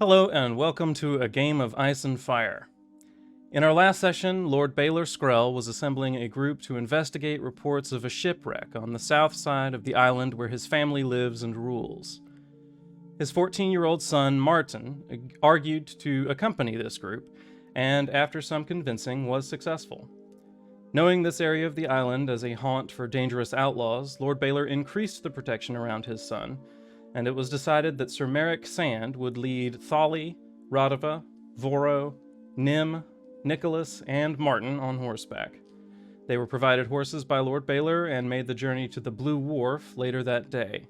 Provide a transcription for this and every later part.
Hello and welcome to a game of Ice and Fire. In our last session, Lord Baylor Skrel was assembling a group to investigate reports of a shipwreck on the south side of the island where his family lives and rules. His 14-year-old son, Martin, argued to accompany this group, and after some convincing, was successful. Knowing this area of the island as a haunt for dangerous outlaws, Lord Baylor increased the protection around his son, and it was decided that Sir Merrick Sand would lead Thali, Radava, Voro, Nim, Nicholas, and Martin on horseback. They were provided horses by Lord Baylor and made the journey to the Blue Wharf later that day.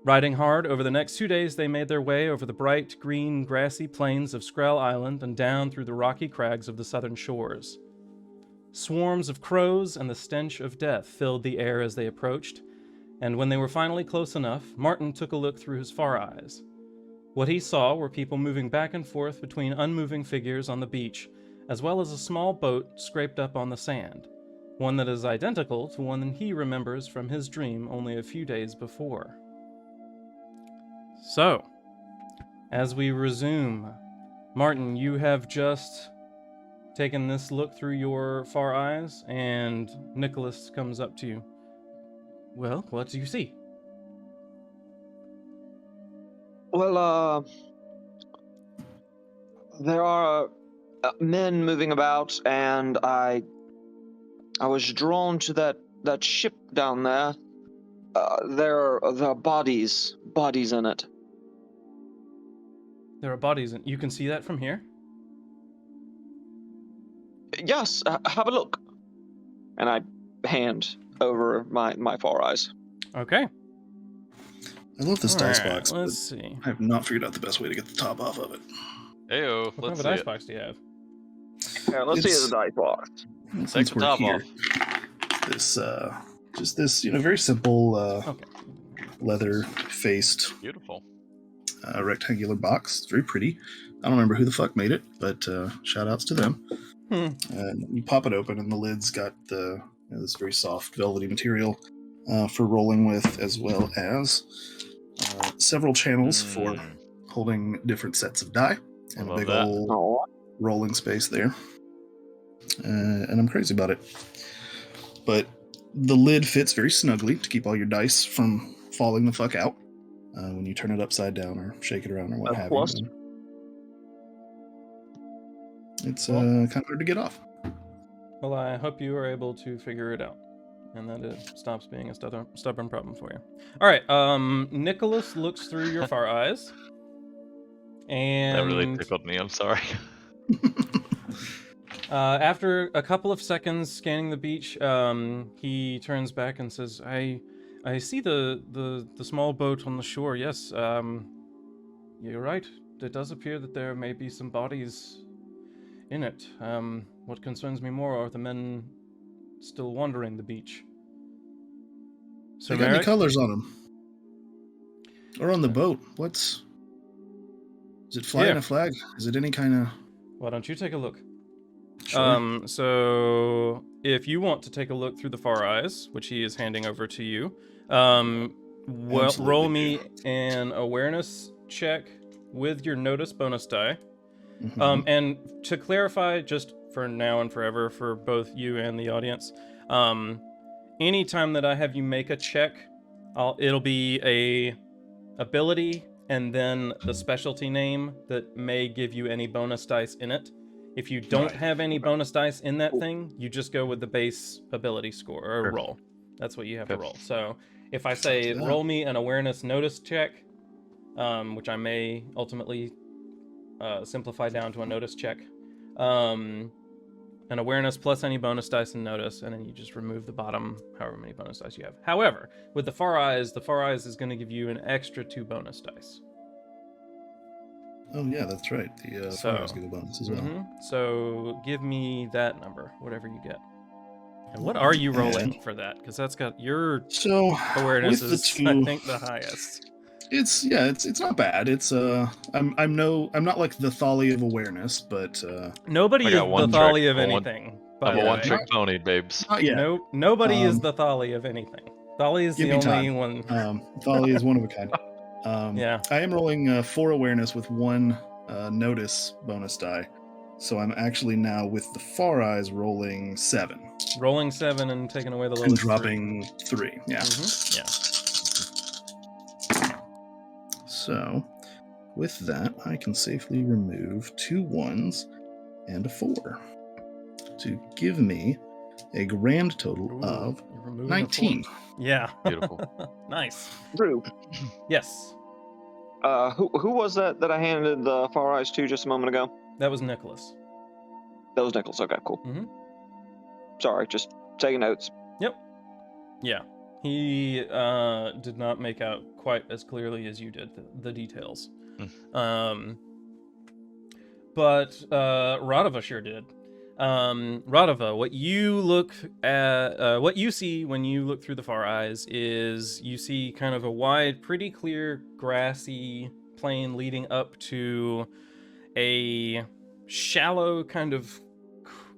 Riding hard, over the next 2 days they made their way over the bright, green, grassy plains of Skrel Island and down through the rocky crags of the southern shores. Swarms of crows and the stench of death filled the air as they approached, and when they were finally close enough, Martin took a look through his far eyes. What he saw were people moving back and forth between unmoving figures on the beach, as well as a small boat scraped up on the sand, one that is identical to one that he remembers from his dream only a few days before. So, as we resume, Martin, you have just taken this look through your far eyes, and Nicholas comes up to you. Well, what do you see? Well, there are men moving about, and I was drawn to that ship down there. There are bodies in it. There are bodies, and you can see that from here? Yes, have a look. And I hand over my far eyes. Okay. I love this dice Alright, box. let's see. I have not figured out the best way to get the top off of it. Heyo, What kind let's of see a dice it. box do you have? Yeah, let's see the dice box. Since Take the we're top here, off. this just this very simple Okay. leather-faced Beautiful. rectangular box. It's very pretty. I don't remember who the fuck made it, but shout outs to them. And you pop it open, and the lid's got this very soft, velvety material for rolling with, as well as several channels for holding different sets of die, and a love big that. old rolling space there. And I'm crazy about it. But the lid fits very snugly to keep all your dice from falling the fuck out when you turn it upside down or shake it around or what have Plus. you. It's kind of hard to get off. Well, I hope you are able to figure it out, and that it stops being a stubborn problem for you. Alright, Nicholas looks through your far eyes, and That really tickled me, I'm sorry. after a couple of seconds scanning the beach, he turns back and says, I see the small boat on the shore. Yes, you're right. It does appear that there may be some bodies in it. What concerns me more are the men still wandering the beach. They got any colors on them? Or on the boat? Is it flying a flag? Is it any kind of... Why don't you take a look? Sure. So if you want to take a look through the far eyes, which he is handing over to you, roll me an awareness check with your notice bonus die. Mhm. And to clarify, just for now and forever, for both you and the audience, anytime that I have you make a check, it'll be a ability and then the specialty name that may give you any bonus dice in it. If you don't have any bonus dice in that thing, you just go with the base ability score or roll. That's what you have to roll. So if I say roll me an awareness notice check, which I may ultimately simplify down to a notice check, an awareness plus any bonus dice and notice, and then you just remove the bottom however many bonus dice you have. However, with the far eyes is going to give you an extra 2 bonus dice. Oh yeah, that's right. The fires give a bonus as well. So give me that number, whatever you get. And what are you rolling for that? Because that's got your awareness is, I think, the highest. It's not bad. It's I'm not like the Thali of awareness, but nobody is the Thali of anything. I'm a one-trick pony, babes. Nobody is the Thali of anything. Thali is the only one. Thali is one of a kind. Yeah. I am rolling 4 awareness with 1 notice bonus die. So I'm actually now with the Far Eyes rolling 7. Rolling 7 and taking away the lowest. And dropping 3. Yeah. Yeah. So with that, I can safely remove 2 1s and a 4 to give me a grand total Ooh, of you're removing a 19. 4. Yeah. Beautiful. Nice. Drew, Yes. who was that I handed the Far Eyes to just a moment ago? That was Nicholas. That was Nichols. Okay, cool. Mm-hmm. Sorry, just taking notes. Yep. Yeah. He did not make out quite as clearly as you did the details. But Radava sure did. Radava, what you look at, what you see when you look through the Far Eyes is you see kind of a wide, pretty clear, grassy plain leading up to a shallow kind of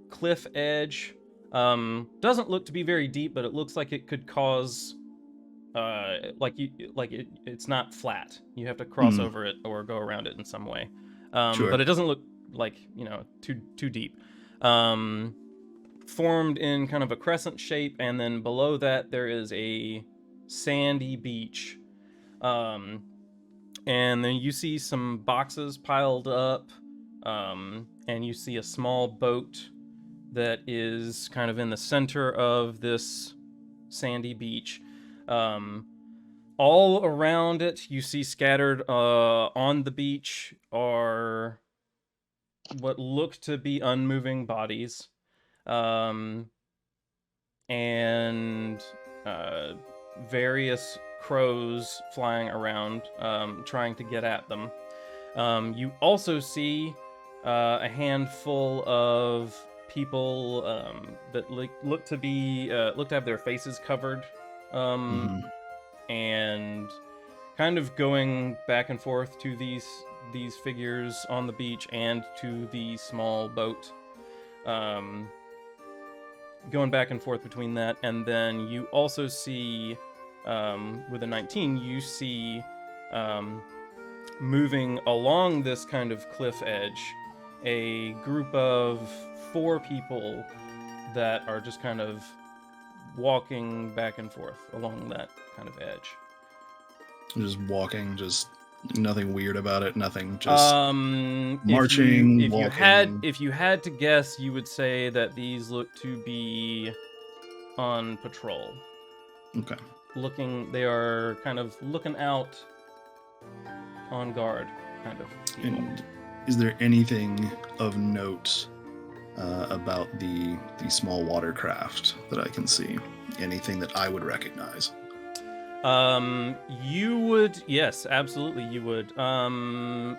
cliff edge. Doesn't look to be very deep, but it looks like it could cause it's not flat. You have to cross over it or go around it in some way. Sure. But it doesn't look like, too deep. Formed in kind of a crescent shape, and then below that there is a sandy beach. And then you see some boxes piled up, and you see a small boat that is kind of in the center of this sandy beach. All around it, you see scattered on the beach are what look to be unmoving bodies, and various crows flying around, trying to get at them. You also see a handful of people that look to have their faces covered, and kind of going back and forth to these figures on the beach and to the small boat, going back and forth between that. And then you also see, with a 19, you see moving along this kind of cliff edge a group of 4 people that are just kind of walking back and forth along that kind of edge. Just walking, just nothing weird about it, nothing, just marching. If walking. you had to guess, you would say that these look to be on patrol. Okay. They are kind of looking out, on guard, kind of people. And is there anything of note about the small watercraft that I can see? Anything that I would recognize? You would, yes, absolutely, you would. No,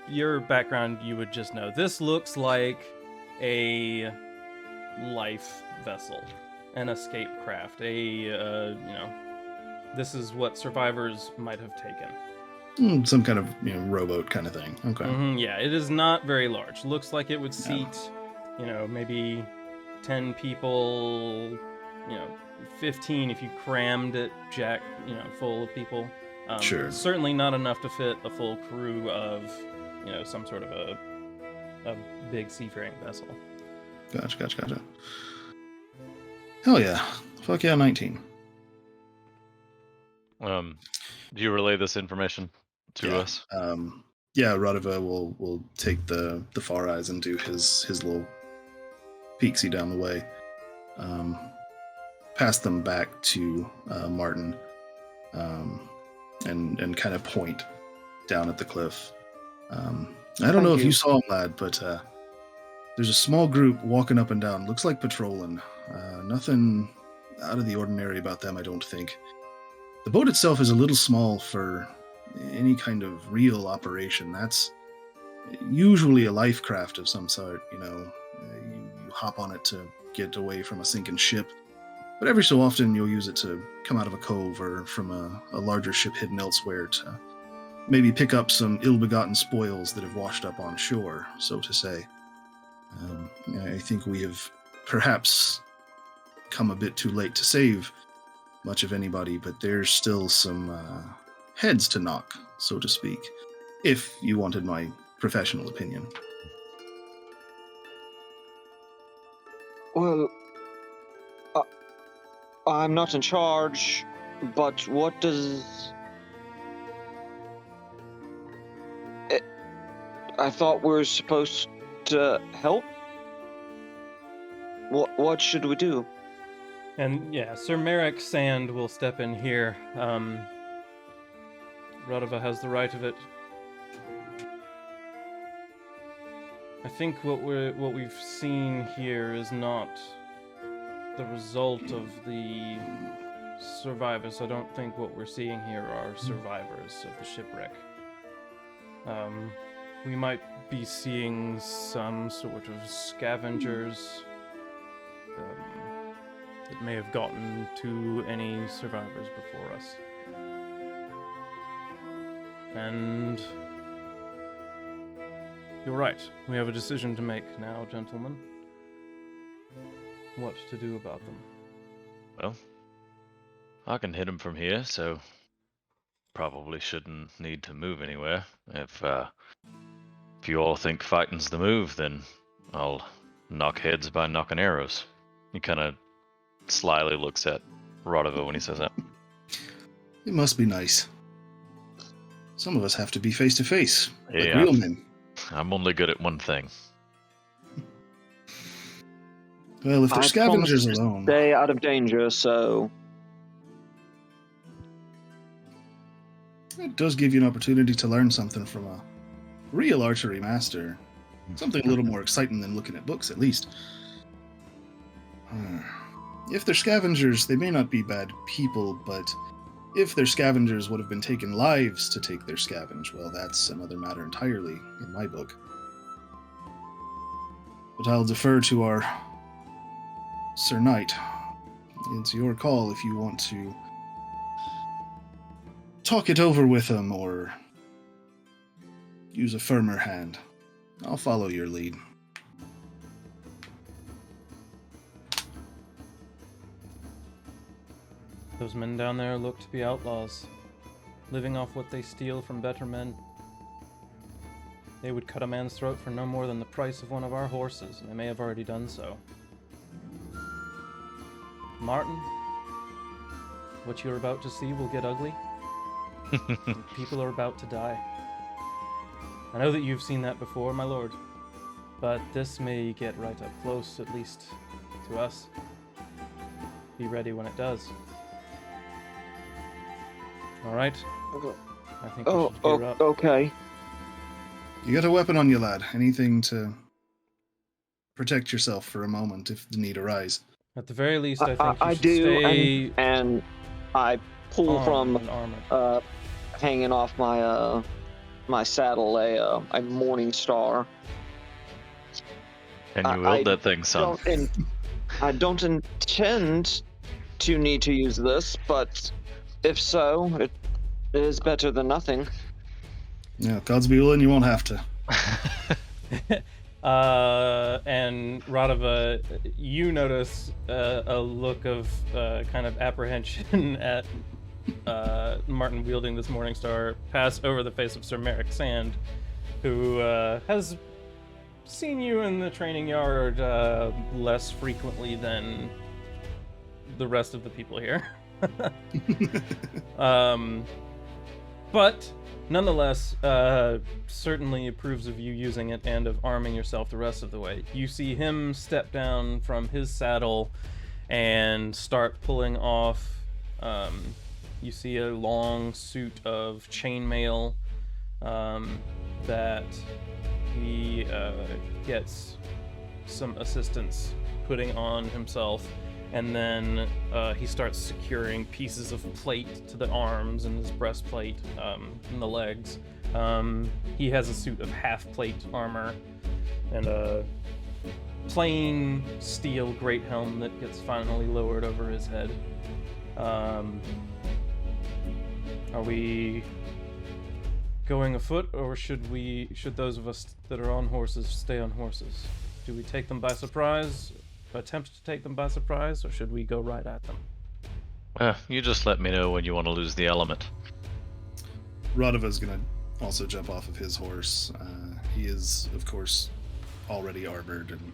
your background, you would just know. This looks like a life vessel, an escape craft, this is what survivors might have taken. Some kind of rowboat kind of thing. Okay. Yeah, it is not very large. Looks like it would seat, maybe 10 people, 15 if you crammed it, full of people. Sure. Certainly not enough to fit a full crew of, some sort of a big seafaring vessel. Gotcha. Hell yeah. Fuck yeah, 19. Do you relay this information to us? Yeah, Radava will take the Far Eyes and do his little peeksy down the way. Pass them back to Martin, and kind of point down at the cliff. I don't know if you saw him, lad, but there's a small group walking up and down. Looks like patrolling. Nothing out of the ordinary about them, I don't think. The boat itself is a little small for any kind of real operation. That's usually a life craft of some sort, you hop on it to get away from a sinking ship. But every so often you'll use it to come out of a cove or from a larger ship hidden elsewhere to maybe pick up some ill-begotten spoils that have washed up on shore, so to say. I think we have perhaps come a bit too late to save much of anybody, but there's still some heads to knock, so to speak, if you wanted my professional opinion. Well, I'm not in charge, but what does... I thought we were supposed to help? What should we do? And yeah, Sir Merrick Sand will step in here. Radova has the right of it. I think what we've seen here is not the result of the survivors. I don't think what we're seeing here are survivors of the shipwreck. We might be seeing some sort of scavengers that may have gotten to any survivors before us. And you're right. We have a decision to make now, gentlemen. What to do about them. Well, I can hit him from here, so probably shouldn't need to move anywhere. If you all think fighting's the move, then I'll knock heads by knocking arrows. He kind of slyly looks at Radova when he says that. It must be nice. Some of us have to be face to face, like Yeah. real men. I'm only good at one thing. Well, if they're I scavengers promised to alone, stay out of danger, so... it does give you an opportunity to learn something from a real archery master. Something a little more exciting than looking at books, at least. If they're scavengers, they may not be bad people, but if their scavengers would have been taking lives to take their scavenge, well, that's another matter entirely in my book. But I'll defer to our Sir Knight. It's your call if you want to talk it over with him or use a firmer hand. I'll follow your lead. Those men down there look to be outlaws, living off what they steal from better men. They would cut a man's throat for no more than the price of one of our horses, and they may have already done so. Martin, what you're about to see will get ugly, and people are about to die. I know that you've seen that before, my lord, but this may get right up close, at least to us. Be ready when it does. All right. I think we should gear up. Okay. You got a weapon on you, lad. Anything to protect yourself for a moment if the need arise. At the very least, I think you I should do, stay and I pull armed from and armored. hanging off my my saddle a morning star. And you I willed that thing, son. I don't intend to need to use this, but if so, it is better than nothing. Yeah, God's be willing, you won't have to. And Radova, you notice a look of kind of apprehension at Martin wielding this morning star pass over the face of Sir Merrick Sand, who has seen you in the training yard less frequently than the rest of the people here. But nonetheless, certainly approves of you using it and of arming yourself the rest of the way. You see him step down from his saddle and start pulling off. You see a long suit of chainmail that he gets some assistance putting on himself. And then he starts securing pieces of plate to the arms and his breastplate and the legs. He has a suit of half-plate armor and a plain steel great helm that gets finally lowered over his head. Are we going afoot, or should those of us that are on horses stay on horses? Do we take them by surprise? Attempt to take them by surprise, or should we go right at them? You just let me know when you want to lose the element. Radova's gonna also jump off of his horse. He is, of course, already armored, and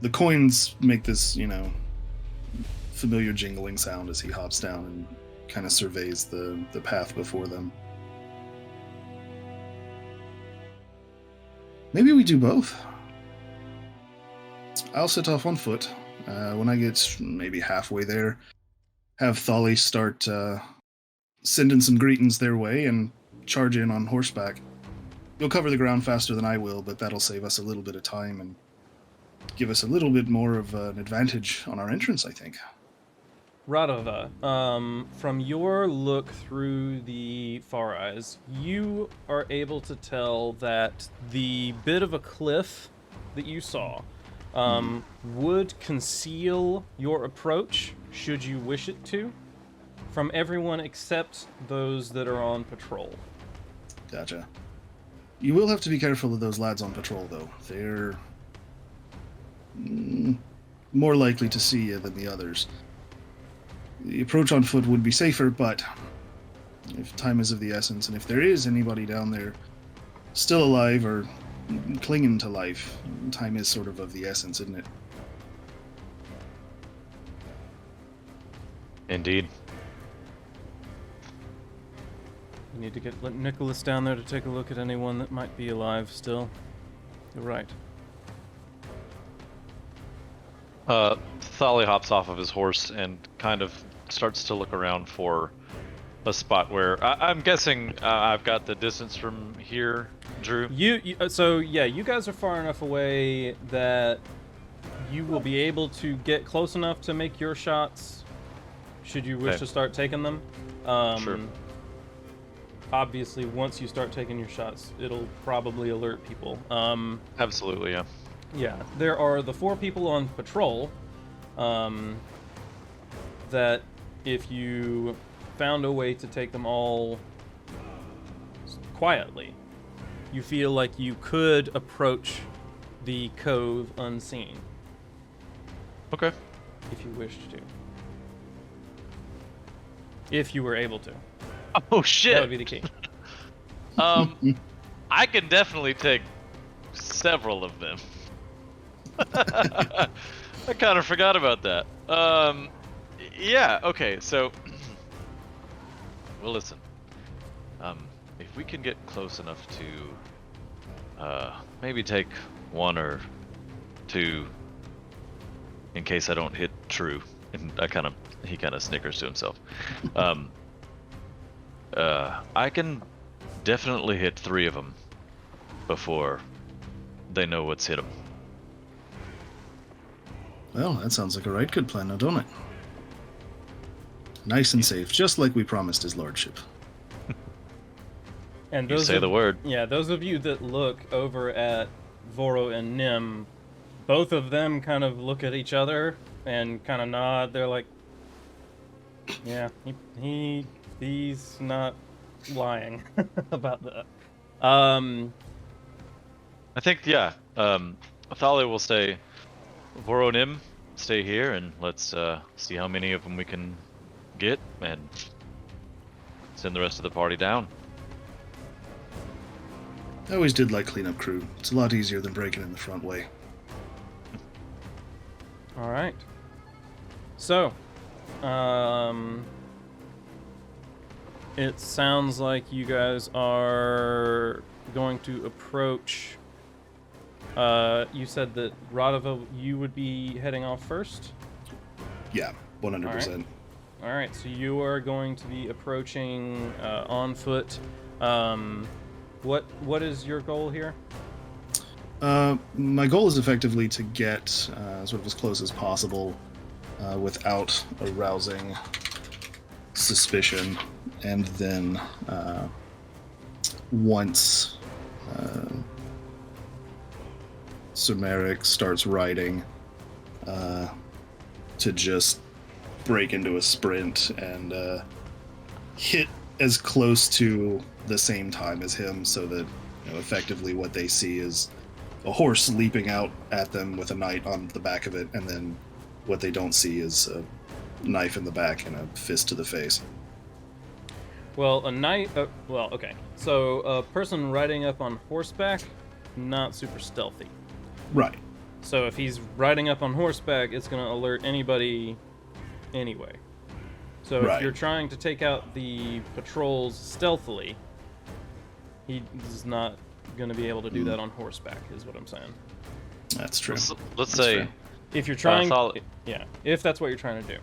the coins make this, familiar jingling sound as he hops down and kind of surveys the path before them. Maybe we do both. I'll set off on foot. When I get maybe halfway there, have Thali start sending some greetings their way and charge in on horseback. You'll cover the ground faster than I will, but that'll save us a little bit of time and give us a little bit more of an advantage on our entrance, I think. Radova, from your look through the Far Eyes, you are able to tell that the bit of a cliff that you saw would conceal your approach, should you wish it to, from everyone except those that are on patrol. Gotcha. You will have to be careful of those lads on patrol, though. They're more likely to see you than the others. The approach on foot would be safer, but if time is of the essence, and if there is anybody down there still alive or clinging to life, time is sort of the essence, isn't it? Indeed. You need to let Nicholas down there to take a look at anyone that might be alive still. You're right. Thali hops off of his horse and kind of starts to look around for a spot where I'm guessing I've got the distance from here, Drew. So you guys are far enough away that you will be able to get close enough to make your shots, should you wish to start taking them. Sure. Obviously, once you start taking your shots, it'll probably alert people. Absolutely, yeah. Yeah, there are the 4 people on patrol that if you found a way to take them all quietly, you feel like you could approach the cove unseen. Okay. If you wished to. If you were able to. Oh shit! That would be the key. I can definitely take several of them. I kind of forgot about that. Yeah, okay, so... well, listen. If we can get close enough to... maybe take 1 or 2... in case I don't hit true. And he kind of snickers to himself. I can definitely hit 3 of them before they know what's hit them. Well, that sounds like a right good plan now, don't it? Nice and safe, just like we promised his lordship. And You say the word. Yeah, those of you that look over at Voro and Nim, both of them kind of look at each other and kind of nod. They're like, yeah, he's not lying about that. I think, yeah. Thali will stay. Voronim, stay here, and let's see how many of them we can get, and send the rest of the party down. I always did like cleanup crew. It's a lot easier than breaking in the front way. All right. So, it sounds like you guys are going to approach. You said that Radova, you would be heading off first? Yeah, 100%. All right, so you are going to be approaching on foot. What is your goal here? My goal is effectively to get sort of as close as possible without arousing suspicion, and then once Sir Merrick starts riding, to just break into a sprint and hit as close to the same time as him, so that effectively what they see is a horse leaping out at them with a knight on the back of it, and then what they don't see is knife in the back and a fist to the face. Well, a knight. Okay. So a person riding up on horseback, not super stealthy. Right. So if he's riding up on horseback, it's going to alert anybody anyway. So if you're trying to take out the patrols stealthily, he's not going to be able to do that on horseback, is what I'm saying. That's true. Let's say true. If you're trying, if that's what you're trying to do.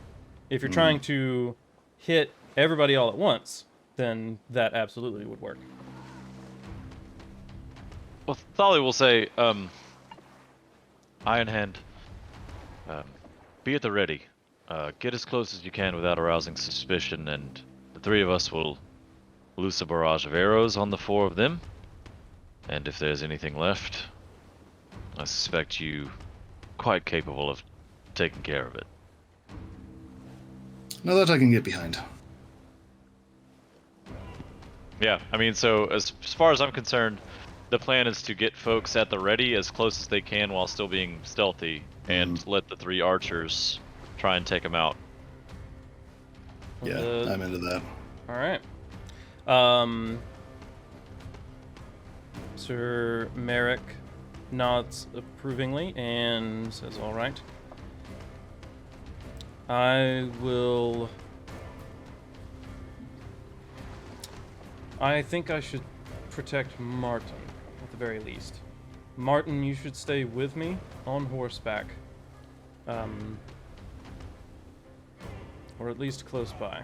If you're trying to hit everybody all at once, then that absolutely would work. Well, Thali will say, Iron Hand, be at the ready. Get as close as you can without arousing suspicion, and the three of us will loose a barrage of arrows on the four of them. And if there's anything left, I suspect you quite capable of taking care of it. No, that I can get behind. Yeah, I mean, so as far as I'm concerned, the plan is to get folks at the ready as close as they can while still being stealthy, and let the three archers try and take them out. Yeah, I'm into that. All right. Sir Merrick nods approvingly and says, all right. I think I should protect Martin, at the very least. Martin, you should stay with me on horseback. Or at least close by.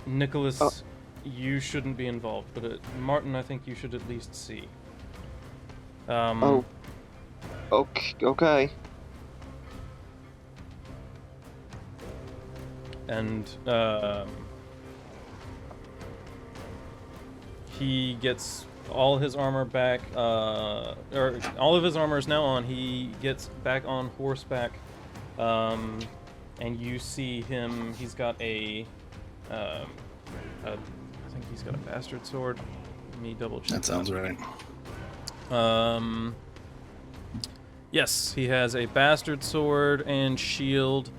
Nicholas, you shouldn't be involved, but Martin, I think you should at least see. Okay. And he gets all his armor back, or all of his armor is now on. He gets back on horseback, and you see him. He's got I think he's got a bastard sword. Let me double check. That sounds right. Yes, he has a bastard sword and shield,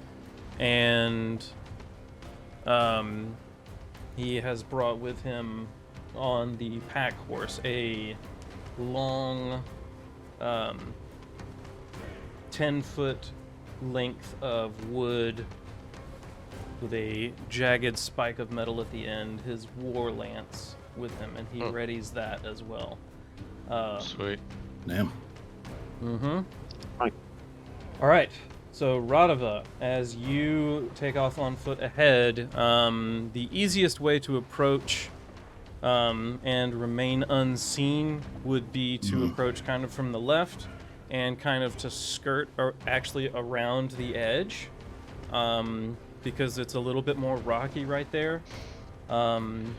and he has brought with him on the pack horse a long 10-foot length of wood with a jagged spike of metal at the end, his war lance with him, and he readies that as well. Sweet. Damn. Right. All right. So, Radava, as you take off on foot ahead, the easiest way to approach and remain unseen would be to approach kind of from the left and kind of to skirt or actually around the edge, because it's a little bit more rocky right there, and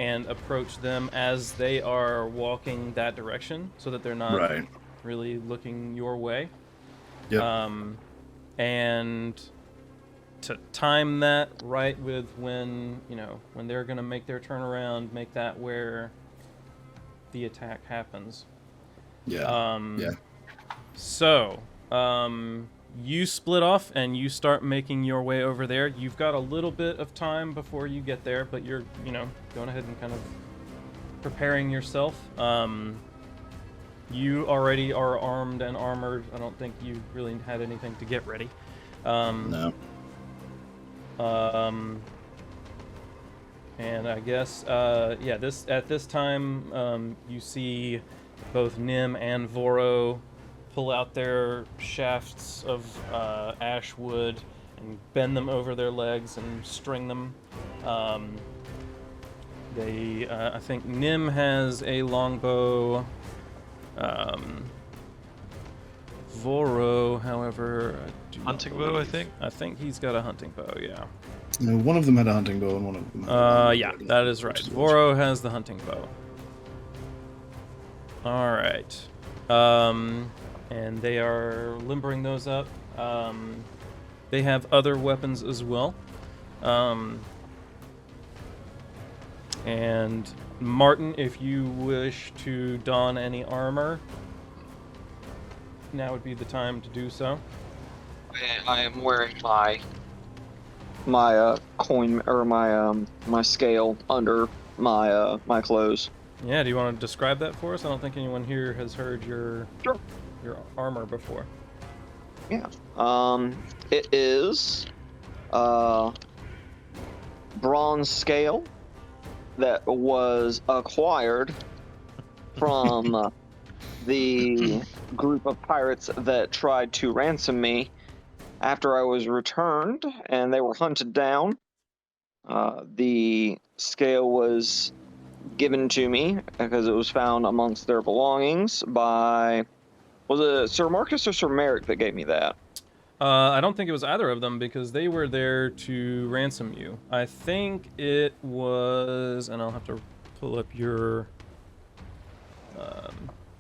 approach them as they are walking that direction so that they're not really looking your way. Yep. And to time that right with when they're going to make their turnaround, make that where the attack happens. Yeah. So, you split off and you start making your way over there. You've got a little bit of time before you get there, but you're, going ahead and kind of preparing yourself. You already are armed and armored. I don't think you really had anything to get ready. No. And I guess, at this time, you see both Nim and Voro pull out their shafts of ash wood and bend them over their legs and string them. I think Nim has a longbow. Voro, however, Hunting bow, I think. I think he's got a hunting bow. Yeah. No, one of them had a hunting bow and one of them had That is right. Voro has the hunting bow. All right. And they are limbering those up. They have other weapons as well. And Martin, if you wish to don any armor, now would be the time to do so. I am wearing my coin or my scale under my clothes. Yeah, do you want to describe that for us? I don't think anyone here has heard your Sure. armor before. Yeah. It is bronze scale that was acquired from the group of pirates that tried to ransom me after I was returned and they were hunted down. The scale was given to me because it was found amongst their belongings by, was it Sir Marcus or Sir Merrick that gave me that? I don't think it was either of them because they were there to ransom you. I think it was, and I'll have to pull up your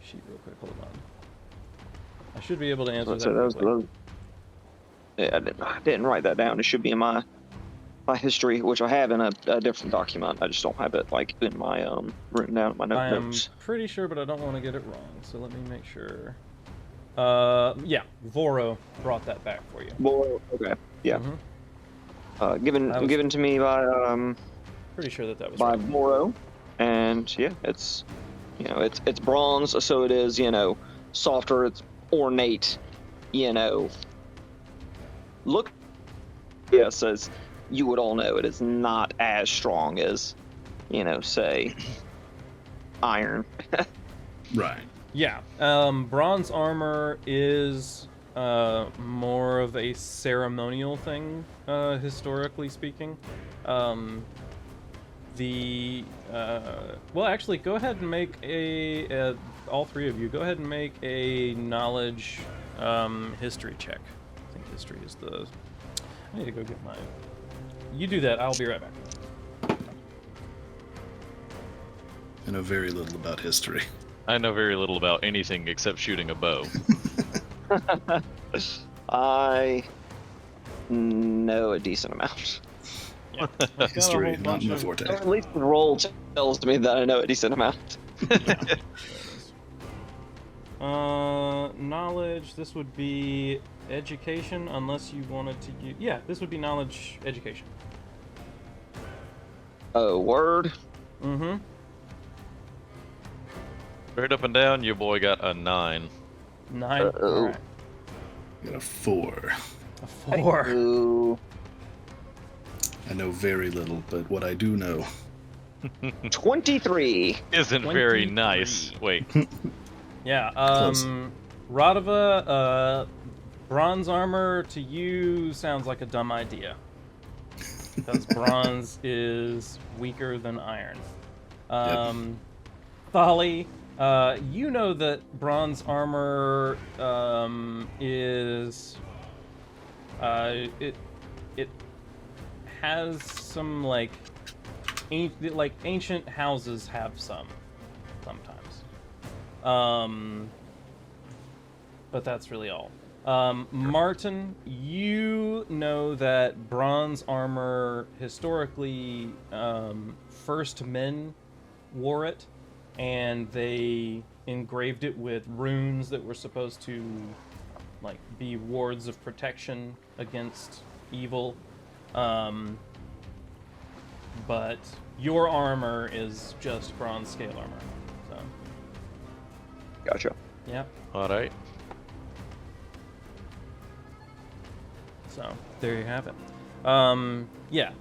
sheet real quick. Hold on. I should be able to answer that quickly. Yeah, I didn't write that down. It should be in my history, which I have in a different document. I just don't have it like in my written down in my notes. I'm pretty sure, but I don't want to get it wrong. So let me make sure. Yeah, Voro brought that back for you. Well, okay, yeah. Mm-hmm. Given to me by Pretty sure that was by right. Voro, and yeah, it's it's bronze, so it is softer. It's ornate, look. Yes, as you would all know, it is not as strong as say iron. Right. Yeah, bronze armor is more of a ceremonial thing, historically speaking. Well, actually, go ahead and make all three of you, go ahead and make a knowledge history check. I think history is I need to go get my... You do that, I'll be right back. I know very little about history. I know very little about anything except shooting a bow. I know a decent amount. Yeah. History, not my forte. Or at least the roll tells me that I know a decent amount. Knowledge, this would be education, unless you wanted to use... Yeah, this would be knowledge education. Oh, word? Mm-hmm. Straight up and down, your boy got a 9. 9? Uh-oh. Alright. Got a 4. A 4. Ooh. I know very little, but what I do know. 23. Isn't very nice. Wait. Yeah, Close. Radova, bronze armor to you sounds like a dumb idea. Because bronze is weaker than iron. Thali, you know that bronze armor is it has some ancient houses have some sometimes. But that's really all. Martin, you know that bronze armor historically first men wore it, and they engraved it with runes that were supposed to be wards of protection against evil. But your armor is just bronze scale armor. So Gotcha. yeah. Alright. So there you have it. Yeah,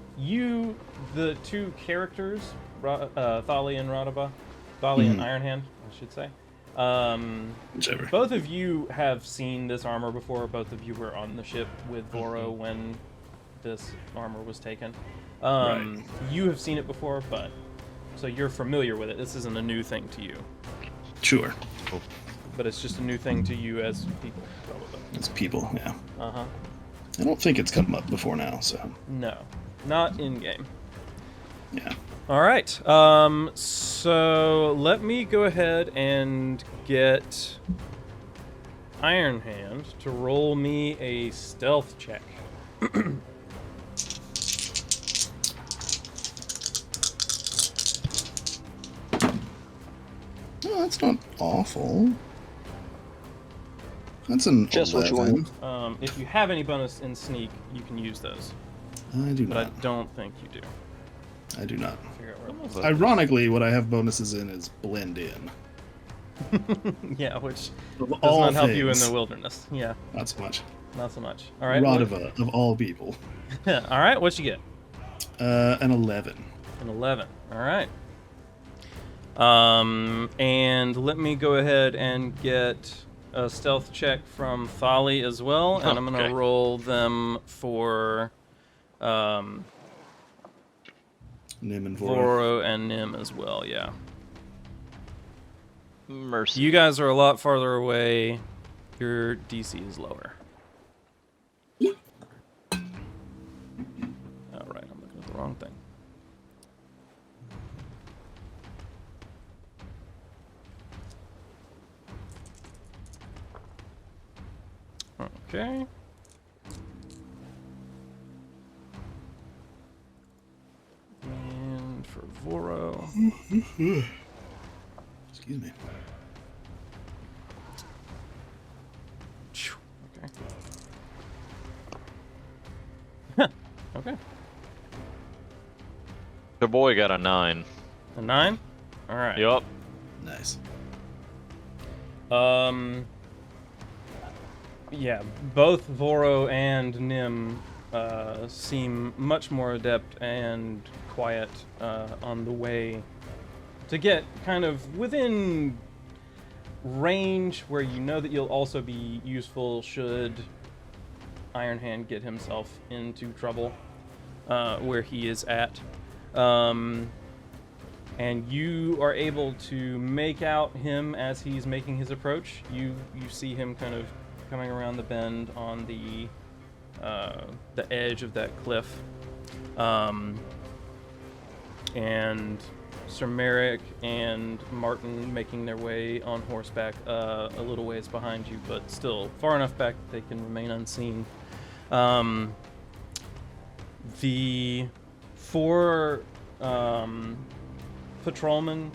the two characters, Thali and Radova, Thali and Ironhand, I should say. Whichever. Both of you have seen this armor before. Both of you were on the ship with Voro when this armor was taken. Right. You have seen it before, so you're familiar with it. This isn't a new thing to you. Sure. But it's just a new thing to you as people, probably. It's people, yeah. Uh-huh. I don't think it's come up before now, so. No, not in-game. Yeah. All right. So let me go ahead and get Ironhand to roll me a stealth check. Oh, that's not awful. That's an Just what you 11. want. If you have any bonus in sneak, you can use those. I do But not. I don't think you do. I do not. Figure out where But- Ironically, what I have bonuses in is blend in. yeah, which Of does all not help you in things. the wilderness. Yeah, Not so much. not so much. All right. Rodiva, of all people. All right, what you get? An 11. An 11. All right. And let me go ahead and get a stealth check from Thali as well, and I'm gonna Okay. roll them for Nim and Vora. Voro and Nim as well. Yeah. Mercy. You guys are a lot farther away. Your DC is lower. All right, I'm looking at the wrong thing. Okay. And for Voro. Excuse me. Phew, okay. Okay. The boy got a 9. A 9? All right. Yup. Nice. Yeah, both Voro and Nim seem much more adept and quiet on the way to get kind of within range where you know that you'll also be useful should Iron Hand get himself into trouble where he is at. And you are able to make out him as he's making his approach. You see him kind of coming around the bend on the edge of that cliff, and Sir Merrick and Martin making their way on horseback a little ways behind you, but still far enough back that they can remain unseen. The 4 patrolmen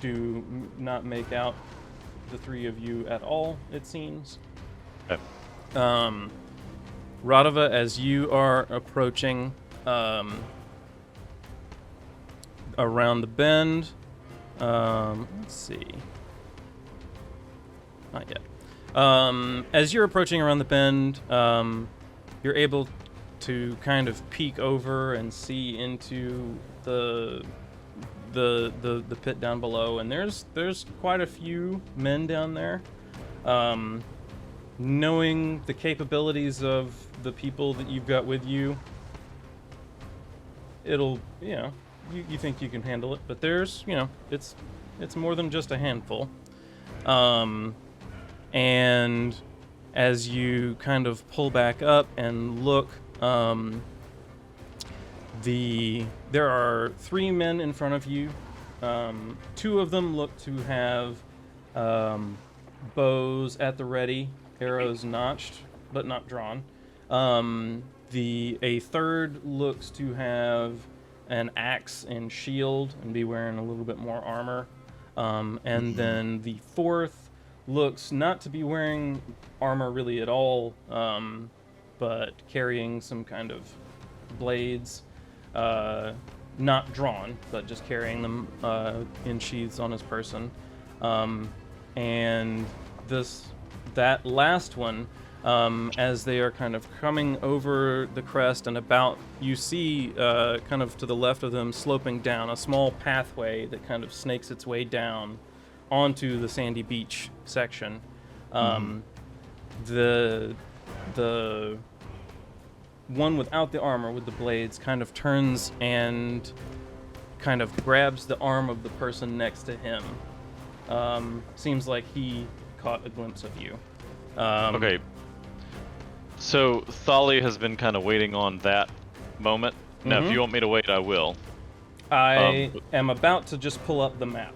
do not make out the 3 of you at all, it seems. Okay. Rodiva, as you are approaching around the bend, let's see. Not yet. As you're approaching around the bend, you're able to kind of peek over and see into the pit down below, and there's quite a few men down there. Knowing the capabilities of the people that you've got with you, it'll, you think you can handle it, but there's, it's more than just a handful. And as you kind of pull back up and look, there are 3 men in front of you. 2 of them look to have bows at the ready, arrows notched but not drawn. A third looks to have an axe and shield and be wearing a little bit more armor. And then the 4th looks not to be wearing armor really at all, but carrying some kind of blades. Not drawn, but just carrying them in sheaths on his person. And that last one, as they are kind of coming over the crest and about, you see kind of to the left of them, sloping down, a small pathway that kind of snakes its way down onto the sandy beach section. The one without the armor with the blades kind of turns and kind of grabs the arm of the person next to him. Seems like he caught a glimpse of you. Okay. So Thali has been kind of waiting on that moment. Now, if you want me to wait, I will. I am about to just pull up the map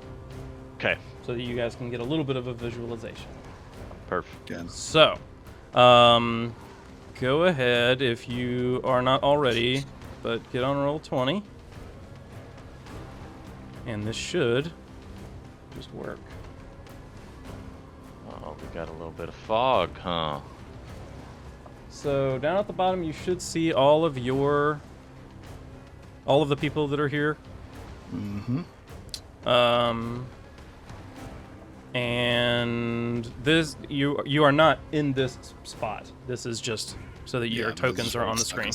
Okay. so that you guys can get a little bit of a visualization. Perfect. Again. So, go ahead if you are not already, but get on roll 20. And this should just work. All We got a little bit of fog, huh? So down at the bottom, you should see all of the people that are here. Mm-hmm. And this you are not in this spot. This is just so that your tokens are on the screen.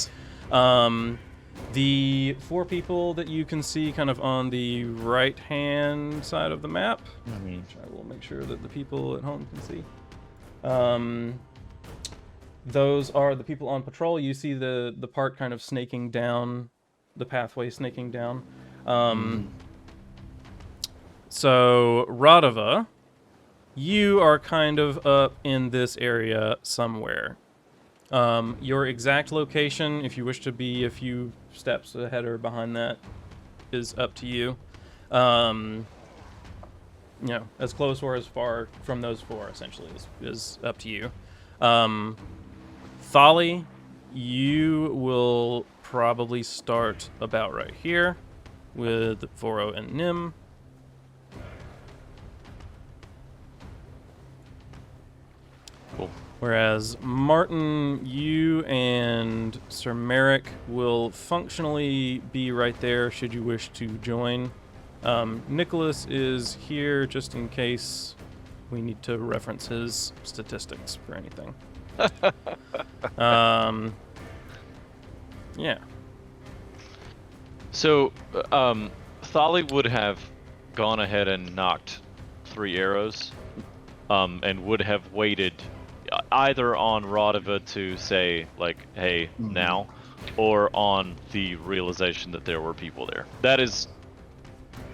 The 4 people that you can see kind of on the right-hand side of the map, which I will make sure that the people at home can see. Those are the people on patrol. You see the part kind of snaking down, the pathway snaking down. So, Radova, you are kind of up in this area somewhere. Your exact location, if you wish to be a few steps ahead or behind that, is up to you. As close or as far from those 4, essentially, is up to you. Thali, you will probably start about right here with Voro and Nim. Cool. Whereas Martin, you and Sir Merrick will functionally be right there should you wish to join. Nicholas is here just in case we need to reference his statistics for anything. Yeah. So, Thali would have gone ahead and knocked 3 arrows, and would have waited either on Radova to say, like, hey, now, or on the realization that there were people there. That is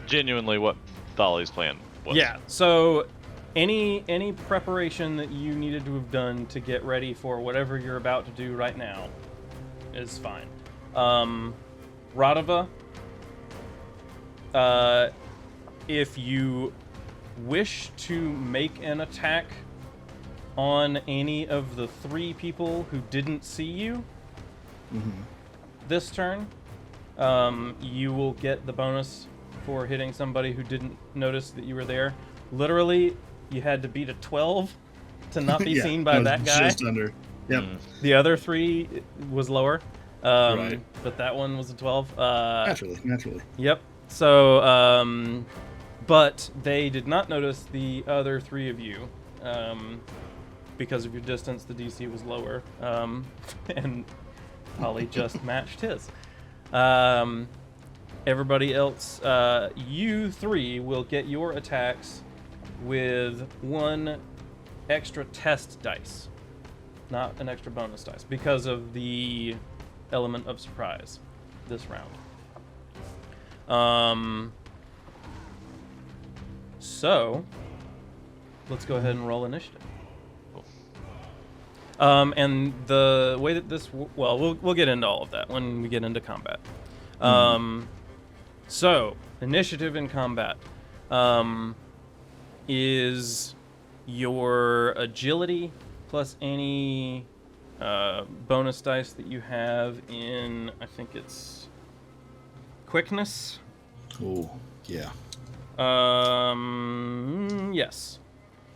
genuinely what Thali's plan was. Yeah, so any preparation that you needed to have done to get ready for whatever you're about to do right now is fine. Radova, if you wish to make an attack on any of the 3 people who didn't see you this turn, you will get the bonus for hitting somebody who didn't notice that you were there. Literally, you had to beat a 12 to not be seen by that guy. Just under. Yep. The other 3 was lower, Right. but that one was a 12. Naturally. Yep. So, but they did not notice the other 3 of you. Because of your distance, the DC was lower, and Holly just matched his. Everybody else, you 3 will get your attacks with 1 extra test dice, not an extra bonus dice, because of the element of surprise this round. So, let's go ahead and roll initiative. And the way that this, we'll get into all of that when we get into combat. So, initiative in combat is your agility plus any bonus dice that you have in, I think it's quickness. Oh, yeah. Yes.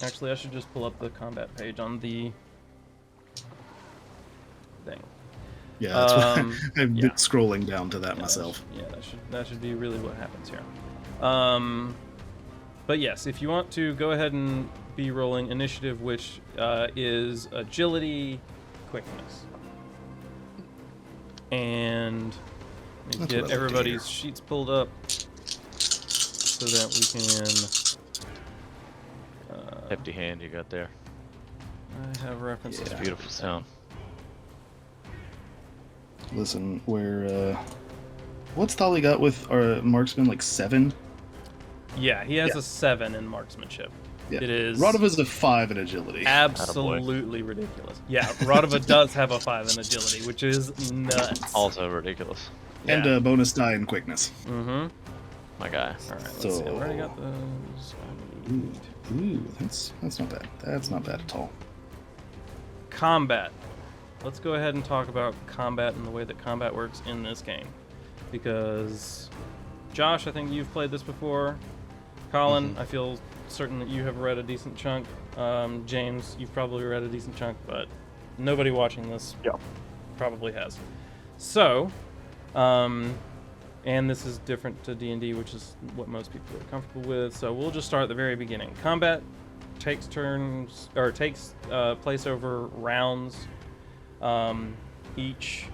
Actually, I should just pull up the combat page on the thing. Yeah, that's what I've yeah. been scrolling down to that myself. That should be really what happens here. But yes, if you want to go ahead and be rolling initiative, which is agility, quickness, and get everybody's sheets pulled up so that we can. Hefty hand you got there. I have references. It's beautiful sound. Listen, what's Thali got with our marksman, like 7? Yeah, he has a 7 in marksmanship. Yeah. It is Radova's a 5 in agility. absolutely ridiculous. Yeah, Radova does have a 5 in agility, which is nuts. Also ridiculous. Yeah. And a bonus die in quickness. Mm-hmm. My guy. All right, let's see. I've already got those. Ooh, that's not bad. That's not bad at all. Combat. Let's go ahead and talk about combat and the way that combat works in this game. Because, Josh, I think you've played this before. Colin, I feel certain that you have read a decent chunk. James, you've probably read a decent chunk, but nobody watching this probably has. So, and this is different to D&D, which is what most people are comfortable with. So we'll just start at the very beginning. Combat takes place over rounds. Each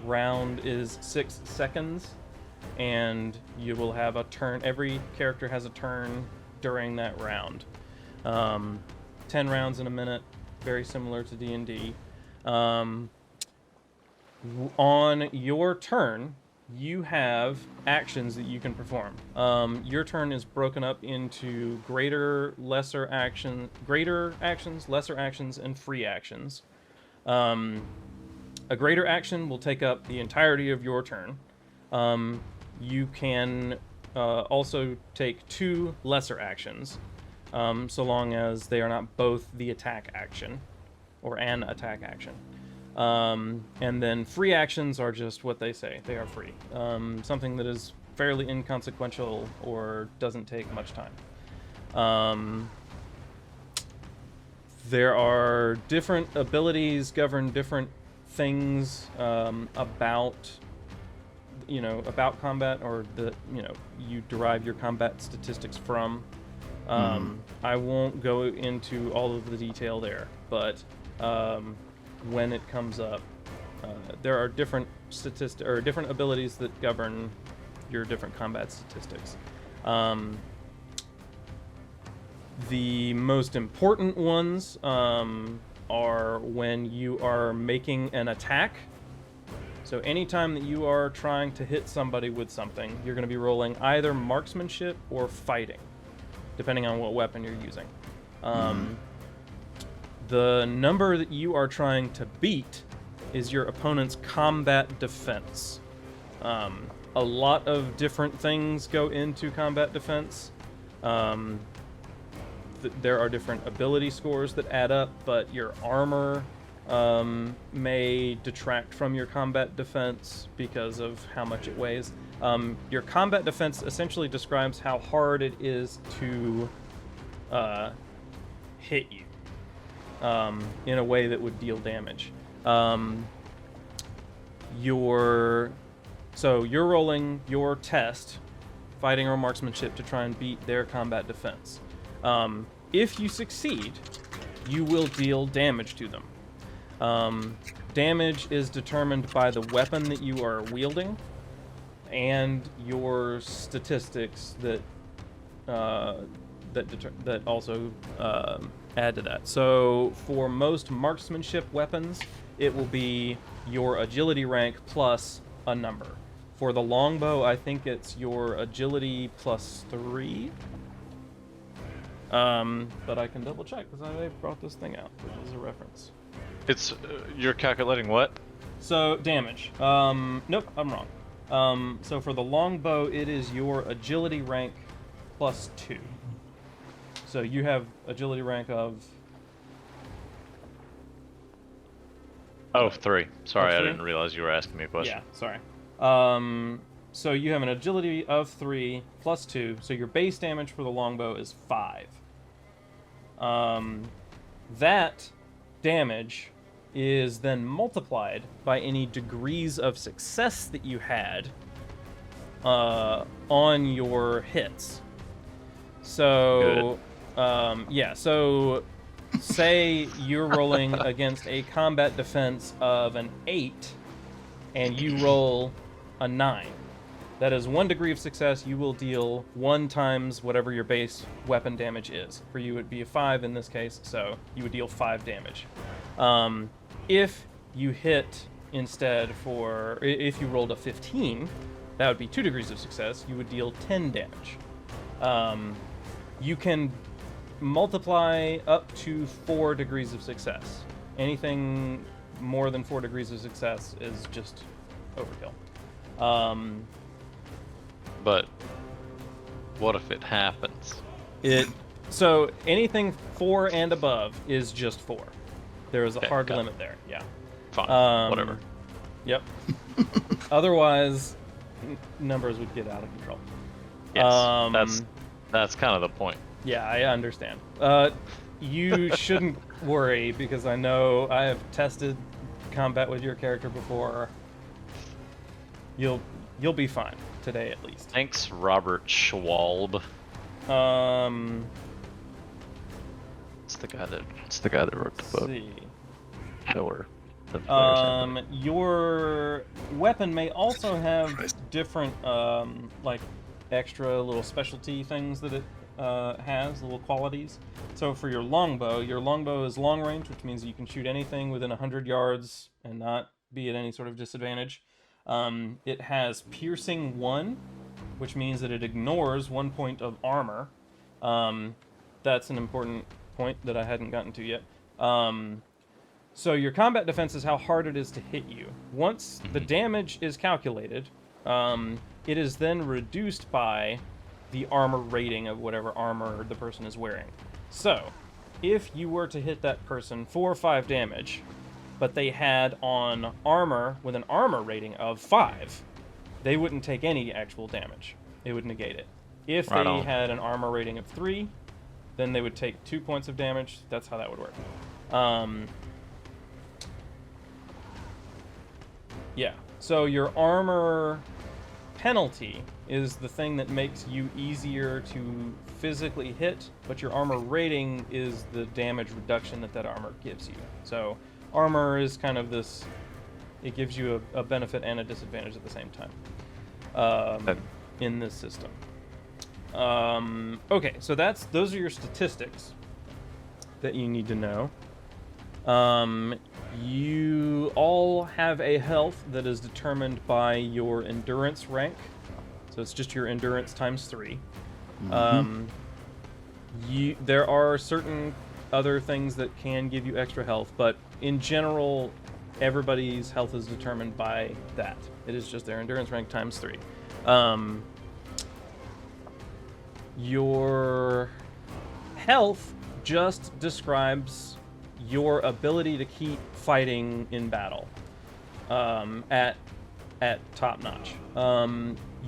round is 6 seconds, and you will have a turn. Every character has a turn during that round. 10 rounds in a minute, very similar to D&D. On your turn, you have actions that you can perform. Your turn is broken up into greater actions, lesser actions, and free actions. A greater action will take up the entirety of your turn. You can also take 2 lesser actions, so long as they are not both the attack action or an attack action. And then free actions are just what they say. They are free. Something that is fairly inconsequential or doesn't take much time. There are different abilities govern different things about combat, or that you derive your combat statistics from. I won't go into all of the detail there, but when it comes up, there are different different abilities that govern your different combat statistics. The most important ones are when you are making an attack. So anytime that you are trying to hit somebody with something, you're going to be rolling either marksmanship or fighting, depending on what weapon you're using. The number that you are trying to beat is your opponent's combat defense. A lot of different things go into combat defense. There are different ability scores that add up, but your armor may detract from your combat defense because of how much it weighs. Your combat defense essentially describes how hard it is to hit you in a way that would deal damage. You're rolling your test, fighting or marksmanship, to try and beat their combat defense. If you succeed, you will deal damage to them. Damage is determined by the weapon that you are wielding and your statistics that also add to that. So for most marksmanship weapons, it will be your agility rank plus a number. For the longbow, I think it's your agility plus 3. But I can double check because I brought this thing out as a reference. It's you're calculating what? So damage. Nope, I'm wrong. So for the longbow, it is your agility rank plus 2. So you have agility rank of 3. Sorry, of 3? I didn't realize you were asking me a question. Yeah, sorry. So you have an agility of 3 plus 2. So your base damage for the longbow is 5. That damage is then multiplied by any degrees of success that you had on your hits. So, so say you're rolling against a combat defense of an 8, and you roll a 9. That is 1 degree of success. You will deal 1 times whatever your base weapon damage is. For you, it would be a 5 in this case, so you would deal 5 damage. If you hit instead if you rolled a 15, that would be 2 degrees of success. You would deal 10 damage. You can multiply up to 4 degrees of success. Anything more than 4 degrees of success is just overkill. But what if it happens? So anything 4 and above is just 4. There is a hard limit there. Yeah. Fine. Whatever. Yep. Otherwise, numbers would get out of control. Yes. That's kind of the point. Yeah, I understand. You shouldn't worry because I know I have tested combat with your character before. You'll be fine today at least. Thanks, Robert Schwalb. It's the guy that wrote the book. See. Or Your weapon may also have Christ. different like extra little specialty things that it has, little qualities. So for your longbow is long range, which means you can shoot anything within 100 yards and not be at any sort of disadvantage. It has piercing 1, which means that it ignores 1 point of armor. That's an important point that I hadn't gotten to yet. So your combat defense is how hard it is to hit you. Once the damage is calculated, it is then reduced by the armor rating of whatever armor the person is wearing. So, if you were to hit that person 4 or 5 damage, but they had on armor with an armor rating of 5, they wouldn't take any actual damage. It would negate it. If Right they on. had an armor rating of 3, then they would take 2 points of damage. That's how that would work. Yeah. So your armor penalty is the thing that makes you easier to physically hit, but your armor rating is the damage reduction that armor gives you. So armor is kind of this, it gives you a benefit and a disadvantage at the same time in this system. Okay, so those are your statistics that you need to know. You all have a health that is determined by your endurance rank. So it's just your endurance times 3. There are certain other things that can give you extra health, but in general, everybody's health is determined by that. It is just their endurance rank times 3. Your health just describes your ability to keep fighting in battle at top notch.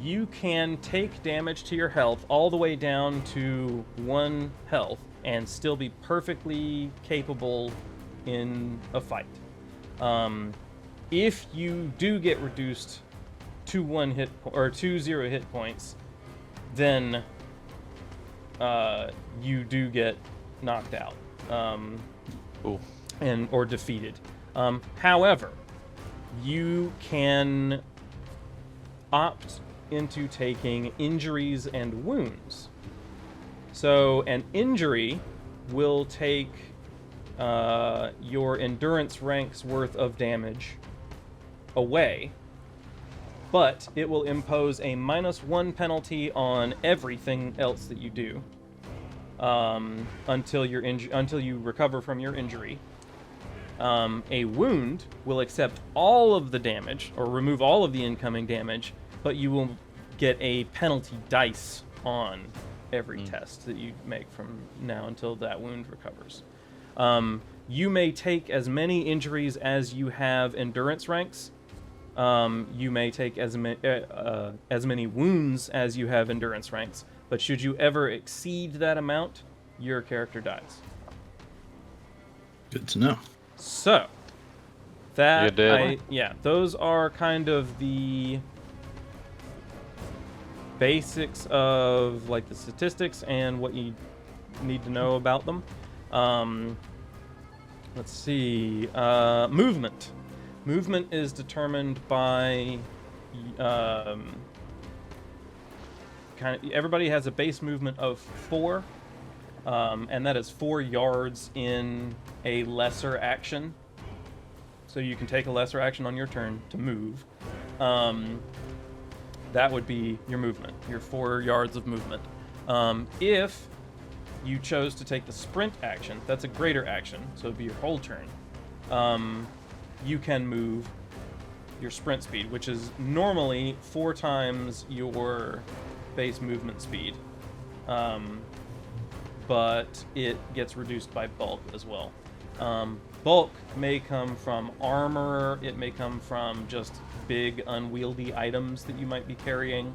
You can take damage to your health all the way down to 1 health and still be perfectly capable in a fight. If you do get reduced to 0 hit points, then you do get knocked out. Or defeated. However, you can opt into taking injuries and wounds. So an injury will take your endurance rank's worth of damage away, but it will impose a -1 penalty on everything else that you do until you recover from your injury. A wound will accept all of the damage or remove all of the incoming damage, but you will get a penalty dice on every test that you make from now until that wound recovers. You may take as many injuries as you have endurance ranks. You may take as many wounds as you have endurance ranks, but should you ever exceed that amount, your character dies. Good to know. So, You did. those are kind of the basics of like the statistics and what you need to know about them. Let's see. Movement. Movement is determined by everybody has a base movement of 4, and that is 4 yards in a lesser action. So you can take a lesser action on your turn to move. That would be your movement, your 4 yards of movement. If you chose to take the sprint action, that's a greater action, so it'd be your whole turn. You can move your sprint speed, which is normally 4 times your base movement speed. But it gets reduced by bulk as well. Bulk may come from armor, it may come from just big unwieldy items that you might be carrying.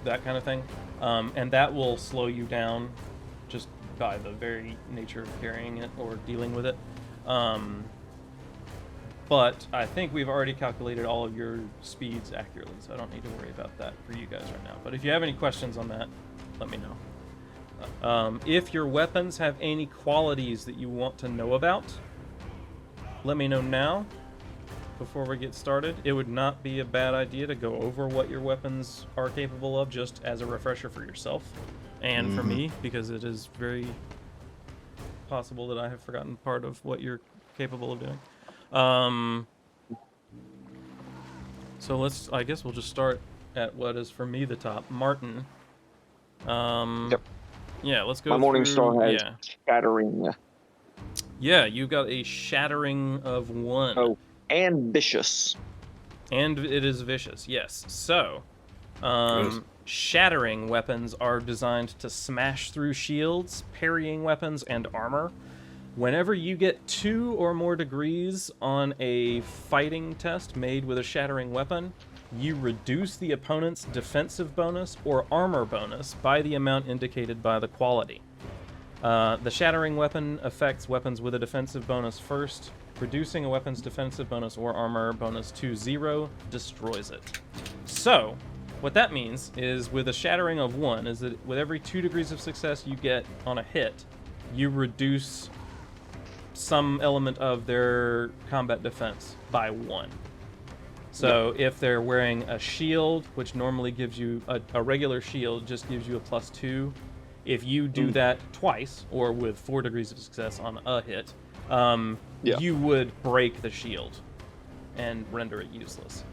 that kind of thing, and that will slow you down just by the very nature of carrying it or dealing with it. But I think we've already calculated all of your speeds accurately, so I don't need to worry about that for you guys right now. But if you have any questions on that, let me know. If your weapons have any qualities that you want to know about, let me know now before we get started. It would not be a bad idea to go over what your weapons are capable of, just as a refresher for yourself and for me, because it is very possible that I have forgotten part of what you're capable of doing. So I guess we'll just start at what is for me the top. Martin. Yep. Yeah, let's go. My Morning Star has shattering. Yeah, you got a shattering of 1. Oh, and vicious. And it is vicious, yes. So, shattering weapons are designed to smash through shields, parrying weapons, and armor. Whenever you get 2 or more degrees on a fighting test made with a shattering weapon, you reduce the opponent's defensive bonus or armor bonus by the amount indicated by the quality. The shattering weapon affects weapons with a defensive bonus first. Reducing a weapon's defensive bonus or armor bonus to 0 destroys it. So, what that means is with a shattering of 1 is that with every 2 degrees of success you get on a hit, you reduce some element of their combat defense by 1. So if they're wearing a shield, which normally gives you a regular shield, just gives you a +2. If you do that twice, or with 4 degrees of success on a hit, you would break the shield and render it useless.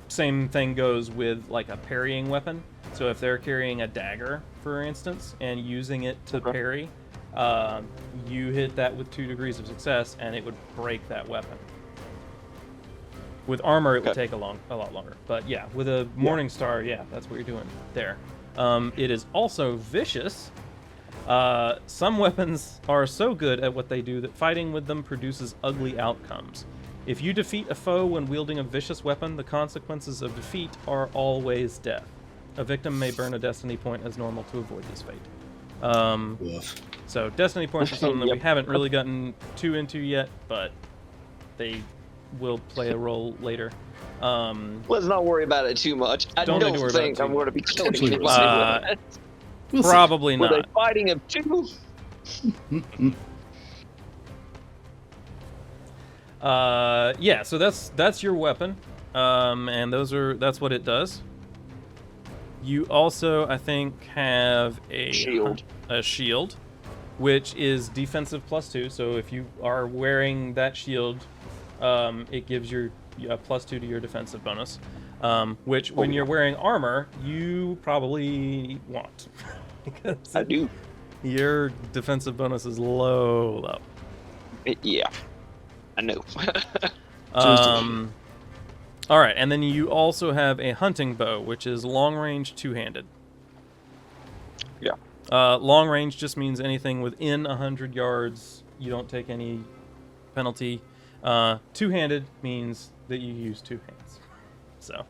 Same thing goes with like a parrying weapon. So if they're carrying a dagger, for instance, and using it to parry, you hit that with 2 degrees of success, and it would break that weapon. With armor, it would take a lot longer. But yeah, with a Morning Star, that's what you're doing there. It is also vicious. Some weapons are so good at what they do that fighting with them produces ugly outcomes. If you defeat a foe when wielding a vicious weapon, the consequences of defeat are always death. A victim may burn a destiny point as normal to avoid this fate. So destiny points are something that we haven't really gotten too into yet, but they will play a role later. Let's not worry about it too much. I don't think I'm going to be killing anybody with it. Probably not. With a fighting of 2. So that's your weapon, and that's what it does. You also, I think, have a shield, which is defensive +2. So if you are wearing that shield, it gives you a +2 to your defensive bonus, which when you're wearing armor, you probably want. Because I do. Your defensive bonus is low. Yeah, I know. All right, and then you also have a hunting bow, which is long range, 2-handed. Yeah. Long range just means anything within 100 yards. You don't take any penalty. 2-handed means that you use 2 hands. So,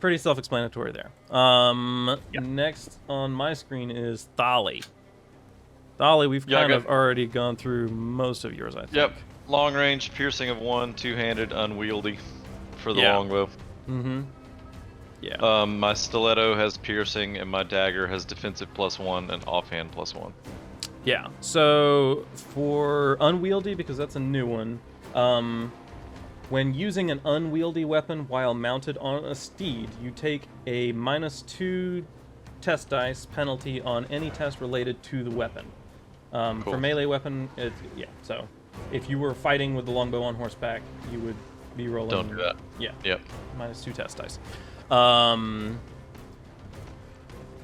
pretty self-explanatory there. Next on my screen is Thali. Thali, we've kind of already gone through most of yours, I think. Yep. Long range, piercing of 1, 2-handed, unwieldy for the longbow. Mm-hmm. Yeah. My stiletto has piercing, and my dagger has defensive +1 and offhand +1. Yeah. So for unwieldy, because that's a new one, when using an unwieldy weapon while mounted on a steed, you take a -2 test dice penalty on any test related to the weapon. Cool. For melee weapon, so if you were fighting with the longbow on horseback, you would be rolling. Don't do that. Yeah. Yep. -2 test dice.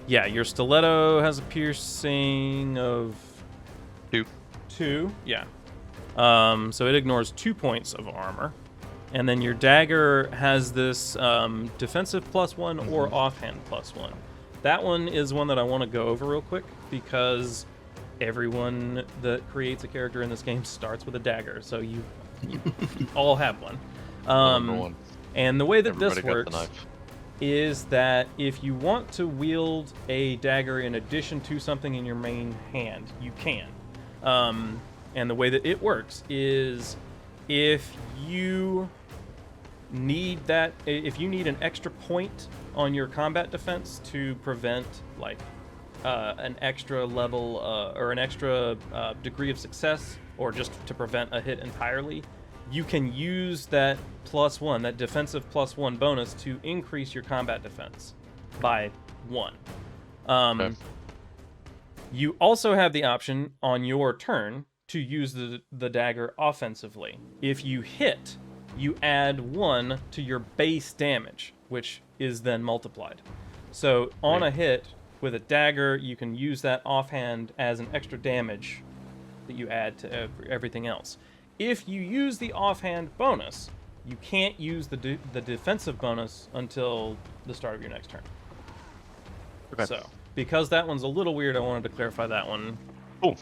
Your stiletto has a piercing of 2. Yeah. So it ignores 2 points of armor. And then your dagger has this defensive +1 or offhand +1. That one is one that I want to go over real quick because everyone that creates a character in this game starts with a dagger, so you all have one. Number 1. And the way that this Everybody got the works knife. is that if you want to wield a dagger in addition to something in your main hand, you can. And the way that it works is if you need an extra point on your combat defense to prevent like an extra level or an extra degree of success, or just to prevent a hit entirely, you can use that +1, that defensive +1 bonus to increase your combat defense by 1. Okay. You also have the option on your turn to use the dagger offensively. If you hit, you add 1 to your base damage, which is then multiplied. So on a hit with a dagger, you can use that offhand as an extra damage that you add to everything else. If you use the offhand bonus, you can't use the defensive bonus until the start of your next turn. Okay. So, because that one's a little weird, I wanted to clarify that one. Cool.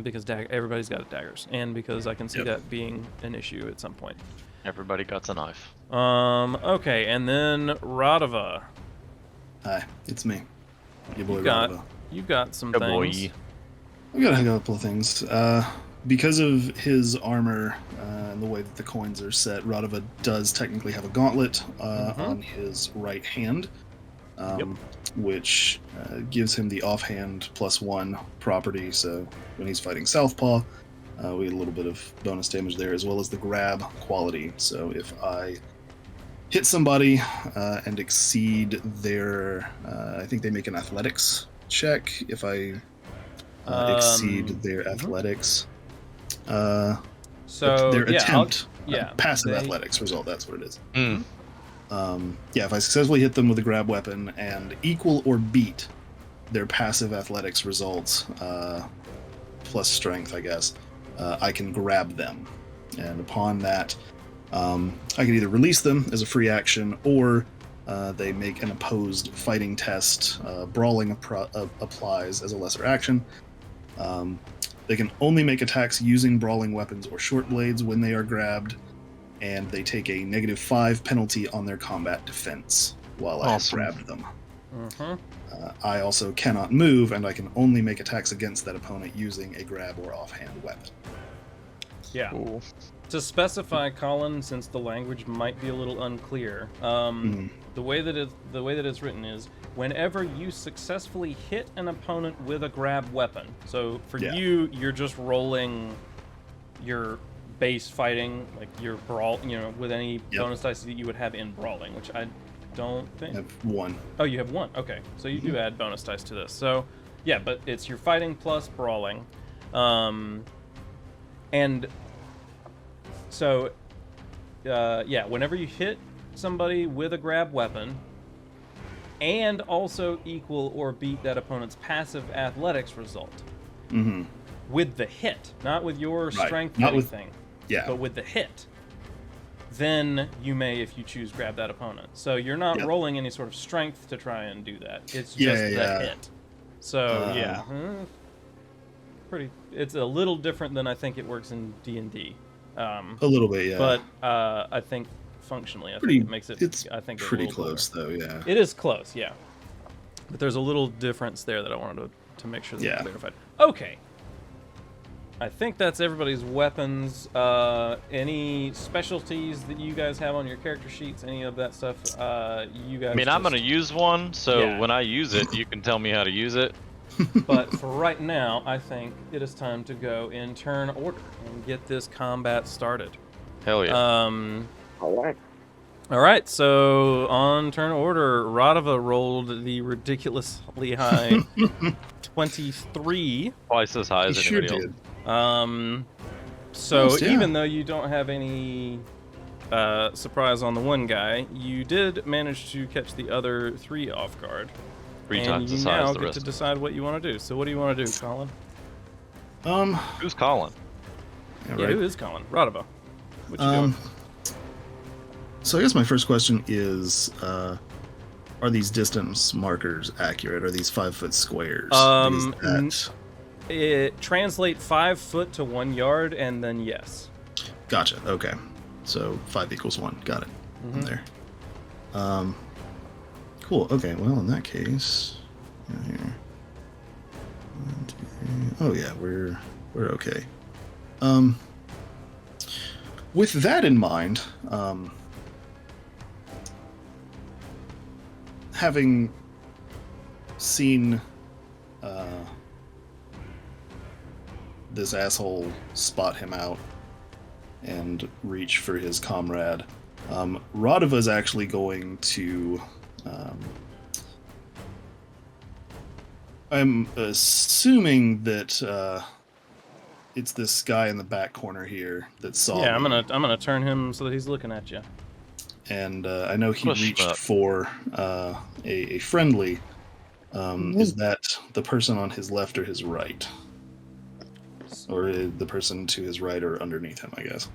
Because everybody's got daggers, and because I can see that being an issue at some point. Everybody got a knife. Okay, and then Radava. Hi, it's me. Your boy You've got some Good things. boy. I've got a couple of things. Because of his armor and the way that the coins are set, Radava does technically have a gauntlet on his right hand, which gives him the offhand +1 property. So when he's fighting Southpaw, we get a little bit of bonus damage there, as well as the grab quality. So if I hit somebody and exceed their, I think they make an athletics check. If I exceed their athletics, So their yeah, attempt, yeah, passive athletics result. That's what it is. Mm. If I successfully hit them with a grab weapon and equal or beat their passive athletics results plus strength, I guess, I can grab them, and upon that, I can either release them as a free action, or they make an opposed fighting test. Brawling applies as a lesser action. They can only make attacks using brawling weapons or short blades when they are grabbed, and they take a -5 penalty on their combat defense while I have grabbed them. I also cannot move, and I can only make attacks against that opponent using a grab or offhand weapon. Yeah. Cool. To specify, Colin, since the language might be a little unclear, the way that it's written is whenever you successfully hit an opponent with a grab weapon. So for you, you're just rolling your base fighting, like your brawl, with any bonus dice that you would have in brawling, which I don't think. I have 1. Oh, you have 1. Okay, so you do add bonus dice to this. So yeah, but it's your fighting plus brawling, and so whenever you hit somebody with a grab weapon and also equal or beat that opponent's passive athletics result with the hit, not with your strength or anything, but with the hit, then you may, if you choose, grab that opponent. So you're not rolling any sort of strength to try and do that. It's just the hit. So it's a little different than I think it works in D&D. A little bit, yeah. But I think functionally, I think it makes it. It's I think pretty close, though. Yeah. It is close, yeah. But there's a little difference there that I wanted to make sure that we clarified. Okay. I think that's everybody's weapons. Any specialties that you guys have on your character sheets? Any of that stuff? You guys. I mean, I'm gonna use one, so when I use it, you can tell me how to use it. But for right now, I think it is time to go in turn order and get this combat started. Hell yeah. All right, so on turn order, Radava rolled the ridiculously high 23. Twice as high as anybody else. So even though you don't have any surprise on the one guy, you did manage to catch the other 3 off guard. 3 times the size of the rest. And you now get to decide what you want to do. So what do you want to do, Colin? Who's Colin? Yeah, who is Colin? Radava. What you doing? So I guess my first question is, are these distance markers accurate? Are these 5-foot squares? Translate 5 foot to 1 yard, and then yes. Gotcha. Okay. So 5 = 1. Got it. on there. Cool. Okay. Well, in that case, here. 1, 2, 3. Oh yeah, we're okay. With that in mind, having seen this asshole spot him out and reach for his comrade, Radova's actually going to... I'm assuming that it's this guy in the back corner here that saw Yeah, me. I'm gonna turn him so that he's looking at you. And I know he Push reached up. for a friendly. Is that the person on his left or his right? Or the person to his right or underneath him, I guess.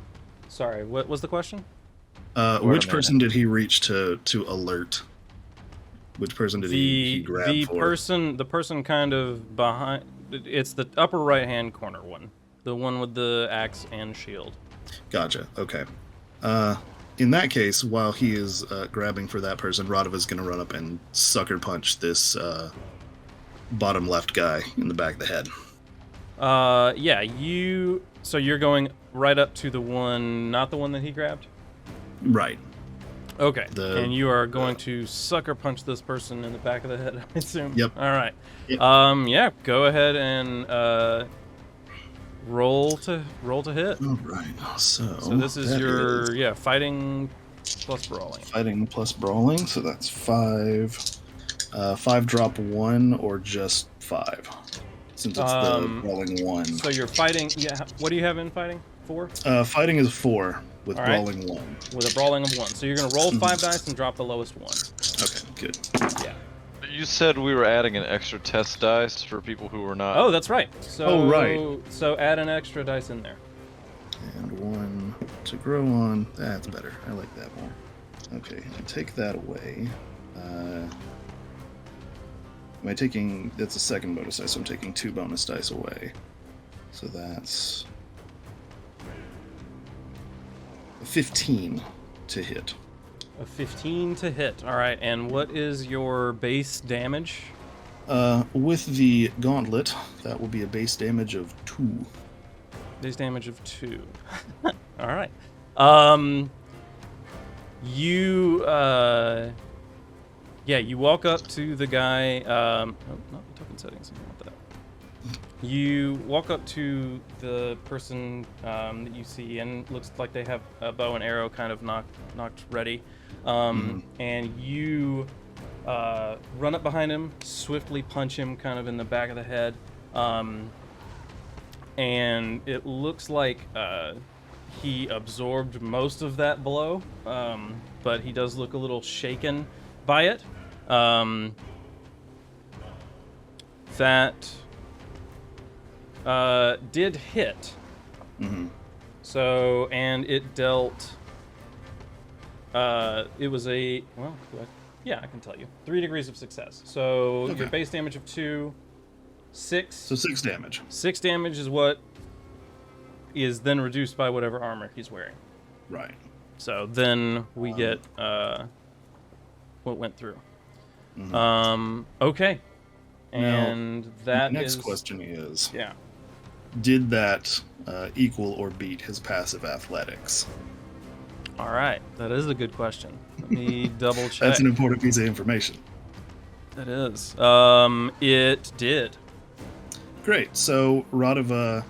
Sorry, what was the question? Which person did he reach to alert? Which person did he grab for? The person kind of behind. It's the upper right hand corner one, the one with the axe and shield. Gotcha. Okay. In that case, while he is grabbing for that person, Radova's going to run up and sucker punch this bottom left guy in the back of the head. Yeah, so you're going right up to the one, not the one that he grabbed? Right. Okay. And you are going to sucker punch this person in the back of the head, I assume? Yep. All right. Yep. Yeah, go ahead and roll to hit. All right. So this is your fighting plus brawling. Fighting plus brawling, so that's 5. 5 drop 1 or just 5? Since it's the brawling 1. So you're fighting, yeah, what do you have in fighting? 4? Fighting is 4 with All right. brawling 1. With a brawling of 1. So you're going to roll 5 dice and drop the lowest one. Okay, good. Yeah. You said we were adding an extra test dice for people who were not. Oh, that's right. So, Oh, right. So add an extra dice in there. And 1 to grow on. That's better. I like that more. Okay, I take that away. Am I taking... That's a second bonus dice, so I'm taking 2 bonus dice away. So that's... 15 to hit. A 15 to hit. All right, and what is your base damage? With the gauntlet, that will be a base damage of 2. Base damage of 2. All right. You walk up to the guy. Oh, not the token settings. I don't want that. You walk up to the person that you see, and looks like they have a bow and arrow kind of knocked ready. And you run up behind him, swiftly punch him kind of in the back of the head. And it looks like he absorbed most of that blow, but he does look a little shaken by it. That did hit. Mm-hmm. So, and it dealt... it was a... Well, yeah, I can tell you. 3 degrees of success. So, Okay. your base damage of 2, 6. So 6 damage. 6 damage is what is then reduced by whatever armor he's wearing. Right. So then we get what went through. Mm-hmm. Okay. Now, And that my next is... question is, Yeah. did that equal or beat his passive athletics? All right. That is a good question. Let me double check. That's an important piece of information. That is. It did. Great. So Radova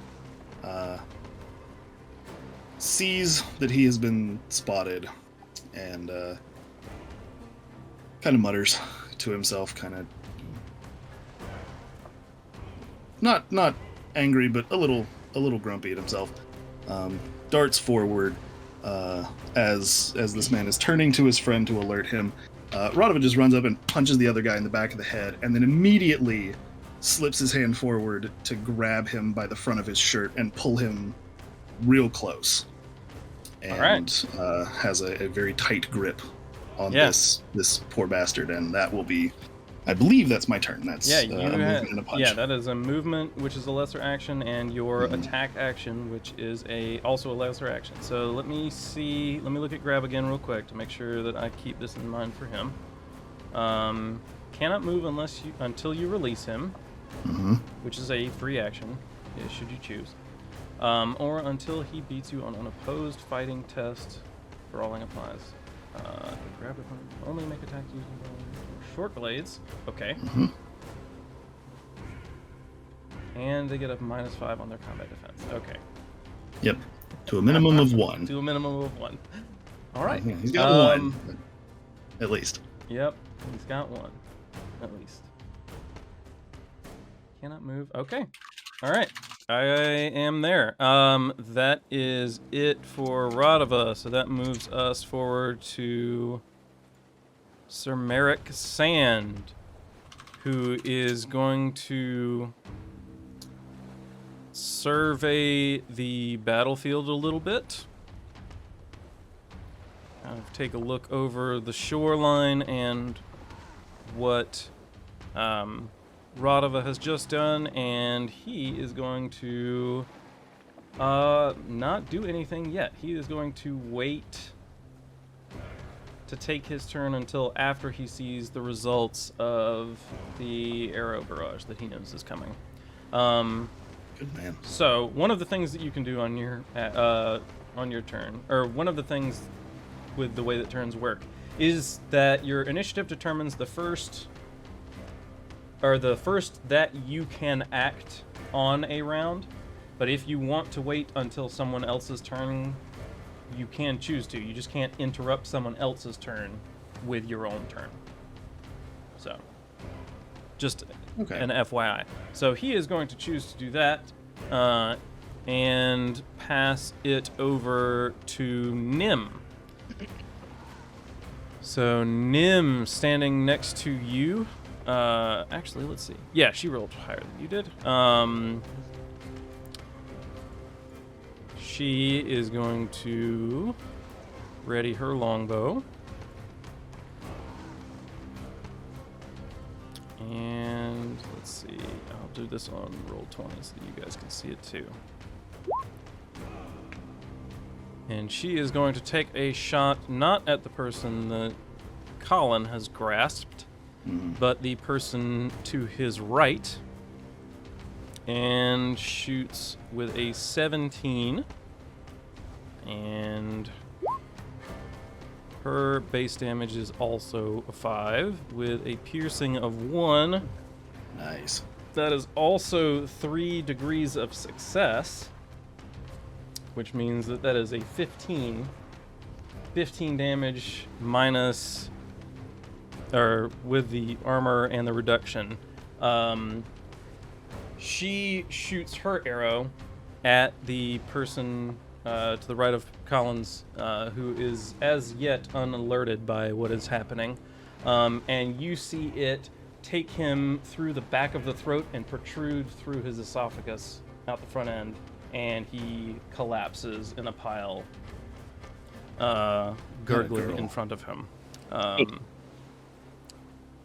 sees that he has been spotted and kind of mutters to himself, kind of not angry, but a little grumpy at himself. Darts forward as this man is turning to his friend to alert him. Radova just runs up and punches the other guy in the back of the head, and then immediately slips his hand forward to grab him by the front of his shirt and pull him real close. And has a very tight grip on this poor bastard, and that will be I believe that's my turn. That's Yeah, a movement and a punch. yeah, that is a movement, which is a lesser action, and your attack action, which is also a lesser action. So let me see. Let me look at grab again real quick to make sure that I keep this in mind for him. Cannot move until you release him, which is a free action, should you choose, or until he beats you on an opposed fighting test. Brawling applies. Grab it. Only make attacks using short blades. Okay. And they get a -5 on their combat defense. Okay. Yep. To a minimum of 1. To a minimum of 1. All right. Yeah, he's got 1, at least. Yep. He's got 1, at least. Cannot move. Okay. All right. I am there. That is it for Radava. So that moves us forward to Sir Merrick Sand, who is going to survey the battlefield a little bit. Kind of take a look over the shoreline and what Radava has just done, and he is going to not do anything yet. He is going to wait to take his turn until after he sees the results of the arrow barrage that he knows is coming. Good man. So one of the things that you can do on your turn, or one of the things with the way that turns work, is that your initiative determines the first that you can act on a round. But if you want to wait until someone else's turn, you can choose to. You just can't interrupt someone else's turn with your own turn. So, just an FYI. So he is going to choose to do that, and pass it over to Nim. So Nim, standing next to you. Actually, let's see. Yeah, she rolled higher than you did. She is going to ready her longbow. And let's see. I'll do this on roll 20 so you guys can see it too. And she is going to take a shot not at the person that Colin has grasped, but the person to his right, and shoots with a 17, and her base damage is also a 5 with a piercing of 1. Nice. That is also 3 degrees of success, which means that is a 15 damage minus, or with the armor and the reduction. She shoots her arrow at the person to the right of Collins, who is as yet unalerted by what is happening. And you see it take him through the back of the throat and protrude through his esophagus out the front end, and he collapses in a pile, gurgling in front of him.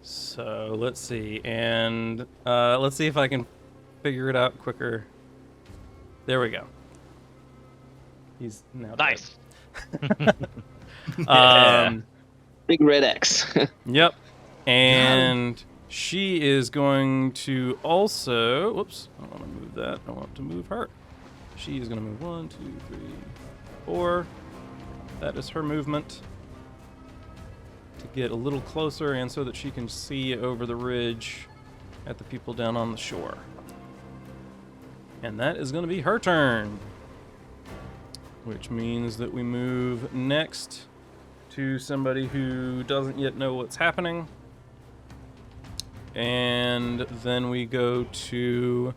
So let's see, and let's see if I can figure it out quicker. There we go. He's now nice. Big red X. Yep. And she is going to also, whoops, I don't want to move that. I want to move her. She is going to move 1, 2, 3, 4. That is her movement. To get a little closer and so that she can see over the ridge at the people down on the shore. And that is going to be her turn. Which means that we move next to somebody who doesn't yet know what's happening. And then we go to...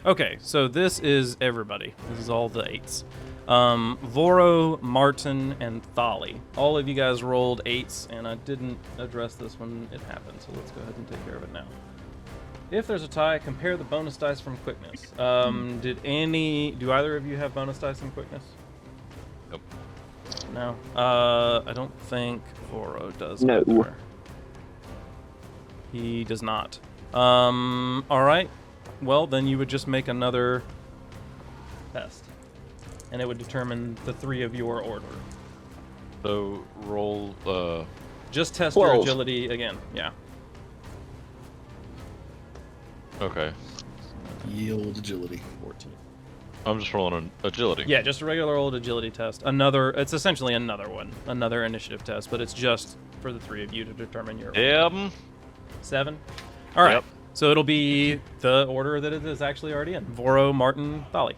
Okay, so this is everybody. This is all the 8s. Voro, Martin, and Thali. All of you guys rolled 8s, and I didn't address this when it happened, so let's go ahead and take care of it now. If there's a tie, compare the bonus dice from quickness. Do either of you have bonus dice from quickness? Nope. No. I don't think Voro does. No. Either. He does not. All right. Well, then you would just make another test, and it would determine the 3 of your order. So roll. Just test your 12. agility again. Yeah. Okay. Yield agility. 14. I'm just rolling an agility. Yeah, just a regular old agility test. It's essentially another one, another initiative test, but it's just for the 3 of you to determine your order. 7. All right. Yep. So it'll be the order that it is actually already in. Voro, Martin, Thali.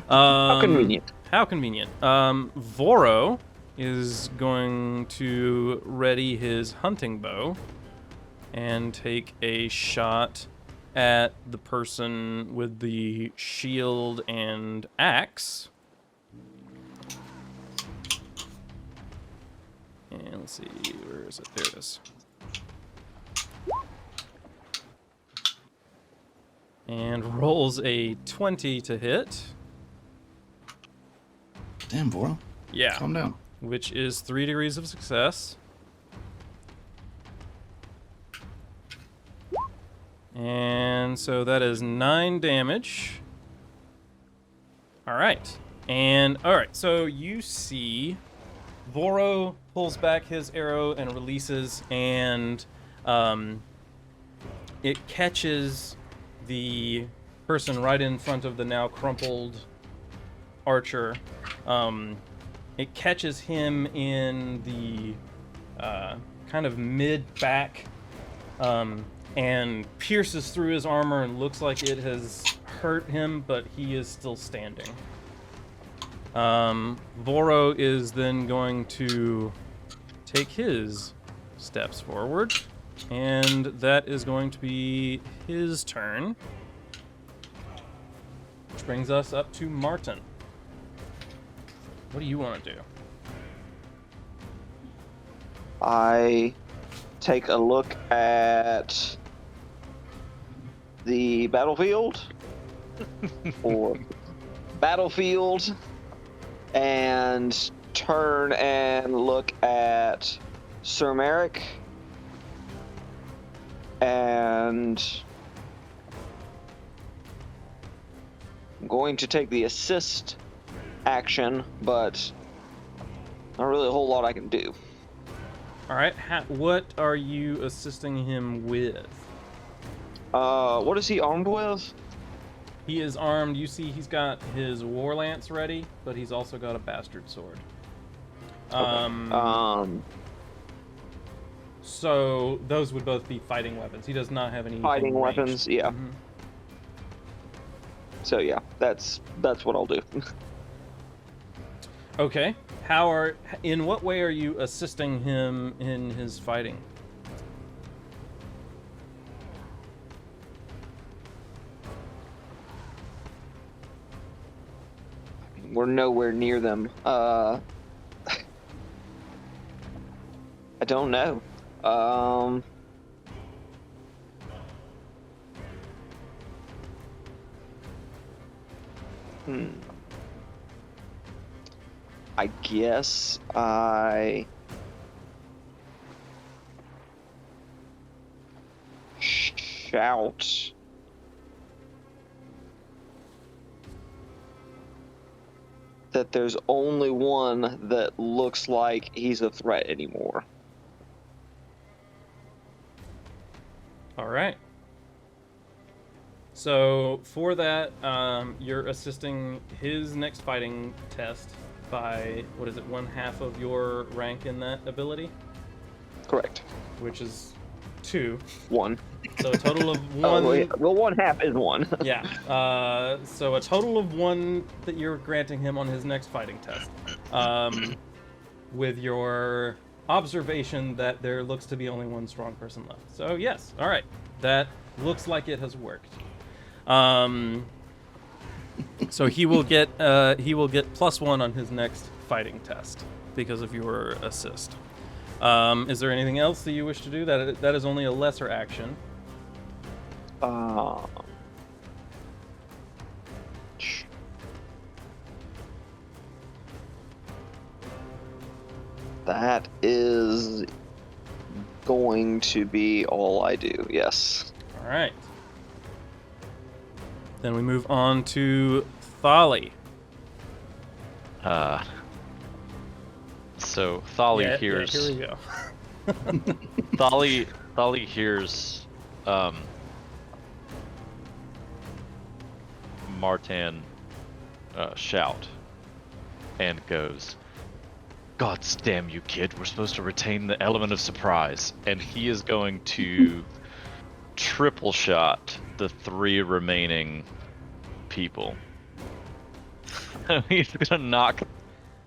How convenient. How convenient. Voro is going to ready his hunting bow and take a shot at the person with the shield and axe. And let's see, where is it? There it is. And rolls a 20 to hit. Damn, Voro. Yeah. Calm down. Which is 3 degrees of success. And so that is 9 damage. All right. And all right, so you see Voro pulls back his arrow and releases, and it catches the person right in front of the now crumpled archer. It catches him in the kind of mid-back and pierces through his armor and looks like it has hurt him, but he is still standing. Voro is then going to take his steps forward, and that is going to be his turn. Which brings us up to Martin. What do you want to do? I take a look at the battlefield or battlefield and turn and look at Sir Merrick and I'm going to take the assist action, but not really a whole lot I can do. All right, what are you assisting him with? What is he armed with? He is armed. You see he's got his war lance ready, but he's also got a bastard sword. So those would both be fighting weapons. He does not have any Fighting ranged. weapons, yeah. Mhm. So yeah, that's what I'll do. Okay. In what way are you assisting him in his fighting? We're nowhere near them. I don't know. I guess I shout that there's only one that looks like he's a threat anymore. All right. So for that, you're assisting his next fighting test by, what is it, 1/2 of your rank in that ability? Correct. Which is 2. 1. So a total of 1. Oh, well, 1/2 is 1. Yeah. So a total of 1 that you're granting him on his next fighting test. With your observation that there looks to be only one strong person left. So yes, all right. That looks like it has worked. So he will get +1 on his next fighting test because of your assist. Is there anything else that you wish to do? That is only a lesser action. That is going to be all I do, yes. All right. Then we move on to Thali. So Thali hears. Yeah, here we go. Thali hears Martan shout and goes, "God damn you, kid! We're supposed to retain the element of surprise." And he is going to triple shot the 3 remaining people. He's gonna knock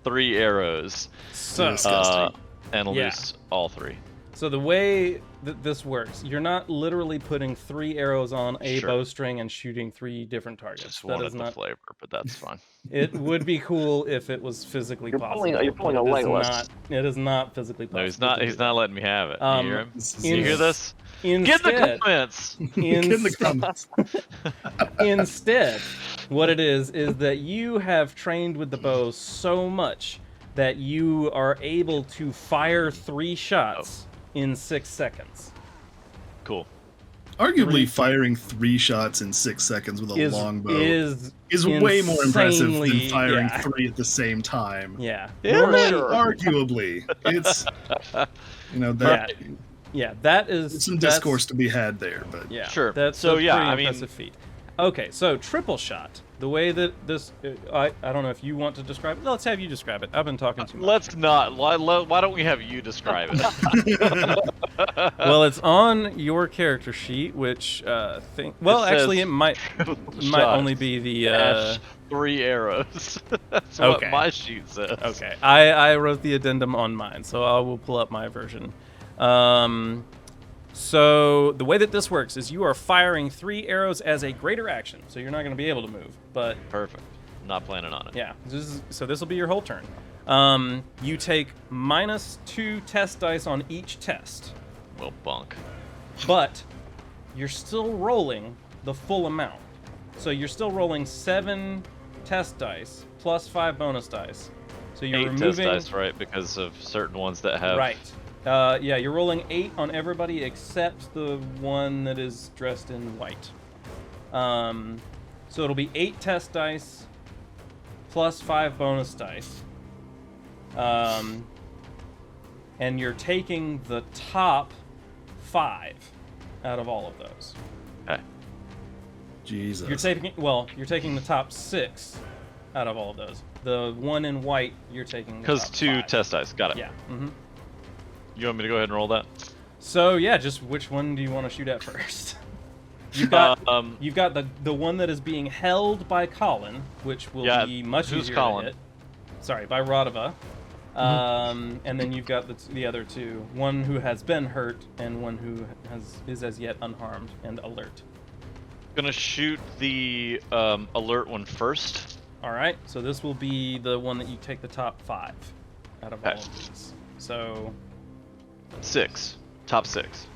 3 arrows So, Disgusting. and Yeah. loose all 3. so the way that this works, you're not literally putting 3 arrows on a Sure. bowstring and shooting 3 different targets. Just That wanted is the not. flavor, but that's fine. It would be cool if it was physically You're possible. pulling- you're pulling but a it is Legolas. not. It is not physically possible. No, he's not. to He's do not that. letting me have it. Um, you hear him? This is- You hear this? Get in the Instead, comments. Get in the comments. Instead, what it is that you have trained with the bow so much that you are able to fire 3 shots in 6 seconds. Cool. Arguably, firing 3 shots in 6 seconds with a Is longbow is way more impressive than insanely- firing yeah. 3 at the same time. Yeah. Yeah, Normally- sure. Arguably, it's that Yeah, that is there's some that's- discourse to be had there, but Yeah, Sure. That's So, a yeah, pretty I mean- impressive feat. Okay, so triple shot. The way that this, I don't know if you want to describe it. Let's have you describe it. I've been talking too much. Let's not. Why don't we have you describe it? Well, it's on your character sheet, which well, It actually, says it might shot. only be the. Dash 3 arrows. That's Okay. what my sheet says. Okay, I wrote the addendum on mine, so I will pull up my version. So the way that this works is you are firing 3 arrows as a greater action, so you're not going to be able to move. But Perfect. Not planning on it. yeah, so this will be your whole turn. You take -2 test dice on each test, Well, bunk. but you're still rolling the full amount. So you're still rolling 7 test dice plus 5 bonus dice. So you're 8 removing test dice, right? Because of certain ones that have. right. Yeah, you're rolling 8 on everybody except the one that is dressed in white. So it'll be 8 test dice plus 5 bonus dice. And you're taking the top 5 out of all of those. Okay. Jesus. You're taking the top 6 out of all of those. The one in white, you're taking the Because top 2 5. test dice. Got it. Yeah. Mm-hmm. You want me to go ahead and roll that? So yeah, just which one do you want to shoot at first? You've got the one that is being held by Colin, which will be much who's easier Colin? to hit. Sorry, by Radava. And then you've got the other 2, one who has been hurt and one who is as yet unharmed and alert. Gonna shoot the alert one first. All right, so this will be the one that you take the top 5 out of all Okay. of these. So 6. Top 6.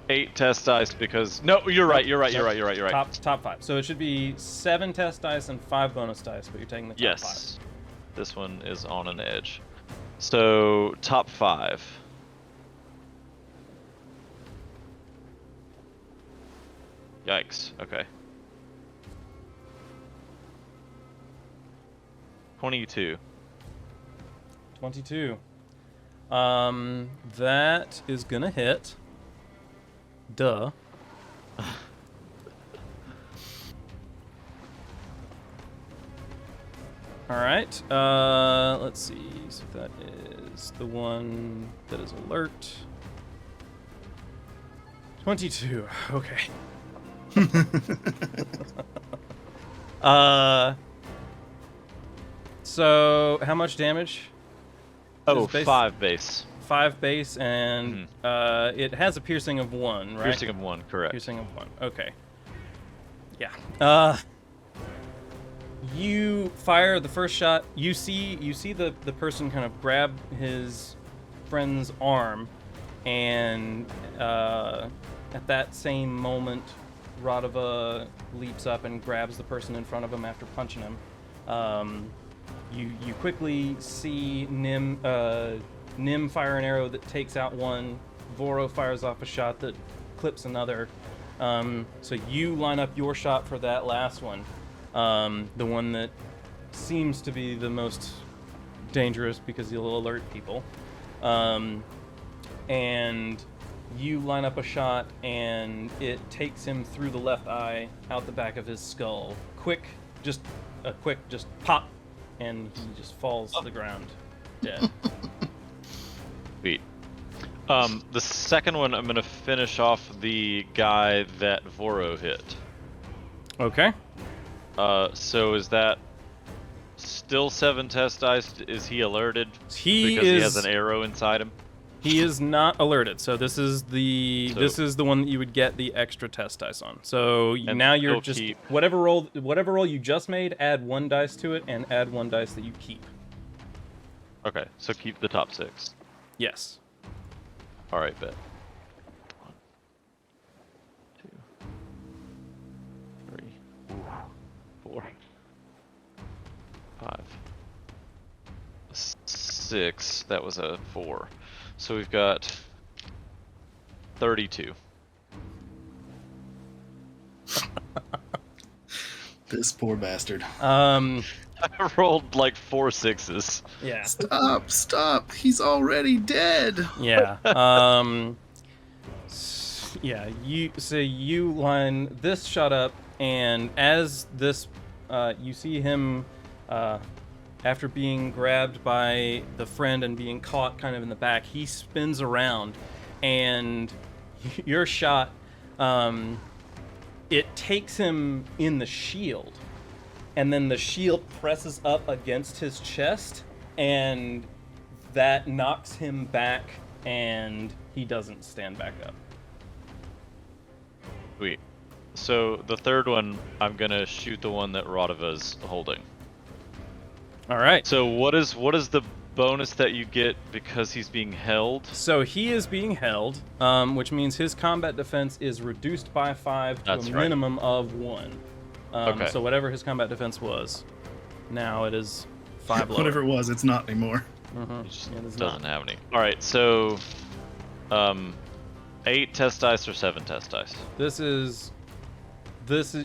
8 test dice because no, you're right. You're right. top 5. So it should be 7 test dice and 5 bonus dice, but you're taking the top 5. Yes. This one is on an edge. So top 5. Yikes. Okay. 22. 22. That is gonna hit. Duh. All right. Let's see. So that is the one that is alert. 22. Okay. So how much damage? Oh, Is base- 5 base. 5 base, and it has a piercing of 1, right? Piercing of 1, correct. Piercing of 1. Okay. Yeah. You fire the first shot. You see the person kind of grab his friend's arm, and at that same moment, Radava leaps up and grabs the person in front of him after punching him. You quickly see Nim fire an arrow that takes out one. Voro fires off a shot that clips another. So you line up your shot for that last one. The one that seems to be the most dangerous because you'll alert people. And you line up a shot, and it takes him through the left eye, out the back of his skull. Just pop, and he just falls to the ground, dead. Sweet. The second one, I'm gonna finish off the guy that Voro hit. Okay. So is that still 7 test dice? Is he alerted? He has an arrow inside him. He is not alerted, so this is the one that you would get the extra test dice on. So now you're just whatever roll you just made, add 1 dice to it, and add 1 dice that you keep. Okay, so keep the top 6. Yes. All right, bet. 1, 2, 3, 4, 5, 6. That was a 4. So we've got 32. This poor bastard. I rolled like 4 6s. Yeah. Stop. He's already dead. Yeah. Yeah, you line this shot up, and as this you see him after being grabbed by the friend and being caught kind of in the back, he spins around, and your shot, it takes him in the shield, and then the shield presses up against his chest, and that knocks him back, and he doesn't stand back up. Sweet. So the third one, I'm gonna shoot the one that Radava's holding. All right. So what is the bonus that you get because he's being held? So he is being held, which means his combat defense is reduced by 5 to That's a right. minimum of 1. Okay. So whatever his combat defense was, now it is 5 lower. Whatever it was, it's not anymore. Mhm. He just Yeah, there's doesn't not. have any. All right, so 8 test dice or 7 test dice? This is this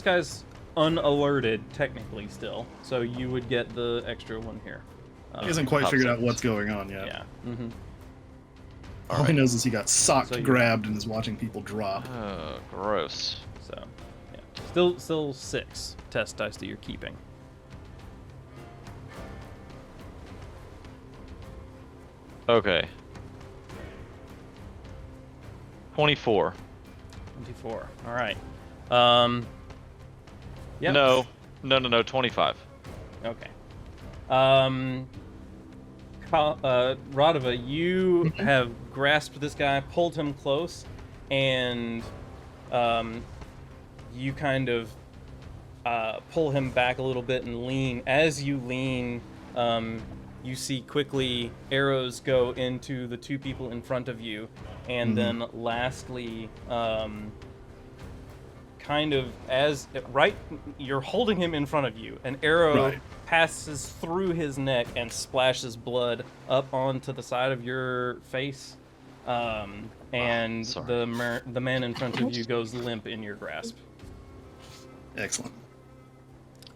guy's unalerted technically still, so you would get the extra one here. He hasn't quite top figured out six. what's going on yet. Yeah. Mm-hmm. All he knows is he got socked, So you're- grabbed, and is watching people drop. Oh, gross. So, yeah. Still 6 test dice that you're keeping. Okay. 24. 24. All right. Yep. No, 25. Okay. Radava, you have grasped this guy, pulled him close, and you kind of pull him back a little bit and lean. As you lean, you see quickly arrows go into the 2 people in front of you, and then lastly, kind of you're holding him in front of you. An arrow passes through his neck and splashes blood up onto the side of your face, and sorry. the man in front of you goes limp in your grasp. Excellent.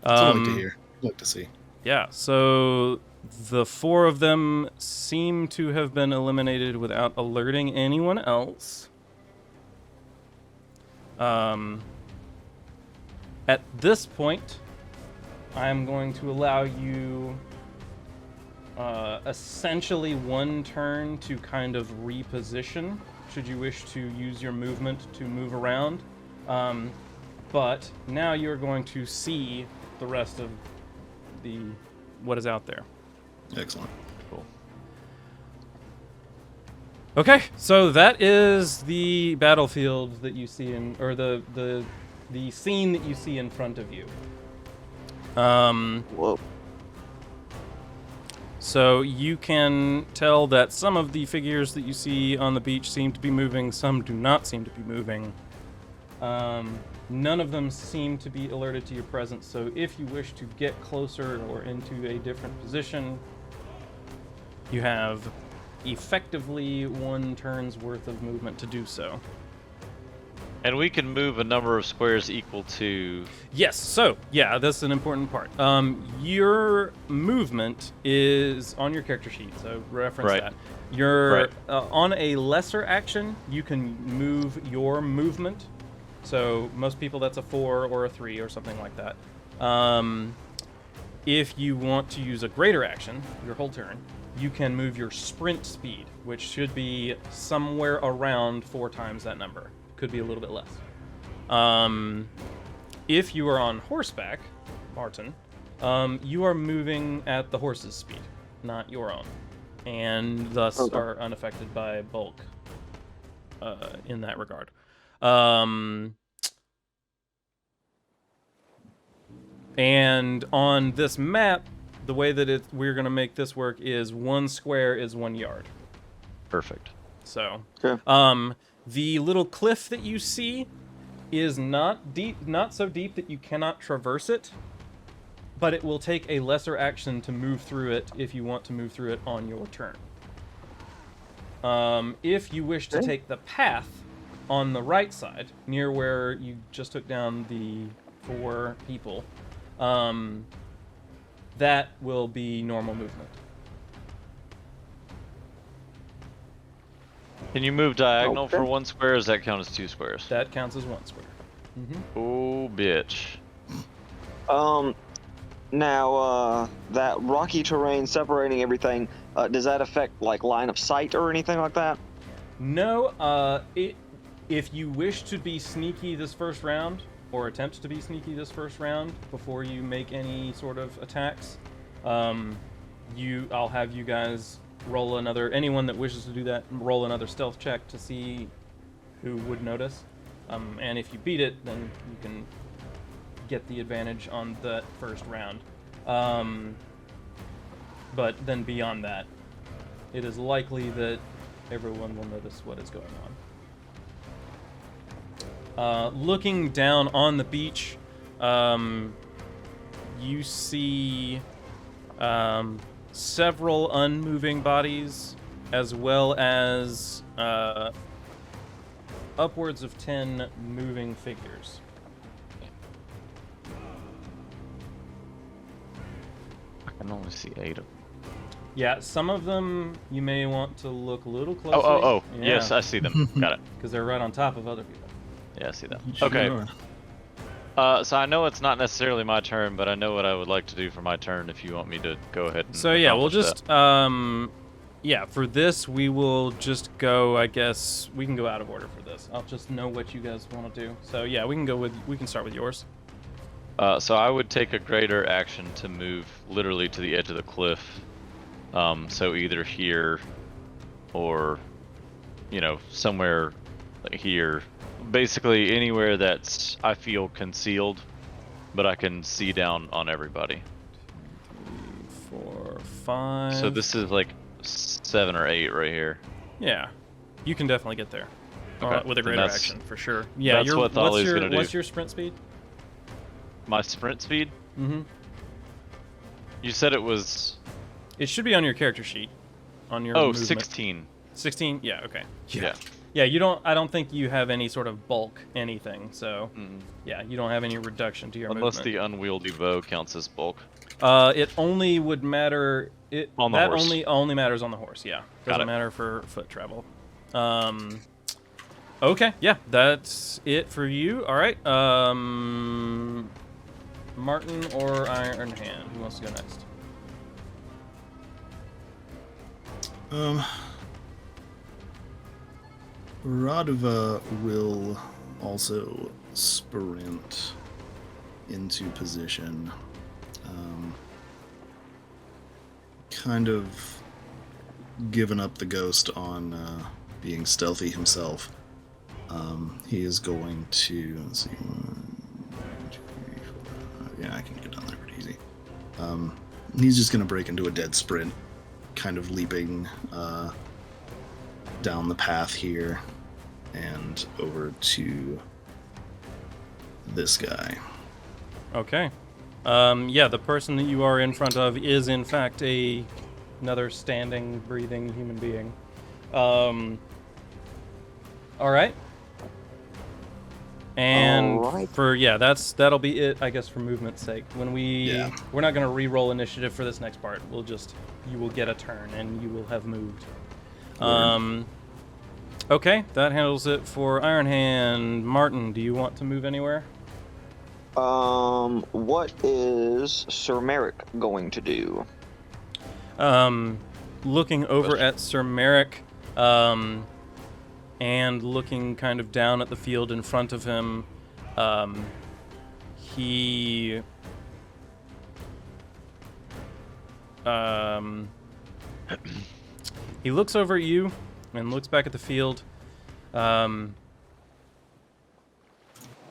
That's what I like to Um, hear. Like to see. Yeah, so the 4 of them seem to have been eliminated without alerting anyone else. At this point, I'm going to allow you essentially 1 turn to kind of reposition, should you wish to use your movement to move around. But now you're going to see the rest of what is out there. Excellent. Cool. Okay, so that is the battlefield that you see or the scene that you see in front of you. Whoa. So you can tell that some of the figures that you see on the beach seem to be moving, some do not seem to be moving. None of them seem to be alerted to your presence, so if you wish to get closer or into a different position, You have effectively 1 turn's worth of movement to do so. And we can move a number of squares equal to... Yes, so, yeah, that's an important part. Your movement is on your character sheet, so reference Right. that. You're Right. on a lesser action, you can move your movement. So most people that's a 4 or a 3 or something like that. If you want to use a greater action, your whole turn, you can move your sprint speed, which should be somewhere around 4 times that number. Could be a little bit less. If you are on horseback, Martin, you are moving at the horse's speed, not your own, and thus are unaffected by bulk in that regard. And on this map, the way that we're going to make this work is 1 square is 1 yard. Perfect. So, Okay. the little cliff that you see is not deep, not so deep that you cannot traverse it, but it will take a lesser action to move through it if you want to move through it on your turn. If you wish to take the path on the right side, near where you just took down the 4 people, that will be normal movement. Can you move diagonal Okay. for 1 square, or does that count as 2 squares? That counts as 1 square. Oh, bitch. Now, that rocky terrain separating everything, does that affect, like, line of sight or anything like that? No, if you wish to be sneaky this first round, or attempt to be sneaky this first round before you make any sort of attacks, I'll have you guys roll anyone that wishes to do that, roll another stealth check to see who would notice. And if you beat it, then you can get the advantage on that first round. But then beyond that, it is likely that everyone will notice what is going on. Looking down on the beach, you see several unmoving bodies, as well as upwards of 10 moving figures. I can only see 8 of them. Yeah, some of them you may want to look a little closely. Oh, yes, I see them. Got it. Because they're right on top of other people. Yeah, I see them. You should Okay. know. So I know it's not necessarily my turn, but I know what I would like to do for my turn if you want me to go ahead and So yeah, we'll accomplish just that. yeah, for this we will just go, I guess we can go out of order for this. I'll just know what you guys want to do. So yeah, we can start with yours. So I would take a greater action to move literally to the edge of the cliff. So either here or, somewhere here. Basically anywhere that's, I feel, concealed, but I can see down on everybody. 3, 4, 5. So this is like 7 or 8 right here. Yeah, you can definitely get there. Okay, With a then greater that's- action, for sure. Yeah, that's what Thali was gonna do. What's your sprint speed? My sprint speed? Mm-hmm. You said it was... It should be on your character sheet. On your Oh, movement. 16. 16? Yeah, okay. Yeah. Yeah, I don't think you have any sort of bulk anything, so yeah, you don't have any reduction to your Unless movement. the unwieldy bow counts as bulk. It only would matter On the that horse. only matters on the horse, yeah. Got Doesn't it. matter for foot travel. Okay, yeah, that's it for you. All right. Martin or Iron Hand, who wants to go next? Radova will also sprint into position. Kind of given up the ghost on being stealthy himself. He is going to, let's see, 1, 2, 3, 4, yeah, I can get down there pretty easy. He's just going to break into a dead sprint, kind of leaping down the path here and over to this guy. Okay. Yeah, the person that you are in front of is in fact a another standing, breathing human being. All right. And Alright. that'll be it, I guess, for movement's sake. When we're not gonna re-roll initiative for this next part. You will get a turn and you will have moved. Okay, that handles it for Iron Hand. Martin, do you want to move anywhere? What is Sir Merrick going to do? Looking over at Sir Merrick, and looking kind of down at the field in front of him, he looks over at you and looks back at the field.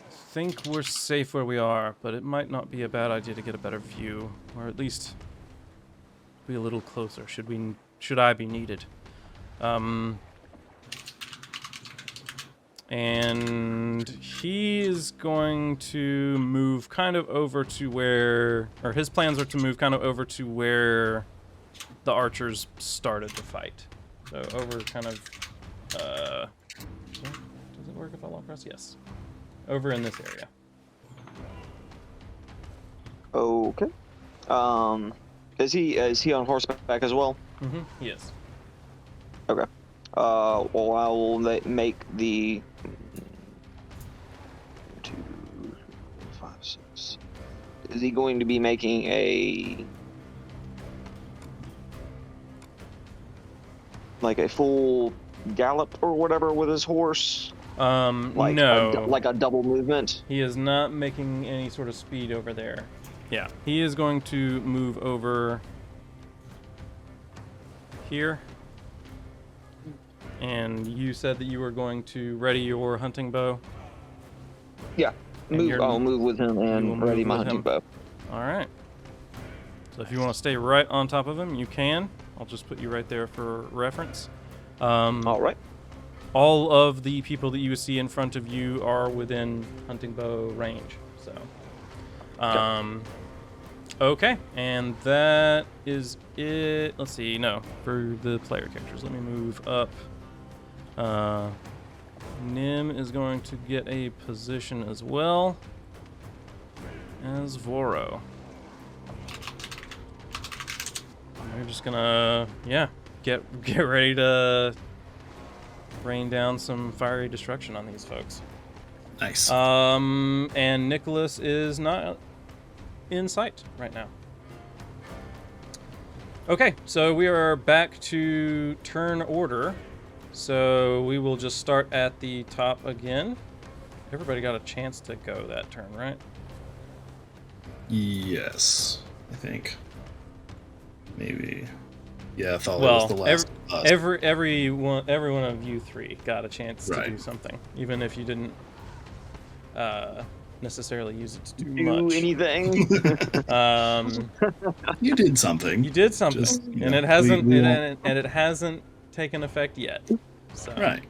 Think we're safe where we are, but it might not be a bad idea to get a better view, or at least be a little closer. Should I be needed? And he is going to move kind of over to where, or his plans are to move kind of over to where the archers started the fight. So over kind of, does it work if I long press? Yes. Over in this area. Okay. Is he on horseback as well? Mm-hmm. He is. Okay. Well, I will make the 2, 5, 6. Is he going to be making a full gallop or whatever with his horse? No. Like a double movement? He is not making any sort of speed over there. Yeah, he is going to move over here. And you said that you were going to ready your hunting bow? Yeah. I'll move with him and ready my hunting bow. All right. So if you want to stay right on top of him, you can. I'll just put you right there for reference. All right. All of the people that you see in front of you are within hunting bow range. So, okay, and that is it. Let's see. No, for the player characters, let me move up. Nim is going to get a position as well as Voro. We're just gonna, get ready to rain down some fiery destruction on these folks. Nice. And Nicholas is not in sight right now. Okay, so we are back to turn order. So we will just start at the top again. Everybody got a chance to go that turn, right? Yes, I think. Maybe. Yeah, I thought it was the last. Every one of you three got a chance to Right. do something, even if you didn't necessarily use it to do Do much. anything? You did something. You did something, Just, and it hasn't taken effect yet. So. Right.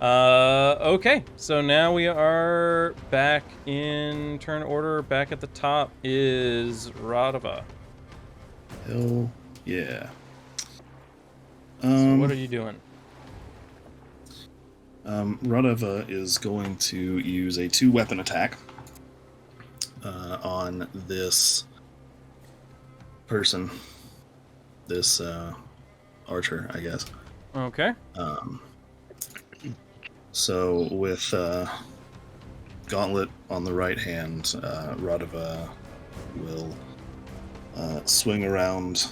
Okay, so now we are back in turn order. Back at the top is Radava. Hell yeah. So what are you doing? Radava is going to use a 2-weapon attack on this person, this archer, I guess. Okay. So with Gauntlet on the right hand, Radava will swing around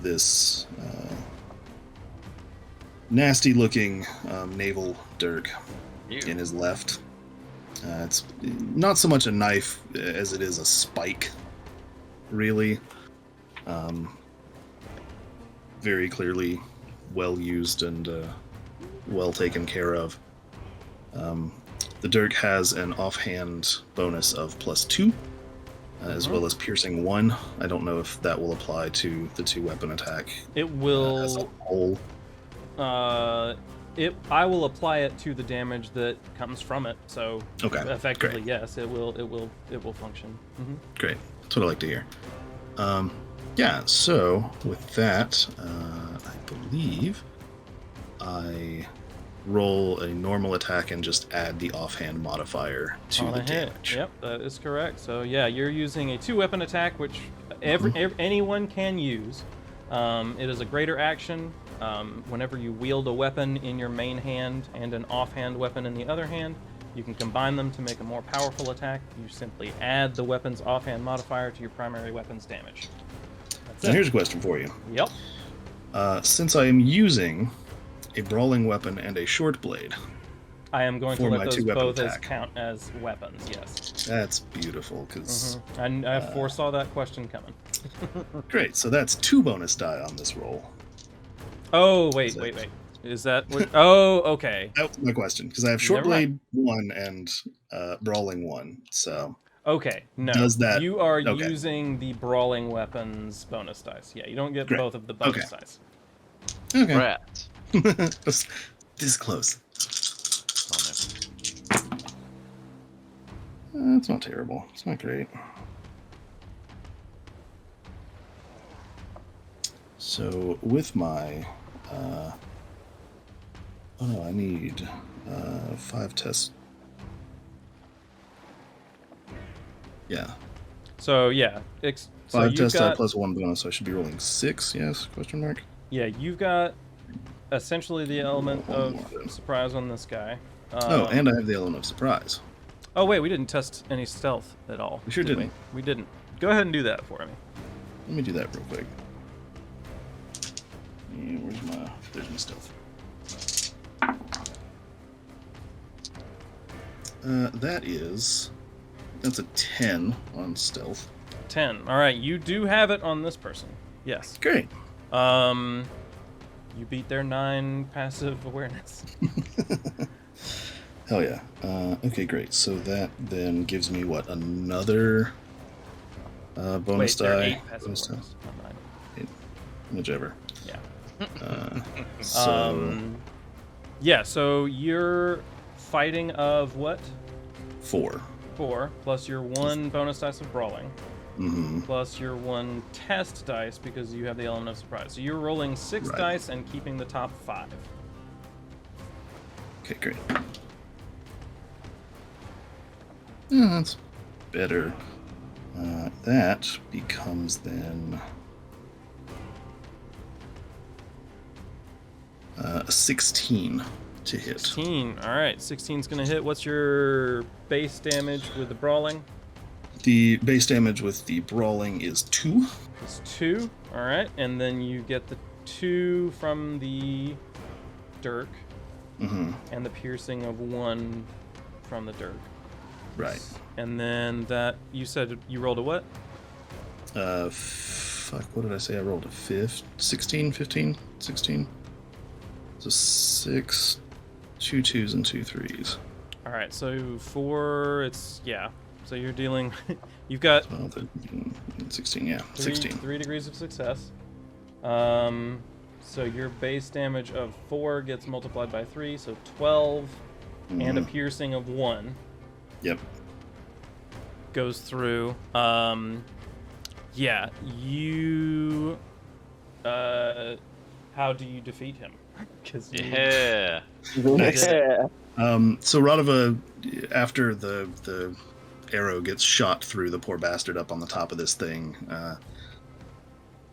this nasty-looking naval dirk in his left. It's not so much a knife as it is a spike, really. Very clearly well used and well taken care of. The dirk has an offhand bonus of +2, as well as piercing 1. I don't know if that will apply to the 2-weapon attack. It will. As a whole. I will apply it to the damage that comes from it. So Okay, effectively, great. yes, it will function. Mm-hmm. Great. That's what I like to hear. Yeah, so with that, I believe I roll a normal attack and just add the offhand modifier to On the a hit. damage. Yep, that is correct. So yeah, you're using a 2-weapon attack, which anyone can use. It is a greater action. Whenever you wield a weapon in your main hand and an offhand weapon in the other hand, you can combine them to make a more powerful attack. You simply add the weapon's offhand modifier to your primary weapon's damage. That's Now it. here's a question for you. Yep. Since I am using a brawling weapon and a short blade, I am going to For let my those 2-weapon both as attack. count as weapons, yes. that's beautiful, because... I foresaw that question coming. Great, so that's 2 bonus die on this roll. Oh, wait. Is that what? Oh, okay. That was my question, because I have short Never mind. blade 1 and brawling 1, so... Okay, no. Does that- You are okay. using the brawling weapons bonus dice. Yeah, you don't get Great. both of the bonus Okay. dice. Okay. Rats. This close. Oh, That's not terrible. It's not great. So with my, oh no, I need 5 tests. Yeah, So yeah, so 5 you've test die got plus 1 bonus. So I should be rolling 6. Yes? Question mark. yeah, you've got essentially the element One of more then. surprise on this guy. Oh, and I have the element of surprise. Oh wait, we didn't test any stealth at all. We sure did didn't. We didn't. Go ahead and do that for me. Let me do that real quick. Yeah, there's my stealth. That's a 10 on stealth. 10. All right, you do have it on this person. Yes. Great. You beat their 9 passive awareness. Hell yeah. Okay, great. So that then gives me what? Another bonus Wait, they're die? 8 passive Bonus die? awareness, not 9. Whichever. Yeah. So Yeah, so you're fighting of what? 4. 4, plus your 1 bonus dice of brawling, Mm-hmm. plus your 1 test dice because you have the element of surprise. So you're rolling 6 Right. dice and keeping the top 5. Okay, great. Yeah, that's better. That becomes then a 16 to hit. 16. All right, 16's gonna hit. What's your base damage with the brawling? The base damage with the brawling is 2. It's 2. All right, and then you get the 2 from the dirk, Mm-hmm. and the piercing of 1 from the dirk. Right. And then that you said you rolled a what? Fuck, what did I say? I rolled a 16, 15, 16. So 6, 2 2s and 2 3s. All right, so 4. It's yeah. So you're dealing. You've got 12, 13, 16, yeah, 3 16. 3 degrees of success. So your base damage of 4 gets multiplied by 3, so 12, and a Mhm. piercing of 1 Yep. goes through. Yeah, you. How do you defeat him? 'Cause you- Yeah. Nice. Yeah. So Radova, after the arrow gets shot through the poor bastard up on the top of this thing,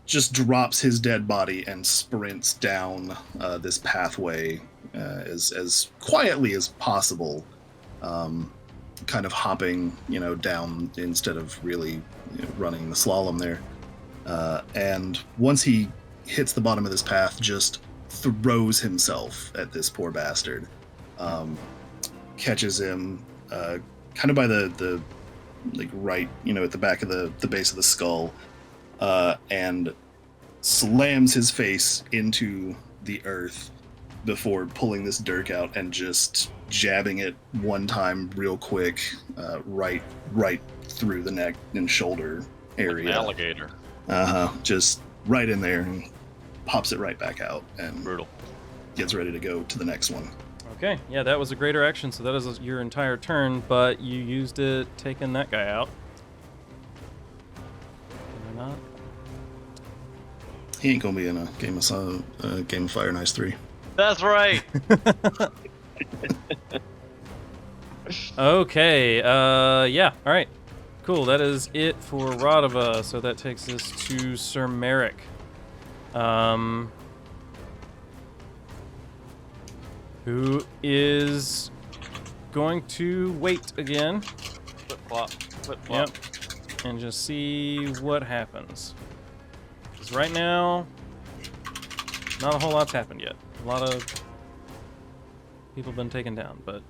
just drops his dead body and sprints down this pathway as quietly as possible, kind of hopping, down instead of really running the slalom there. And once he hits the bottom of this path, just throws himself at this poor bastard, catches him kind of by the right, at the back of the base of the skull, and slams his face into the earth before pulling this dirk out and just jabbing it one time real quick, right through the neck and shoulder An area. alligator. Just right in there, and pops it right back out and Brutal. gets ready to go to the next one. Okay, yeah, that was a greater action, so that is your entire turn, but you used it taking that guy out. Did I not? He ain't gonna be in a Game of Fire and Ice 3. That's right. Okay, yeah, alright. Cool, that is it for Radava, so that takes us to Sir Merrick. Who is going to wait again. Flip-flop. Flip-flop. Yep. And just see what happens. Because right now, not a whole lot's happened yet. A lot of people have been taken down, but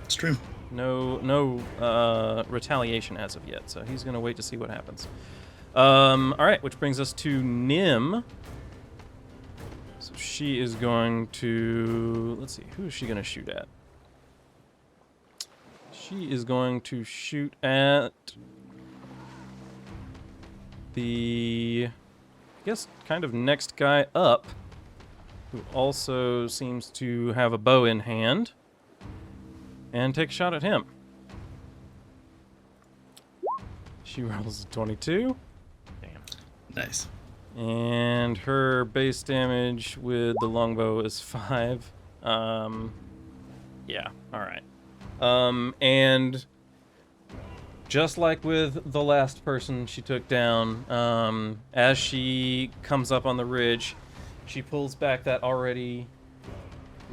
It's true. no retaliation as of yet. So he's going to wait to see what happens. All right, which brings us to Nim. So she is going to, let's see, who is she going to shoot at? She is going to shoot at the, I guess, kind of next guy up, who also seems to have a bow in hand, and take a shot at him. She rolls a 22. Damn. Nice. And her base damage with the longbow is 5. Yeah, alright. And just like with the last person she took down, as she comes up on the ridge, she pulls back that already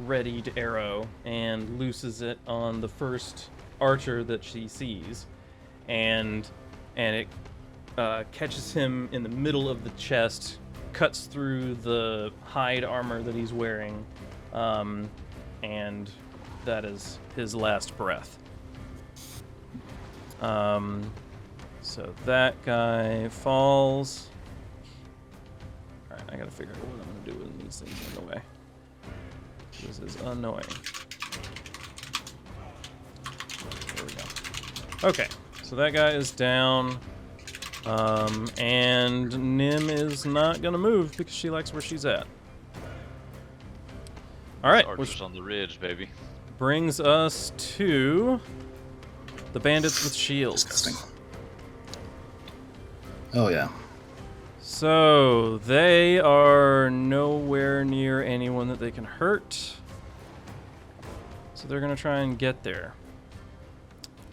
readied arrow and looses it on the first archer that she sees. And it catches him in the middle of the chest, cuts through the hide armor that he's wearing, and that is his last breath. So that guy falls. Alright, I gotta figure out what I'm gonna do with these things in the way. This is annoying. There we go. Okay, so that guy is down. And Nim is not gonna move because she likes where she's at. Alright, Archers which on the ridge, baby. brings us to the bandits with shields. Disgusting. Oh, yeah. So, they are nowhere near anyone that they can hurt. So they're gonna try and get there.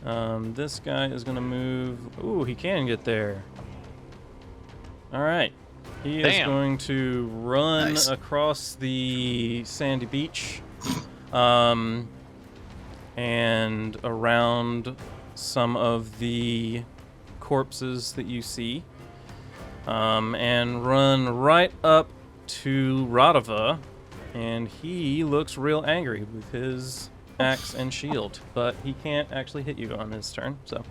This guy is gonna move. Ooh, he can get there. Alright. He is Damn. going to run Nice. across the sandy beach. And around some of the corpses that you see. And run right up to Radava. And he looks real angry with his axe and shield, but he can't actually hit you on his turn. So,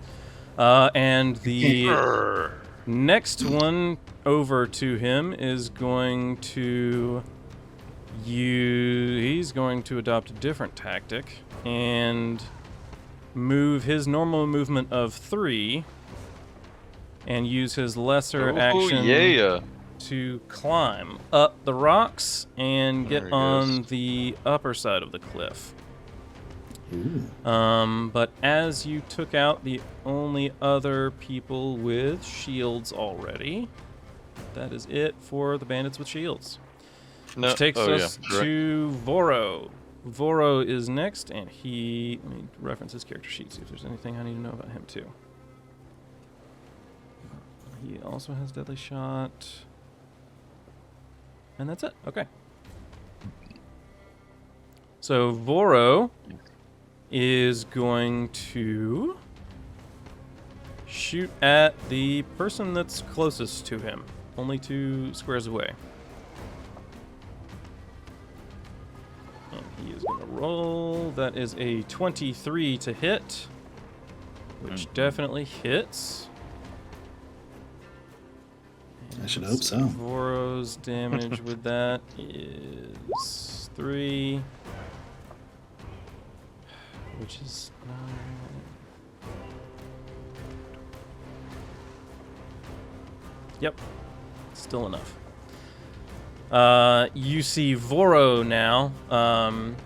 and the next one over to him is going to he's going to adopt a different tactic and move his normal movement of 3 and use his lesser action Yeah. to climb up the rocks and There get he on goes. the upper side of the cliff. Ooh. But as you took out the only other people with shields already, that is it for the bandits with shields. No. Which takes oh, us yeah. to Voro. Voro is next, and let me reference his character sheet, see if there's anything I need to know about him too. He also has deadly shot. And that's it. Okay. So Voro is going to shoot at the person that's closest to him, only 2 squares away. And he is going to roll. That is a 23 to hit, which definitely hits. I should hope so. Voro's damage with that is 3, which is 9. Yep, still enough. You see Voro now.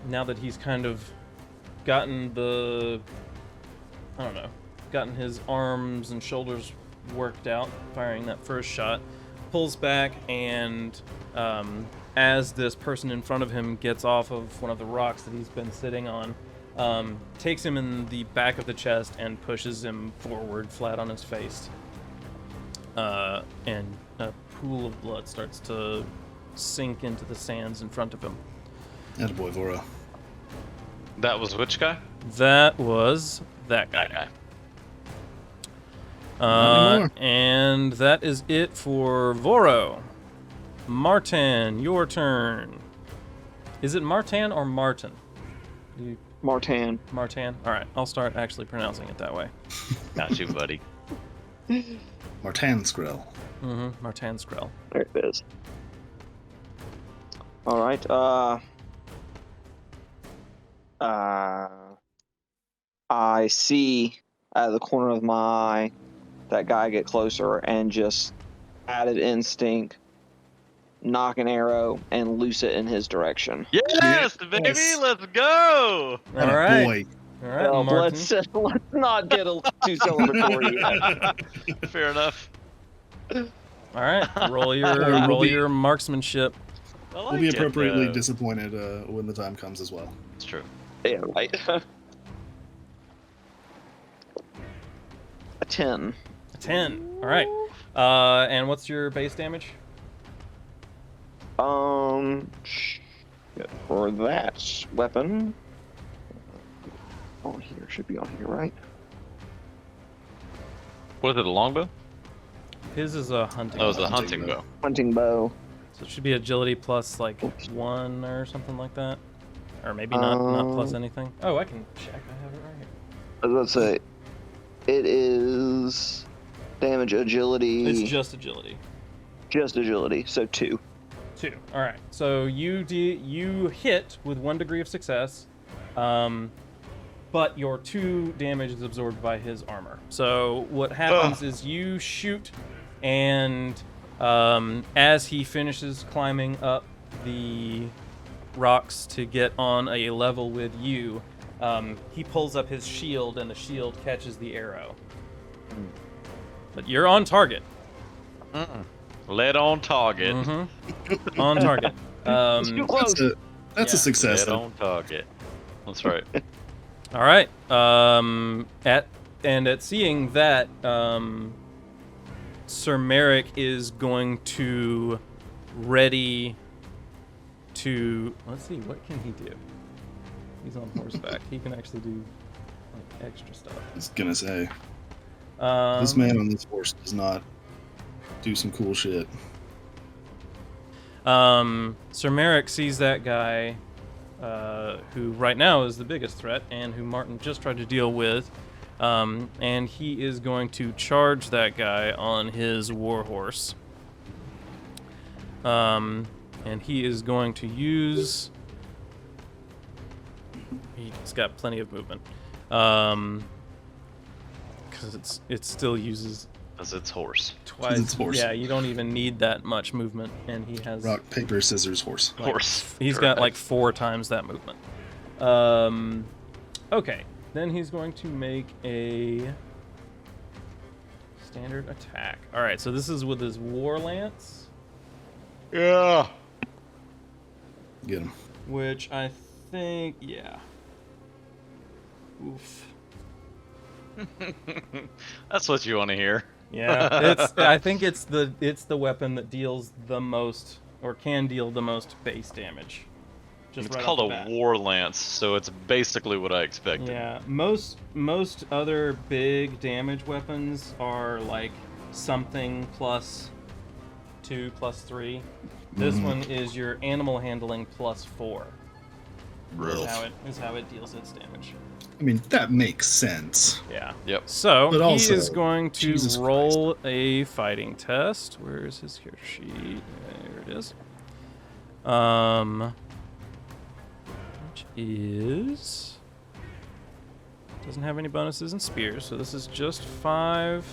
Now that he's kind of gotten gotten his arms and shoulders worked out, firing that first shot. pulls back, and as this person in front of him gets off of one of the rocks that he's been sitting on, takes him in the back of the chest and pushes him forward flat on his face. And a pool of blood starts to sink into the sands in front of him. Attaboy, Vora. That was which guy? That was that guy. That guy. Not anymore. And that is it for Voro. Martin, your turn. Is it Martin or Martin? Martin. Martin? Alright, I'll start actually pronouncing it that way. Got you, buddy. Martin Skrell. Mm-hmm, Martin Skrell. There it is. All right. I see out of the corner of my eye that guy get closer and just added instinct, knock an arrow and loose it in his direction. Yes, baby, Yes. let's go. Alright. Boy. Alright, Well, Martin. let's not get too celebratory yet. Fair enough. Alright, roll We'll be- your marksmanship. I We'll like be it, appropriately though. disappointed when the time comes as well. It's true. Yeah, right. A 10. A 10. Alright. And what's your base damage? For that weapon, on here should be on here, right? Was it a longbow? His is a hunting. Oh, it was a weapon. hunting bow. Hunting bow. So it should be agility plus like 1 or something like that. Or maybe not plus anything. Oh, I can check. I have it right here. I was about to say, it is damage agility. It's just agility. Just agility, so 2. 2. All right. So you hit with 1 degree of success, but your 2 damage is absorbed by his armor. So what happens is you shoot, and as he finishes climbing up the rocks to get on a level with you, he pulls up his shield, and the shield catches the arrow. But you're on target. Lead on target. Mm-hmm. On target. Too close. That's a Yeah. success. Lead Though. on target. That's right. All right. At seeing that, Sir Merrick is going to ready to. Let's see. What can he do? He's on horseback. He can actually do like extra stuff. I was gonna say, this man on this horse does not do some cool shit. Sir Merrick sees that guy, who right now is the biggest threat, and who Martin just tried to deal with, and he is going to charge that guy on his warhorse. And he is going to use. He's got plenty of movement, because it still uses. Because it's horse. Twice. It's horse. Yeah, you don't even need that much movement, and he has Rock, paper, scissors, horse. like, Horse. He's got like 4 times that movement. Okay, then he's going to make a standard attack. All right, so this is with his war lance, Yeah. Get him. which I think, yeah. Oof. That's what you want to hear. Yeah, I think it's the weapon that deals the most, or can deal the most base damage. Just It's right called off a the bat. war lance, so it's basically what I expected. Yeah, most other big damage weapons are like something plus 2 plus 3. This one is your animal handling plus 4. Brutal. Is how it deals its damage. I mean, that makes sense. Yeah. Yep. But So he also, is going to Jesus roll a fighting test. Where is his character sheet? There it is. Which is doesn't have any bonuses in spears, so this is just 5.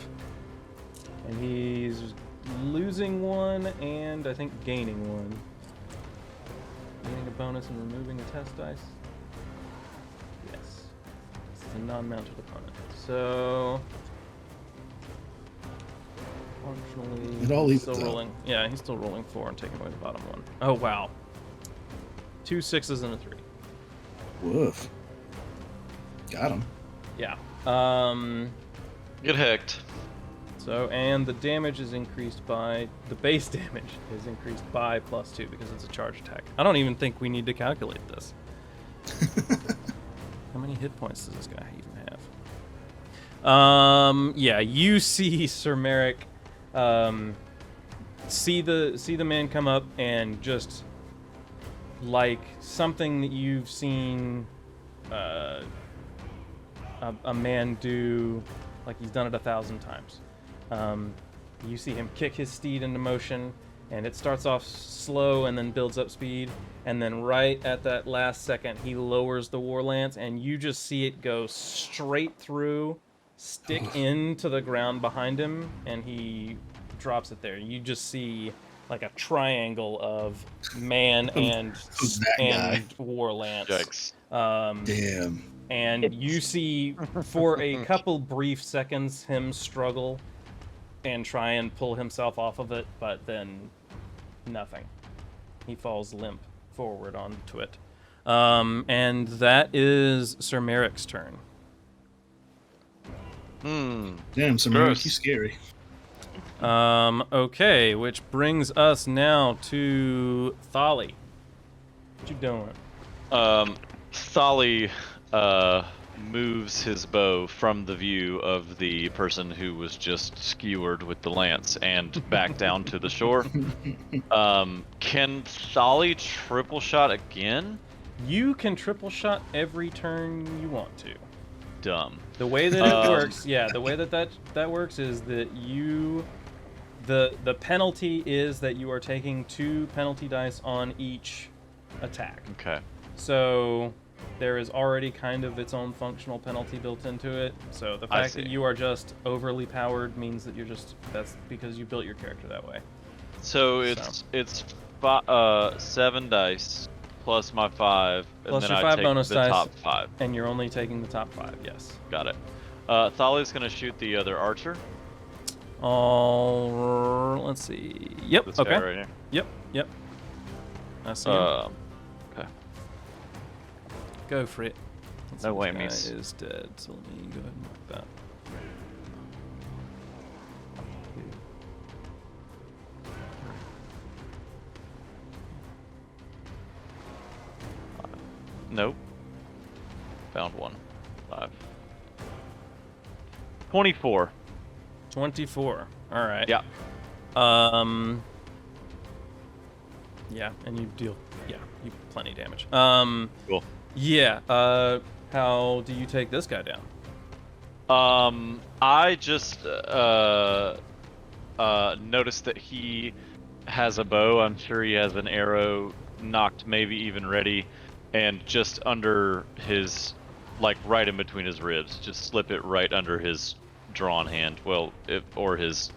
And he's losing 1 and I think gaining 1. Gaining a bonus and removing a test dice. Yes. This is a non-mounted opponent. So Functionally, It all he's evens still out. rolling. Yeah, he's still rolling 4 and taking away the bottom one. Oh wow. 2 6s and a 3. Woof. Got him. Yeah. Get hecked. So, and the damage is increased by, the base damage is increased by +2 because it's a charge attack. I don't even think we need to calculate this. How many hit points does this guy even have? Yeah, you see Sir Merrick, see the man come up and just, like something that you've seen a man do, like he's done it 1,000 times. You see him kick his steed into motion, and it starts off slow and then builds up speed, and then right at that last second, he lowers the war lance, and you just see it go straight through, stick into the ground behind him, and he drops it there. You just see like a triangle of man and war lance. Yikes. Damn. And you see, for a couple brief seconds, him struggle and try and pull himself off of it, but then nothing. He falls limp forward onto it. And that is Sir Merrick's turn. Damn, Sir Merrick, he's scary. Okay, which brings us now to Thali. What you doing? Thali moves his bow from the view of the person who was just skewered with the lance and back down to the shore. Can Thali triple shot again? You can triple shot every turn you want to. Dumb. The way that it works, the way that works is that the penalty is that you are taking 2 penalty dice on each attack. Okay. So there is already kind of its own functional penalty built into it. So the fact that you are just overly powered means that that's because you built your character that way. So it's 7 dice plus my 5, and Plus then your I 5 take bonus the dice. top 5. And you're only taking the top 5, yes. Got it. Thali's gonna shoot the other archer. Let's see. Yep. This Okay. guy right here. Yep. I see him. Okay. Go for it. No This whammies. guy is dead, so let me go ahead and mark that. Nope. Found one. 5. 24. 24. All right. Yeah. Yeah, and you deal. Yeah, you plenty damage. Cool. Yeah. How do you take this guy down? I just noticed that he has a bow. I'm sure he has an arrow knocked, maybe even ready, and just under his, like right in between his ribs, just slip it right under his drawn hand. Well, or his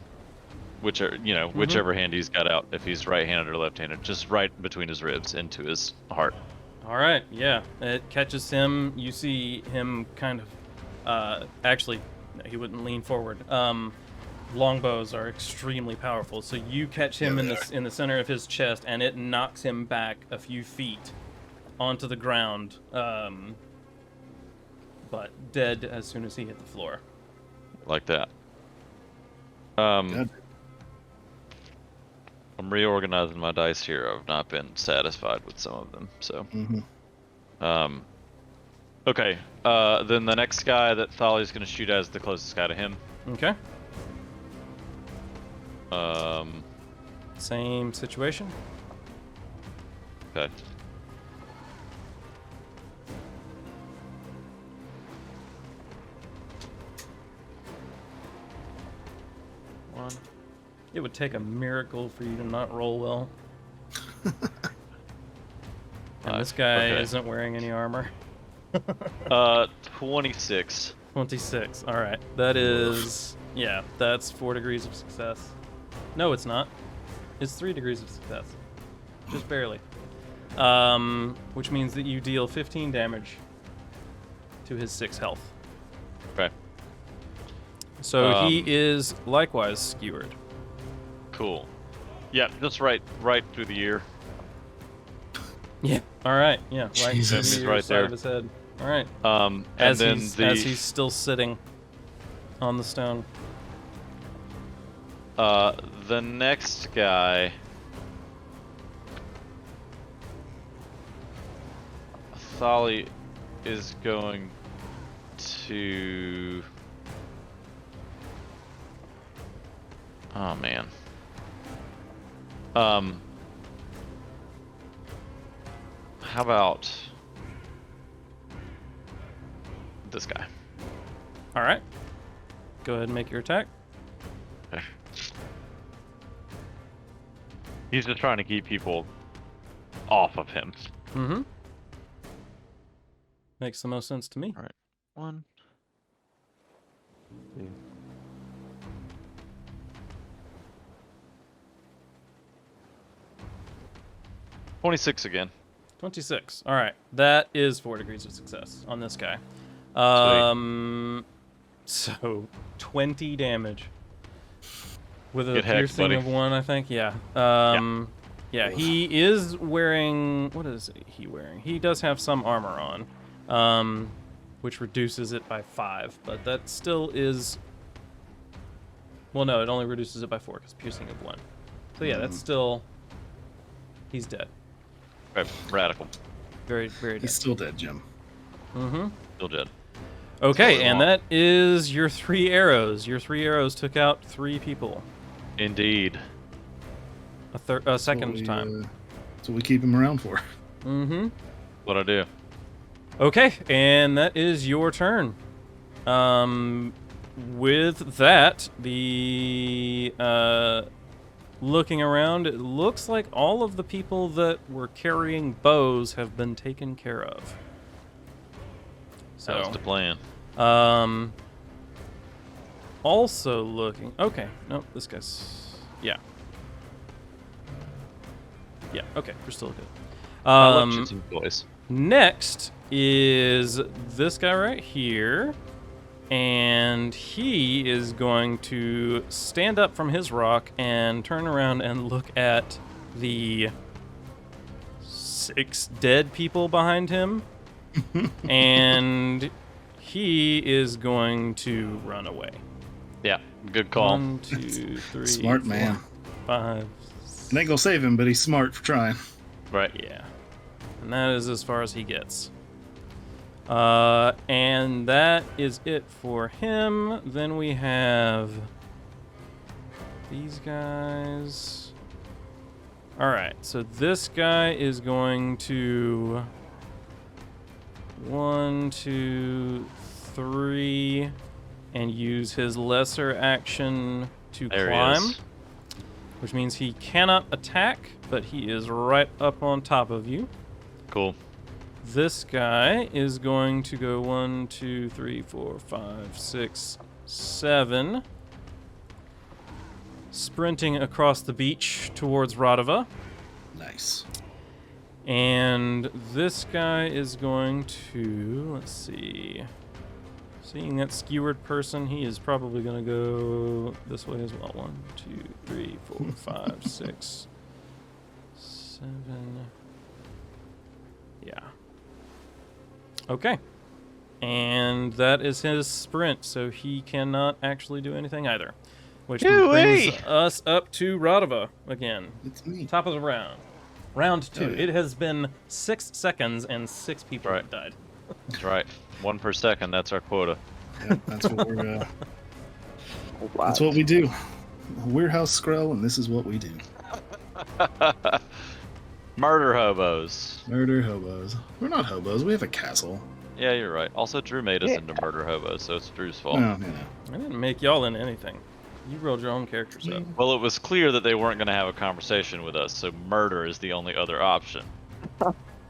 whichever hand he's got out. If he's right-handed or left-handed, just right between his ribs into his heart. All right. Yeah, it catches him. You see him kind of. Actually, he wouldn't lean forward. Longbows are extremely powerful, so you catch him in the center of his chest, and it knocks him back a few feet onto the ground, but dead as soon as he hit the floor. Like that. God. I'm reorganizing my dice here. I've not been satisfied with some of them, so. Okay. Then the next guy that Thali's gonna shoot at is the closest guy to him. Okay. Um. Same situation. Okay. One. It would take a miracle for you to not roll well. And this guy Okay. isn't wearing any armor. 26. 26. All right. That is, yeah, that's 4 degrees of success. No, it's not. It's 3 degrees of success. Just barely. Which means that you deal 15 damage to his 6 health. Okay. So he is likewise skewered. Cool. Yeah, just right through the ear. Yeah. All right. Yeah. Right. Jesus. to the Right side there. of his head. All right. And As then as he's still sitting on the stone. the next guy. Thali is going to. Oh man. How about this guy? All right. Go ahead and make your attack. Okay. He's just trying to keep people off of him. Mm-hmm. Makes the most sense to me. All right. 1, 2. 26 again. 26. All right. That is 4 degrees of success on this guy. So 20 damage with a Get hecked, piercing buddy. of 1, I think. Yeah. Yeah. He is wearing. What is he wearing? He does have some armor on, which reduces it by 5, but that still is. Well, no, it only reduces it by 4 because piercing of 1. So yeah, that's still. He's dead. Right, radical. Very, very dead. He's still dead, Jim. Mm-hmm. Still dead. Okay, Still and long. that is your 3 arrows. Your 3 arrows took out 3 people. Indeed. A second time. That's what we keep him around for. Mm-hmm. What I do? Okay, and that is your turn. With that, the looking around, it looks like all of the people that were carrying bows have been taken care of. So, That was the plan. also looking. Okay, nope, this guy's. Yeah. Yeah. Okay, we're still good. I love shooting boys. Next is this guy right here. And he is going to stand up from his rock and turn around and look at the 6 dead people behind him. And he is going to run away. Yeah, good call. 1, 2, 3, Smart 4, man. 5. It ain't gonna save him, but he's smart for trying. Right. Yeah. And that is as far as he gets. And that is it for him. Then we have these guys. All right, so this guy is going to 1, 2, 3, and use his lesser action to There he climb, is. which means he cannot attack, but he is right up on top of you. Cool. This guy is going to go 1, 2, 3, 4, 5, 6, 7. Sprinting across the beach towards Radova. Nice. And this guy is going to, let's see. Seeing that skewered person, he is probably going to go this way as well. 1, 2, 3, 4, 5, 6, 7. Yeah. Okay. And that is his sprint, so he cannot actually do anything either. Which brings us up to Radova again. It's me. Top of the round. Round 2. Oh, yeah. It has been 6 seconds and 6 people have died. That's right. 1 per second. That's our quota. Yeah, that's what we're. That's what we do. We're House Skrell, and this is what we do. Murder hobos. Murder hobos. We're not hobos. We have a castle. Yeah, you're right. Also, Drew made us into murder hobos, so it's Drew's fault. No, no, no. I didn't make y'all into anything. You rolled your own characters up. Well, it was clear that they weren't going to have a conversation with us, so murder is the only other option.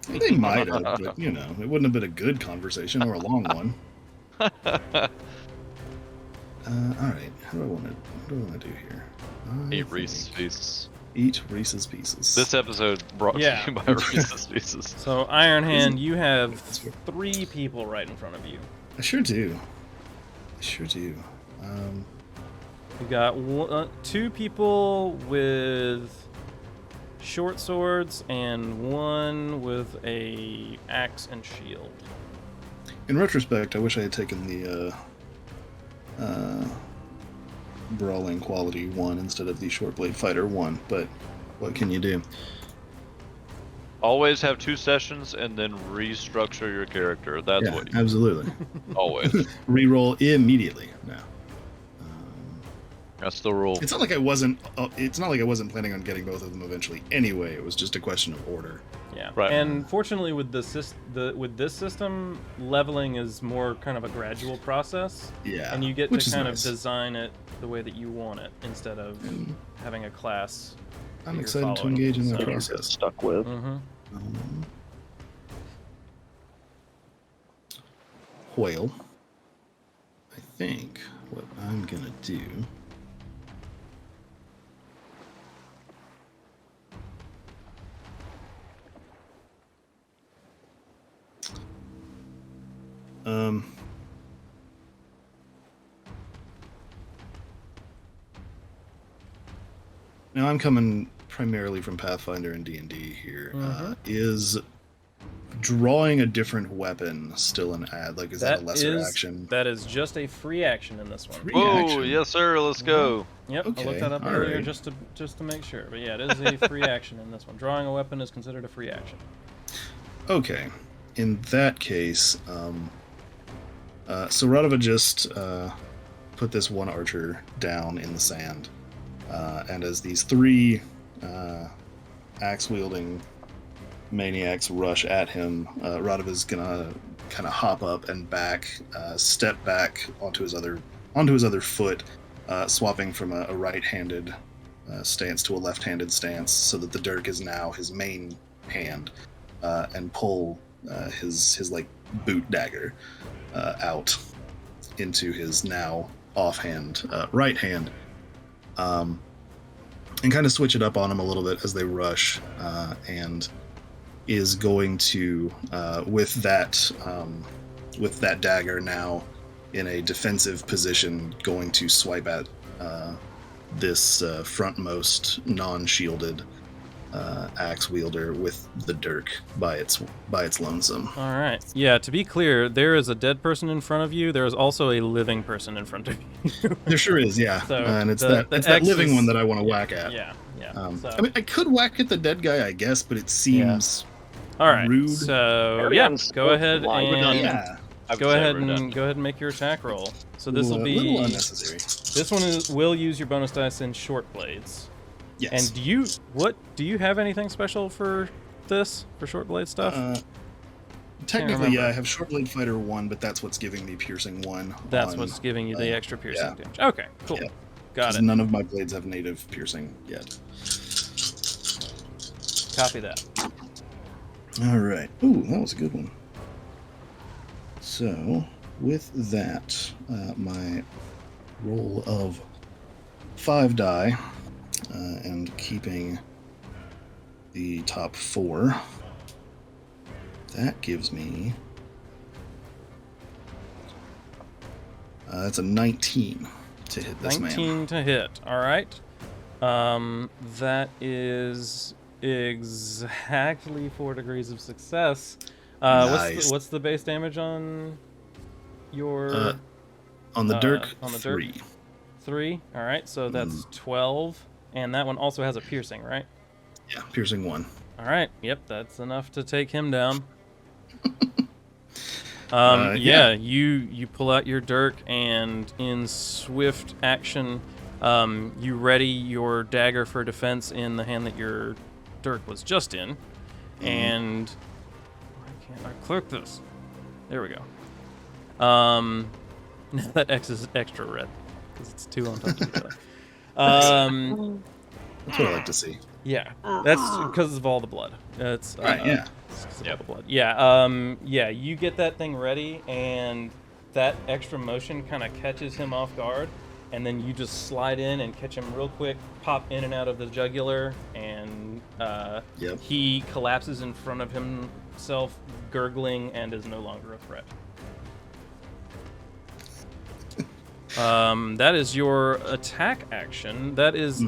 They might have, but you know, it wouldn't have been a good conversation or a long one. All right. What do I want to do here? Eat Reese's Pieces. Eat Reese's Pieces. This episode brought Yeah. to you by Reese's Pieces. So, Iron Hand, you have 3 people right in front of you. I sure do. I sure do. We got two people with short swords and one with a axe and shield. In retrospect, I wish I had taken the brawling quality 1 instead of the short blade fighter 1, but what can you do? Always have 2 sessions and then restructure your character. That's Yeah, what you absolutely. always. Reroll immediately. No. That's the rule. It's not like I wasn't. It's not like I wasn't planning on getting both of them eventually. Anyway, it was just a question of order. Yeah. Right. And fortunately, with this system, leveling is more kind of a gradual process. Yeah. And you get which to is kind nice. of design it the way that you want it instead of And having a class. I'm you're excited to following, engage in that so- process. Stuck with. Mm-hmm. Whale. I think what I'm gonna do. Now I'm coming primarily from Pathfinder and D&D here. Is drawing a different weapon still an add? Like, is that a lesser action? That is just a free action in this one. Free Whoa, action. yes sir, let's go. Yep, I Okay, looked that up all earlier right. just to make sure. But yeah, it is a free action in this one. Drawing a weapon is considered a free action. Okay. In that case, so Radova just put this one archer down in the sand. And as these 3 axe-wielding maniacs rush at him, Radova's gonna kind of hop up and step back onto his other foot, swapping from a right-handed stance to a left-handed stance, so that the dirk is now his main hand, and pull his like boot dagger out into his now offhand right hand. And kind of switch it up on him a little bit as they rush, and is going to, with that dagger now in a defensive position, going to swipe at this frontmost non-shielded axe wielder with the dirk by its lonesome. All right. Yeah, to be clear, there is a dead person in front of you. There is also a living person in front of you. There sure is, yeah. So And it's the that X living is- one that I want to whack at. Yeah, yeah. So, I mean, I could whack at the dead guy, I guess, but it seems all right. rude. So Already yeah, on go scope ahead line. and yeah, I've go said ahead redundant. and go ahead and make your attack roll. So this will a be little unnecessary. this one will use your bonus dice in short blades. Yes. And do you have anything special for this, for short blade stuff? Technically, remember. yeah, I have short blade fighter 1, but that's what's giving me piercing 1. That's on, what's giving you the extra piercing yeah. damage. Okay, cool. Yeah. Got 'cause it. none of my blades have native piercing yet. Copy that. All right. Ooh, that was a good one. So, with that, my roll of 5 die, and keeping the top 4, that gives me... that's a 19 to hit this 19 man. to hit. All right. That is exactly 4 degrees of success. Nice. What's the base damage on your On the dirk, on the dirk? 3. 3? All right, so that's 12, and that one also has a piercing, right? Yeah, piercing 1. All right. Yep, that's enough to take him down. Yeah, you pull out your dirk, and in swift action, you ready your dagger for defense in the hand that your dirk was just in. And why can't I click this? There we go. Now that X is extra red because it's 2 on top of each other. That's what I like to see. Yeah, that's because of all the blood. It's Right, yeah. it's 'cause of all the blood. Yeah, yeah. You get that thing ready, and that extra motion kind of catches him off guard, and then you just slide in and catch him real quick, pop in and out of the jugular, and Yep. he collapses in front of himself, gurgling, and is no longer a threat. That is your attack action. That is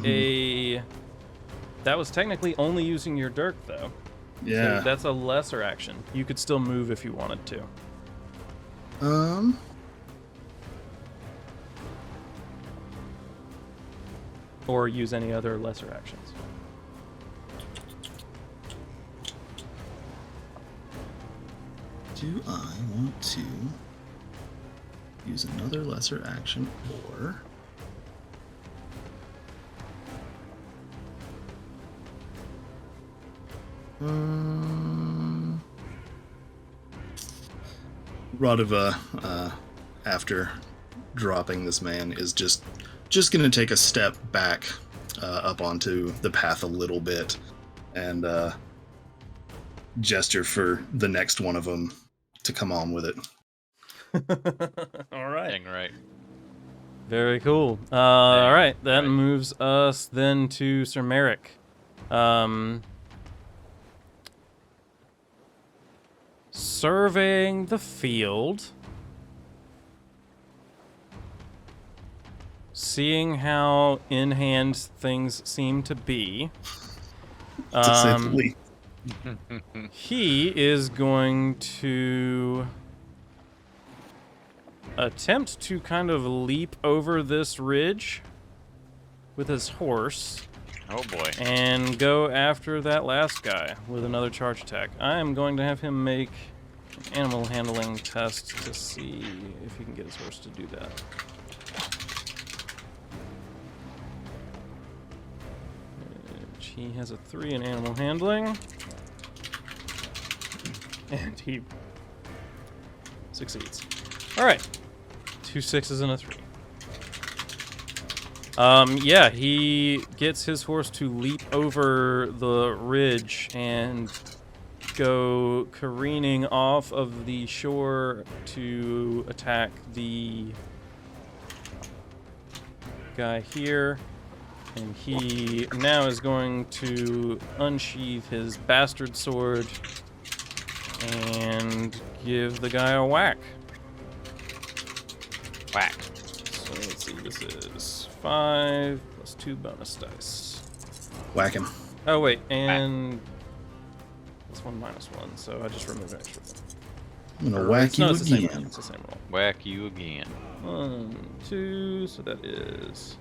That was technically only using your dirk, though. Yeah. So that's a lesser action. You could still move if you wanted to. Or use any other lesser actions. Do I want to use another lesser action or... Radova, after dropping this man, is just going to take a step back up onto the path a little bit and gesture for the next one of them to come on with it. All right. Dang right. Very cool. All right, that moves us then to Sir Merrick. Surveying the field, seeing how in hand things seem to be, To say the least. he is going to attempt to kind of leap over this ridge with his horse. Oh boy. And go after that last guy with another charge attack. I am going to have him make an animal handling test to see if he can get his horse to do that. Which he has a 3 in animal handling. And he succeeds. Alright. 2 6s and a 3. Yeah, he gets his horse to leap over the ridge and go careening off of the shore to attack the guy here. And he now is going to unsheath his bastard sword and give the guy a whack. Whack. So let's see, this is 5 plus 2 bonus dice. Whack him. Oh wait, and that's 1 minus 1, so I just removed an extra one. I'm gonna whack you it's the same roll. again. It's the same roll. Whack you again. 1, 2, so that is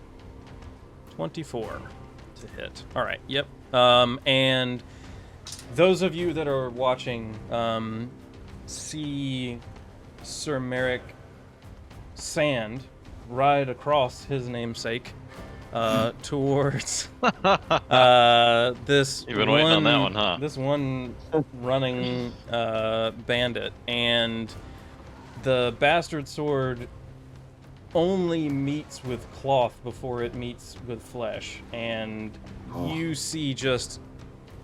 24 to hit. All right, yep. And those of you that are watching see Sir Merrick sand ride across his namesake towards this You've been waiting on that one, huh? This one running bandit, and the bastard sword only meets with cloth before it meets with flesh, and you see just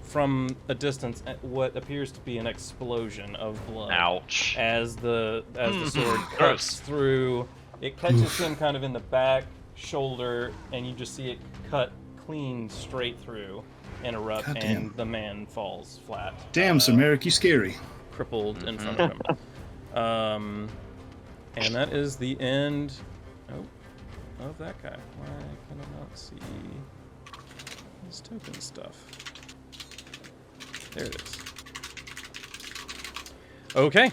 from a distance what appears to be an explosion of blood. Ouch. As the sword cuts through. It catches him kind of in the back shoulder, and you just see it cut clean straight through and erupt, Goddamn. and the man falls flat. Damn, Sir Merrick, you scary. Crippled in front of him. And that is the end of that guy. Why can I not see his token stuff? There it is. Okay,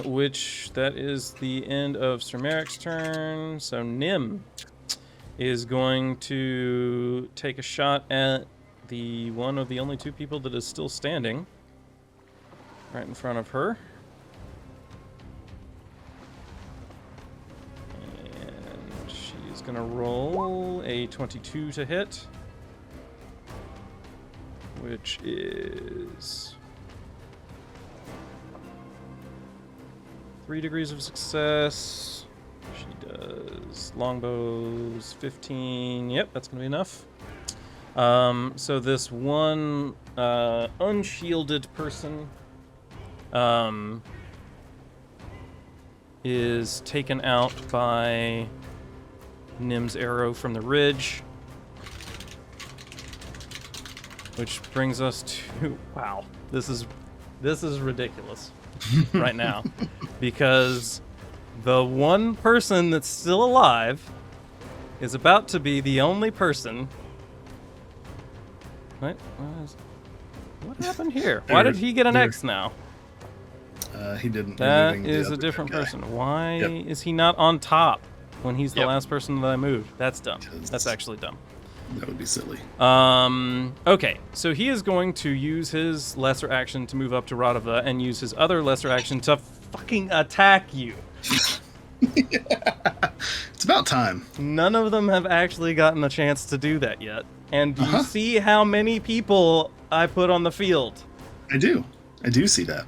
which that is the end of Sir Merrick's turn. So Nim is going to take a shot at the one of the only 2 people that is still standing right in front of her. And she's going to roll a 22 to hit, which is 3 degrees of success. She does longbows 15. Yep, that's gonna be enough. So this one unshielded person is taken out by Nim's arrow from the ridge, which brings us to wow. This is ridiculous right now, because The one person that's still alive is about to be the only person. What happened here? Why did he get an X now? He didn't. That removing the is a other different guy. person. Why Yep. is he not on top when he's the Yep. last person that I moved? That's dumb. 'Cause That's actually dumb. That would be silly. Okay, so he is going to use his lesser action to move up to Radava and use his other lesser action to fucking attack you. It's about time. None of them have actually gotten a chance to do that yet. And do you Uh-huh. see how many people I put on the field? I do see that.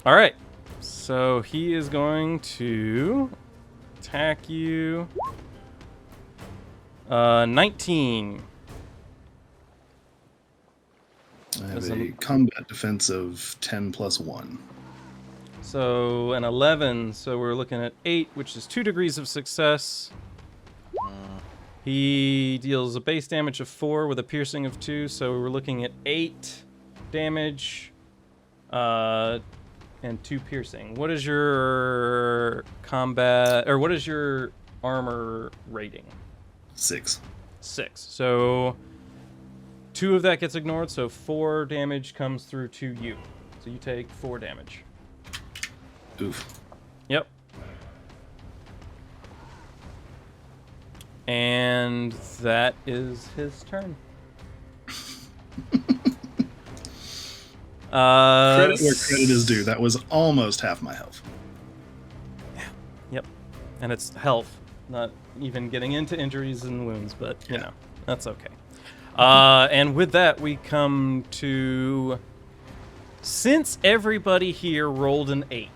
All right. So he is going to attack you. 19. I have Doesn't- a combat defense of 10 plus 1. So an 11. So we're looking at 8, which is 2 degrees of success. He deals a base damage of 4 with a piercing of 2. So we're looking at 8 damage. And 2 piercing. What is your combat, or what is your armor rating? 6. 6. So 2 of that gets ignored, so 4 damage comes through to you. So you take 4 damage. Oof. Yep. And that is his turn. Credit where credit is due. That was almost half my health. Yep. And it's health, not even getting into injuries and wounds, but, you Yeah. know, that's okay. And with that, we come to... Since everybody here rolled an 8,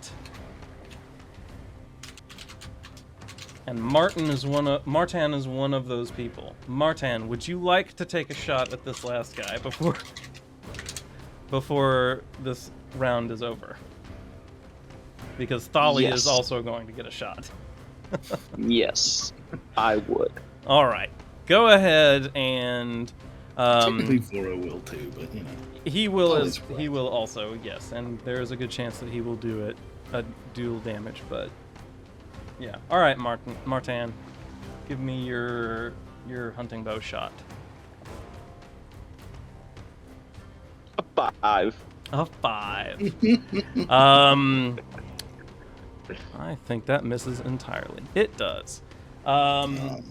and Martin is Martin is one of those people. Martin, would you like to take a shot at this last guy before this round is over? Because Thali Yes. is also going to get a shot. Yes, I would. All right, go ahead and Technically, Voro will too, but you know. he will Thali's he will also, yes, and there is a good chance that he will do it a dual damage, but yeah. All right, Martin, give me your hunting bow shot. A 5. A 5. I think that misses entirely. It does.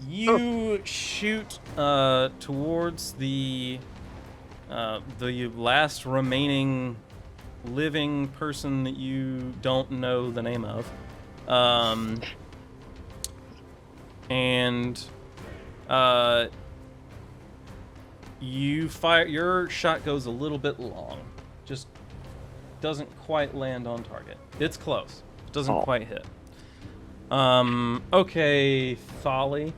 You shoot towards the last remaining living person that you don't know the name of, and you fire. Your shot goes a little bit long, just doesn't quite land on target. It's close. Doesn't quite hit. Okay, Thali.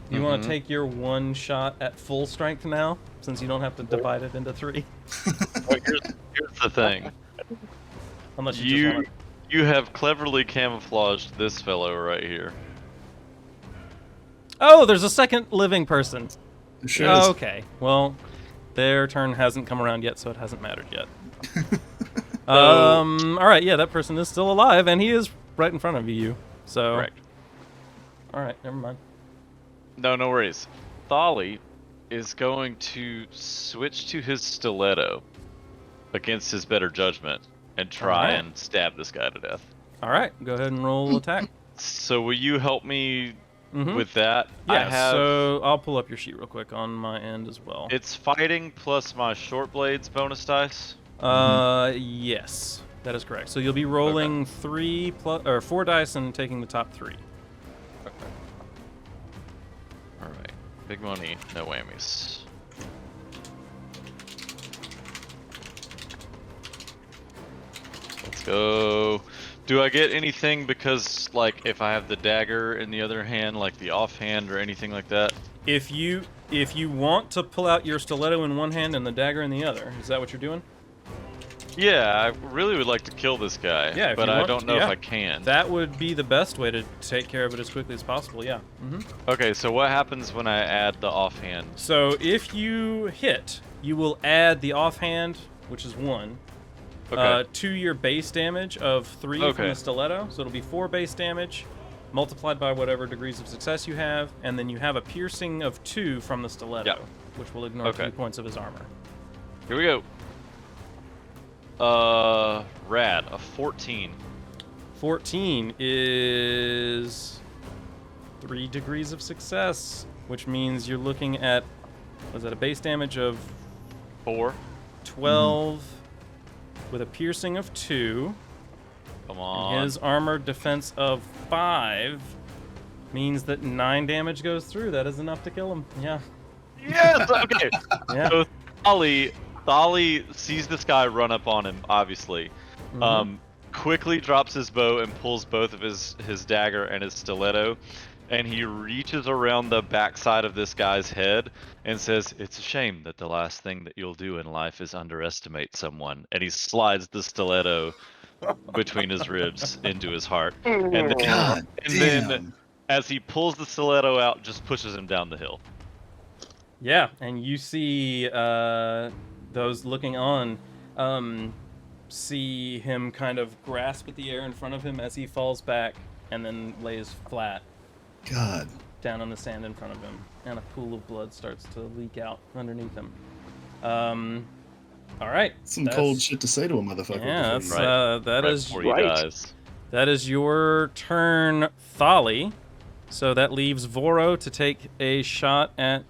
Do you want to take your one shot at full strength now, since you don't have to divide it into 3? Well, here's the thing. Unless you just want You have cleverly camouflaged this fellow right here. Oh, there's a second living person. It sure is. Okay, well, their turn hasn't come around yet, so it hasn't mattered yet. All right, yeah, that person is still alive, and he is right in front of you. So, Correct. all right, never mind. No worries. Thali is going to switch to his stiletto against his better judgment and try Alright. and stab this guy to death. All right, go ahead and roll attack. So will you help me Mhm. with that? Yeah, I have so I'll pull up your sheet real quick on my end as well. it's fighting plus my short blades bonus dice. Yes, that is correct. So you'll be rolling 4 dice and taking the top 3. Okay. All right. Big money, no whammies. Let's go. Do I get anything because, like, if I have the dagger in the other hand, like the offhand or anything like that? If you want to pull out your stiletto in one hand and the dagger in the other, is that what you're doing? Yeah, I really would like to kill this guy. Yeah, if but you I want- don't know yeah. if I can. That would be the best way to take care of it as quickly as possible, yeah. Okay, so what happens when I add the offhand? So if you hit, you will add the offhand, which is 1, Okay. 2 your base damage of 3 from Okay. the stiletto, so it'll be 4 base damage multiplied by whatever degrees of success you have, and then you have a piercing of 2 from the stiletto, Yep. which will ignore Okay. 3 points of his armor. Here we go. Rad, a 14. 14 is 3 degrees of success, which means you're looking at, was that a base damage of 4. 12 with a piercing of 2. Come And on. his armor defense of 5 means that 9 damage goes through. That is enough to kill him. Yeah. Yes! Okay. Yeah. So Thali sees this guy run up on him, obviously. Mhm. Quickly drops his bow and pulls both of his dagger and his stiletto, and he reaches around the backside of this guy's head and says, "It's a shame that the last thing that you'll do in life is underestimate someone." And he slides the stiletto between his ribs into his heart. And then, God and then damn. as he pulls the stiletto out, just pushes him down the hill. Yeah, and you see those looking on see him kind of grasp at the air in front of him as he falls back and then lays flat God. down on the sand in front of him, and a pool of blood starts to leak out underneath him. All right. Some cold shit to say to a motherfucker. Yeah, before that's, you- that Right is before he right. dies. that is your turn, Thali. So that leaves Voro to take a shot at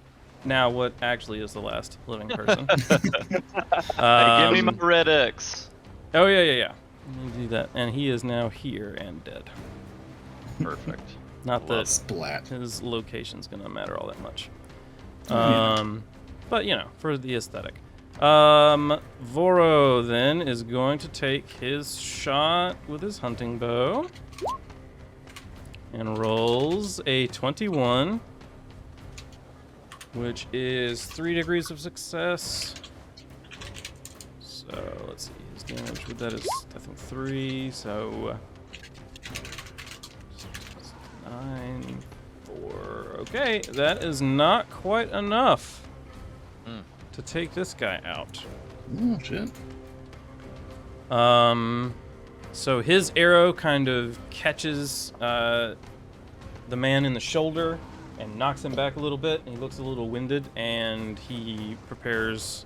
now what actually is the last living person. Hey, give me my red X. Oh yeah. Let me do that, and he is now here and dead. Perfect. Not that Splat. his location's gonna matter all that much. Yeah. But you know, for the aesthetic. Voro then is going to take his shot with his hunting bow and rolls a 21, which is 3 degrees of success. So let's see, his damage with that is I think 3, so 9, 4. Okay, that is not quite enough to take this guy out. Oh, shit. So his arrow kind of catches the man in the shoulder and knocks him back a little bit. He looks a little winded, and he prepares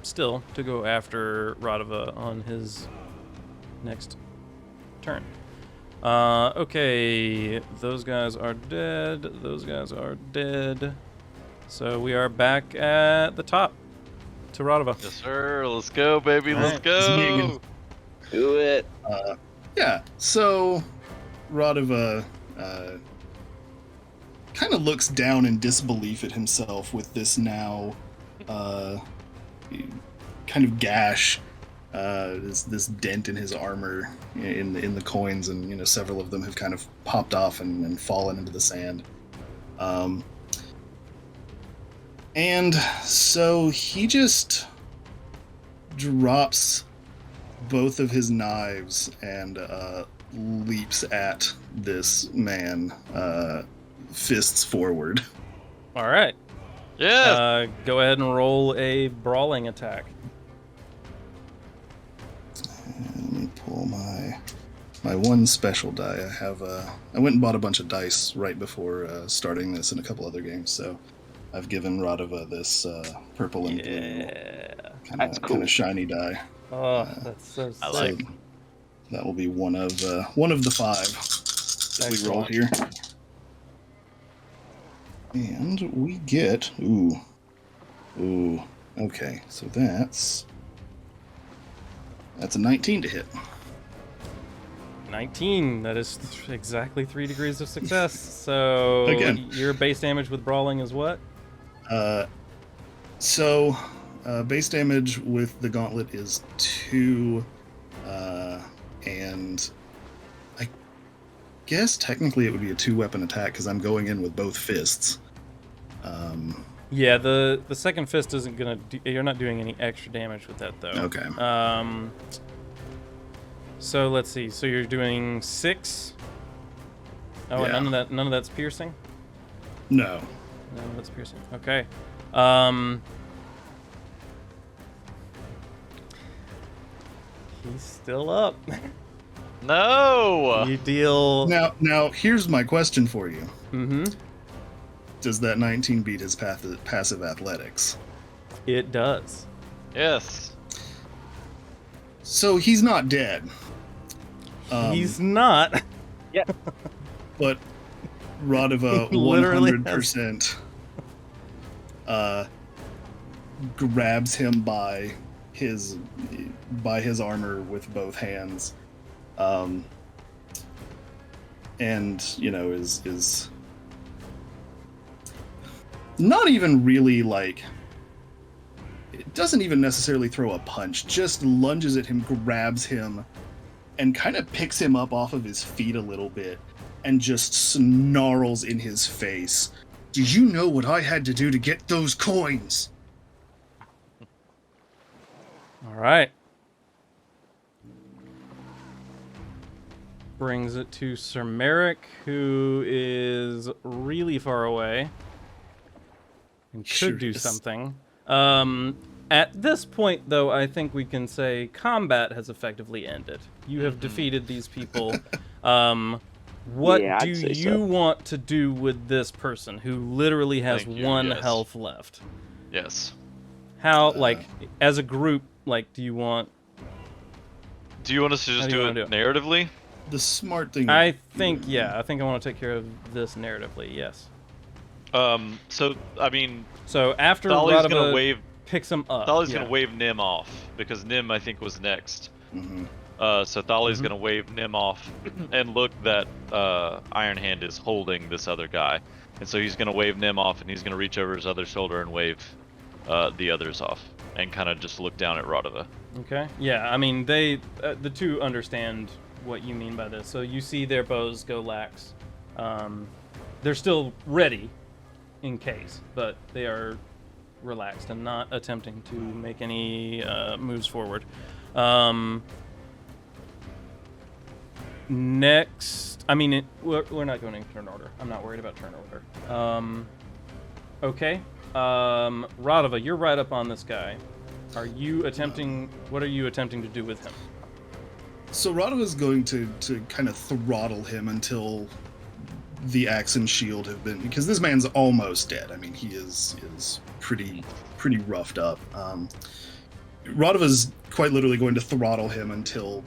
still to go after Radava on his next turn. Okay, those guys are dead. Those guys are dead. So we are back at the top to Radava. Yes, sir. Let's go, baby. All Let's right. It's me go. again. Do it. Yeah, so Radava kind of looks down in disbelief at himself with this now kind of gash, this dent in his armor in the coins, and several of them have kind of popped off and fallen into the sand. And so he just drops both of his knives and leaps at this man, fists forward. All right. Yeah. Go ahead and roll a brawling attack. Let me pull my one special die. I went and bought a bunch of dice right before starting this and a couple other games, so I've given Radava this purple and blue Yeah. That's cool. kind of shiny die. Oh, that's so I sick. like- That will be one of the 5 that we roll Excellent. here. And we get ooh. Okay, so that's a 19 to hit. 19. That is exactly 3 degrees of success. So Again. your base damage with brawling is what? So base damage with the gauntlet is 2, and I guess technically it would be a 2-weapon attack because I'm going in with both fists. Yeah, the second fist isn't gonna. You're not doing any extra damage with that though. Okay. So let's see. So you're doing 6. Oh, Yeah. and none of that's piercing. No. No, that's piercing. Okay. He's still up. No. You deal. Now, here's my question for you. Mm-hmm. Does that 19 beat his passive athletics? It does. Yes. So he's not dead. He's not. But Radova Literally 100% grabs him by his armor with both hands, and is not even really like, it doesn't even necessarily throw a punch, just lunges at him, grabs him, and kind of picks him up off of his feet a little bit and just snarls in his face. Do you know what I had to do to get those coins? All right. Brings it to Sir Merrick, who is really far away and could Sure do is. something. At this point, though, I think we can say combat has effectively ended. You have defeated these people. What Yeah, I'd do say you so. want to do with this person who literally has Thank you, one yes. health left? Yes. How, like, as a group, like, do you want... Do you want us to How just do you do wanna it do narratively? The smart thing. I think I want to take care of this narratively, yes. So I mean, So after Thali's gonna Radova wave. picks him up... Thali's yeah. gonna wave Nim off because Nim I think was next. Mhm. So Thali's gonna wave Nim off, and look that Iron Hand is holding this other guy, and so he's gonna wave Nim off, and he's gonna reach over his other shoulder and wave the others off, and kind of just look down at Radova. Okay. Yeah, I mean, they the two understand what you mean by this. So you see their bows go lax. They're still ready in case, but they are relaxed and not attempting to make any moves forward. Next, I mean, we're not going in turn order. I'm not worried about turn order. Okay. Radova, you're right up on this guy. Are you attempting? What are you attempting to do with him? So Radova's going to kind of throttle him until the axe and shield have been, because this man's almost dead. I mean, he is pretty roughed up. Radova's quite literally going to throttle him until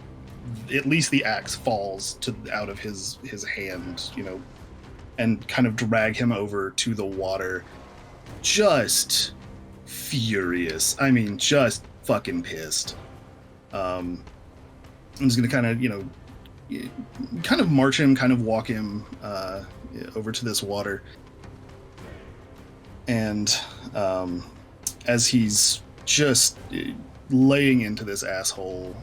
at least the axe falls out of his hand, and kind of drag him over to the water. Just furious. I mean, just fucking pissed. I'm just gonna kind of march him, kind of walk him over to this water, and as he's just laying into this asshole,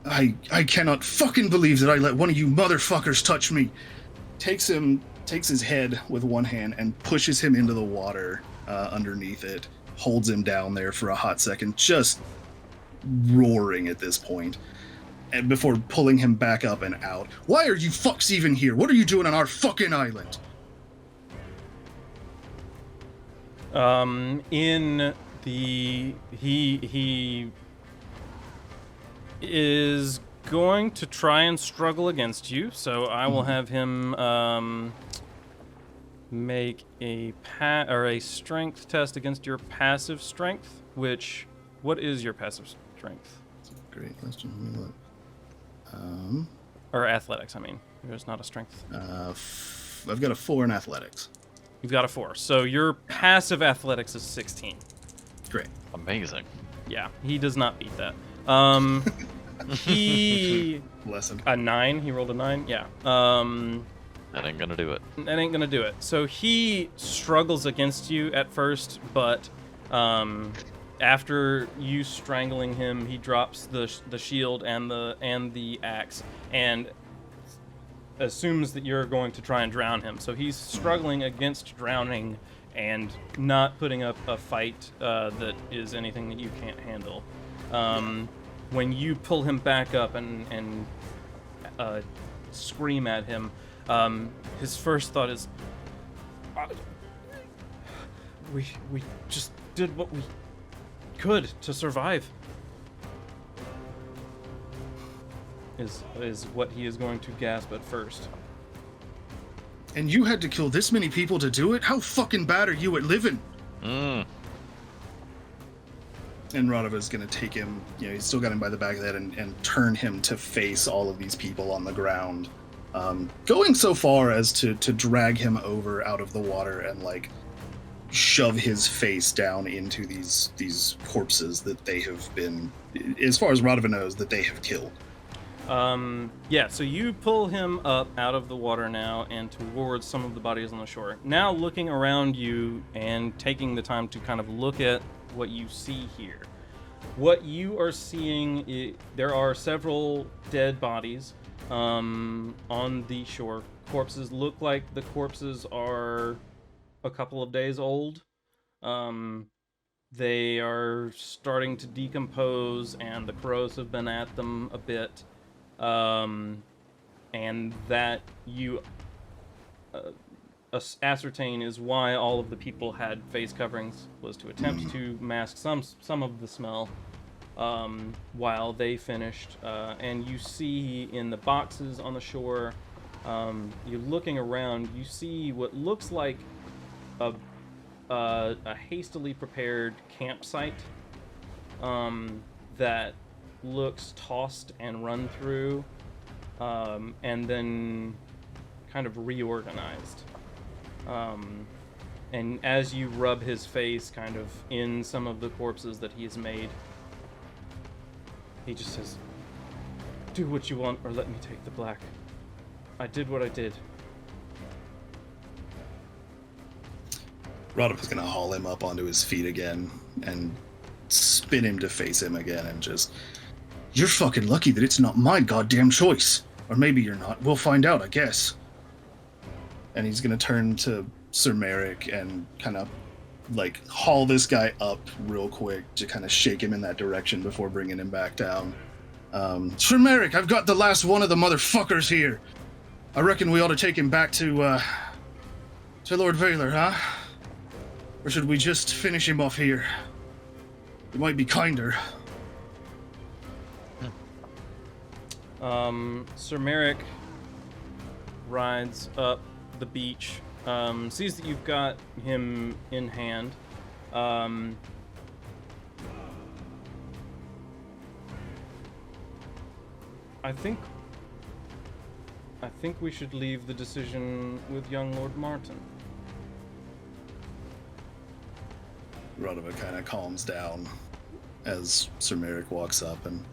I cannot fucking believe that I let one of you motherfuckers touch me. Takes his head with one hand and pushes him into the water underneath it, holds him down there for a hot second, just roaring at this point, and before pulling him back up and out. Why are you fucks even here? What are you doing on our fucking island? He is going to try and struggle against you, so I will have him make a strength test against your passive strength. What is your passive strength? Great question. Let me look. Or athletics, I mean. There's not a strength. I've got a 4 in athletics. You've got a 4. So your passive athletics is 16. Great. Amazing. Yeah, he does not beat that. He... Lesson. A 9? He rolled a 9? Yeah. That ain't gonna do it. That ain't gonna do it. So he struggles against you at first, but after you strangling him, he drops the shield and the axe and assumes that you're going to try and drown him. So he's struggling against drowning and not putting up a fight that is anything that you can't handle. When you pull him back up and scream at him, his first thought is, we just did what we could to survive. Is what he is going to gasp at first. And you had to kill this many people to do it? How fucking bad are you at living? Mm. And Radava's gonna take him, he's still got him by the back of the head and turn him to face all of these people on the ground. Going so far as to drag him over out of the water and, like, shove his face down into these corpses that they have been, as far as Radava knows, that they have killed. Yeah, so you pull him up out of the water now and towards some of the bodies on the shore. Now looking around you and taking the time to kind of look at what you see here. What you are seeing, there are several dead bodies on the shore. Corpses look like the corpses are a couple of days old. They are starting to decompose and the crows have been at them a bit. And that you ascertain is why all of the people had face coverings, was to attempt to mask some of the smell while they finished. And you see in the boxes on the shore, you're looking around, you see what looks like a hastily prepared campsite that looks tossed and run through, and then kind of reorganized. And as you rub his face kind of in some of the corpses that he has made, he just says, "Do what you want or let me take the black. I did what I did." Radava's gonna haul him up onto his feet again and spin him to face him again and just, "You're fucking lucky that it's not my goddamn choice. Or maybe you're not. We'll find out, I guess." And he's gonna turn to Sir Merrick and kind of, like, haul this guy up real quick to kind of shake him in that direction before bringing him back down. "Sir Merrick, I've got the last one of the motherfuckers here. I reckon we ought to take him back to Lord Vaylor, huh? Or should we just finish him off here? It might be kinder." Sir Merrick rides up the beach, sees that you've got him in hand. I think we should leave the decision with young Lord Martin. Radava kind of calms down as Sir Merrick walks up and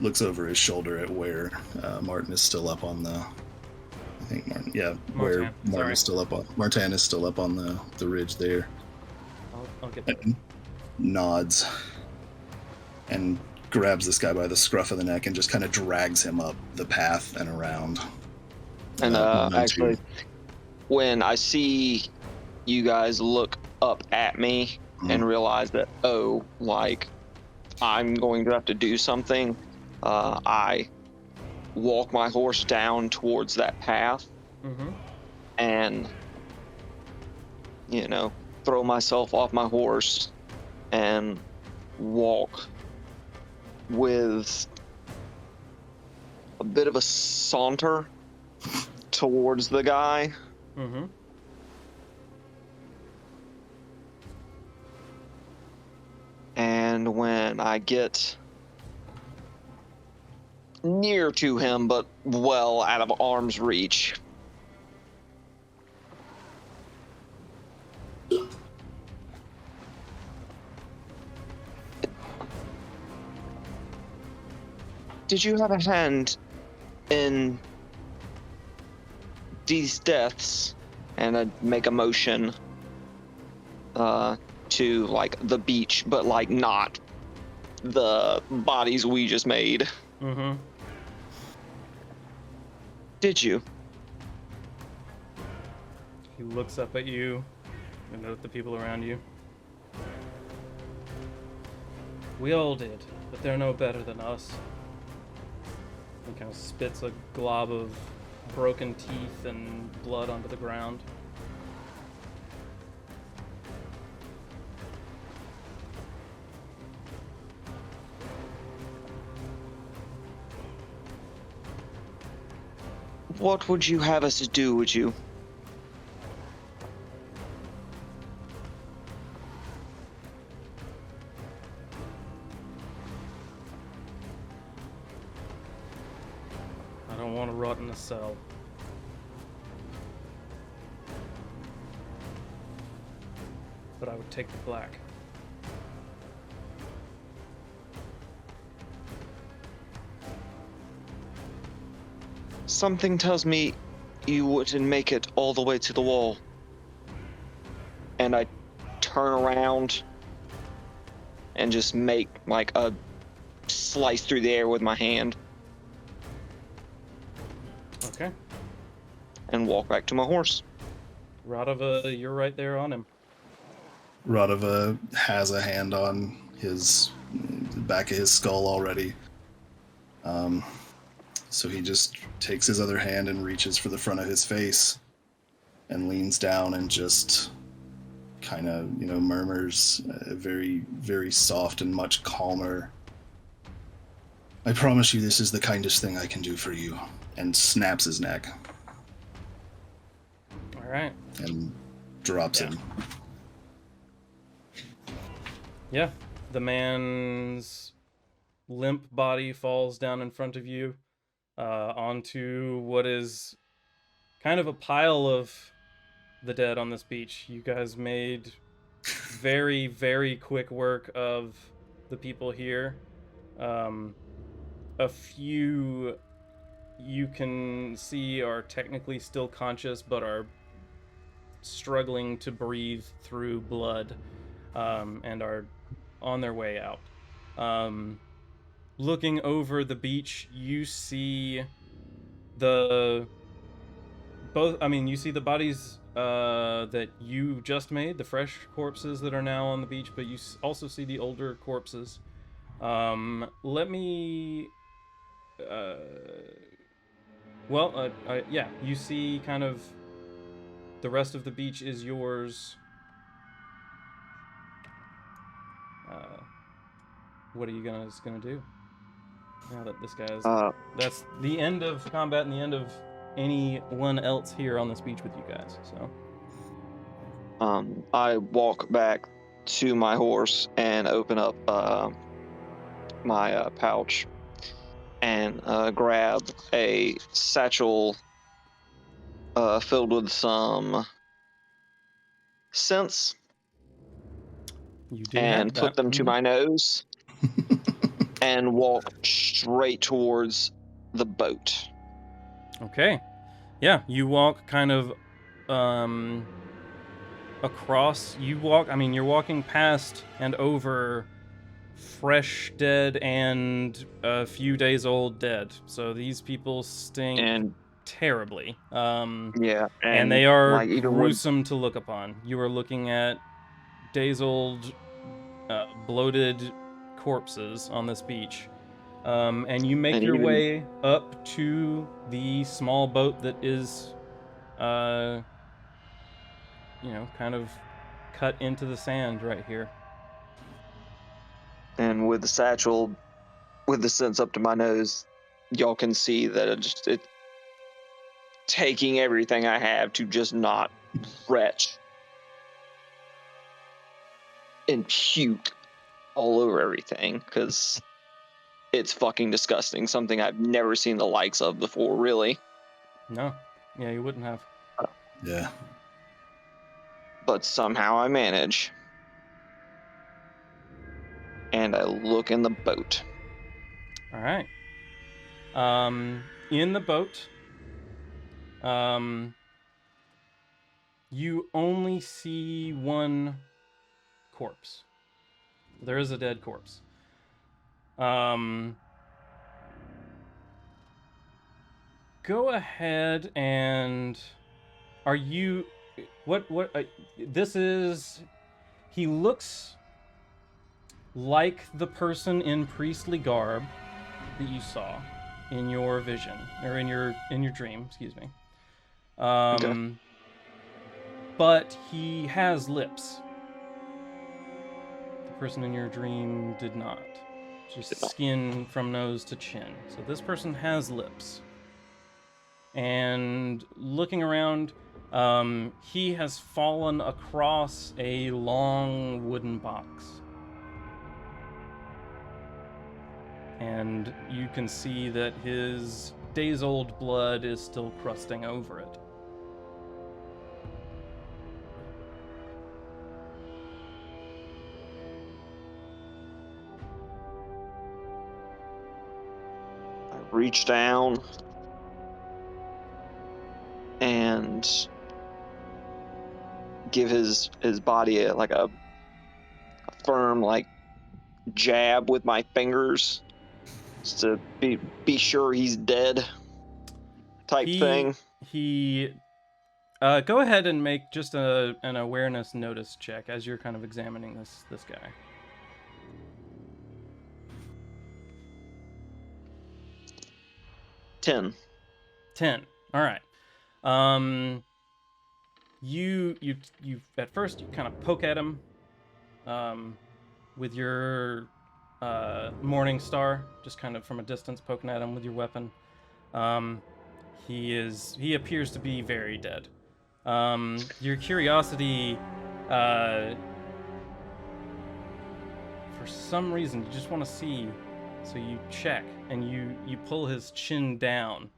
looks over his shoulder at where Martin is still up on the, I think Martin, yeah, where Martin is still up on, Martin is still up on the ridge there. I'll get that. And nods and grabs this guy by the scruff of the neck and just kind of drags him up the path and around. And actually, when I see you guys look up at me and realize that, oh, like, I'm going to have to do something, I walk my horse down towards that path and, throw myself off my horse and walk with a bit of a saunter towards the guy. And when I get near to him, but well out of arm's reach, did you have a hand in these deaths? And I'd make a motion to, like, the beach, but, like, not the bodies we just made. Did you? He looks up at you and at the people around you. We all did, but they're no better than us. He kind of spits a glob of broken teeth and blood onto the ground. What would you have us do, would you? I don't want to rot in a cell. But I would take the black. Something tells me you wouldn't make it all the way to the wall. And I turn around and just make like a slice through the air with my hand Okay. and walk back to my horse. Radova, you're right there on him. Radova has a hand on the back of his skull already. So he just takes his other hand and reaches for the front of his face and leans down and just kind of, murmurs very, very soft and much calmer. I promise you this is the kindest thing I can do for you. And snaps his neck. All right. And drops him. Yeah. The man's limp body falls down in front of you onto what is kind of a pile of the dead on this beach. You guys made very, very quick work of the people here. A few you can see are technically still conscious, but are struggling to breathe through blood, and are on their way out. Looking over the beach, you see you see the bodies that you just made, the fresh corpses that are now on the beach, but you also see the older corpses. Let me... you see kind of the rest of the beach is yours. What are you guys gonna do now that this guy's... that's the end of combat and the end of anyone else here on this beach with you guys, so... I walk back to my horse and open up my pouch and grab a satchel filled with some scents You do and have put that. them to my nose and walk straight towards the boat. Okay. Yeah, you walk kind of across. You're walking past and over fresh dead and a few days old dead. So these people stink And terribly. yeah, And they are like, even when- gruesome to look upon. You are looking at days old, bloated corpses on this beach. And you make And your even- way up to the small boat that is, kind of cut into the sand right here. And with the satchel, with the scents up to my nose, y'all can see that it's taking everything I have to just not retch and puke all over everything, because it's fucking disgusting. Something I've never seen the likes of before, really. No. Yeah, you wouldn't have. Yeah. But somehow I manage. And I look in the boat. All right. In the boat, you only see one corpse. There is a dead corpse. Go ahead and... Are you... This is... He looks like the person in priestly garb that you saw in your vision, or in your dream, excuse me. Okay. But he has lips. The person in your dream did not. Just skin from nose to chin. So this person has lips. and looking around, he has fallen across a long wooden box. And you can see that his days-old blood is still crusting over it. I reach down and give his body a firm jab with my fingers, just to be sure he's dead, type thing. Go ahead and make just an awareness notice check as you're kind of examining this guy. 10. 10. All right. You at first you kind of poke at him, with your morning star, just kind of from a distance poking at him with your weapon. He appears to be very dead. Your curiosity, for some reason, you just want to see, so you check and you pull his chin down,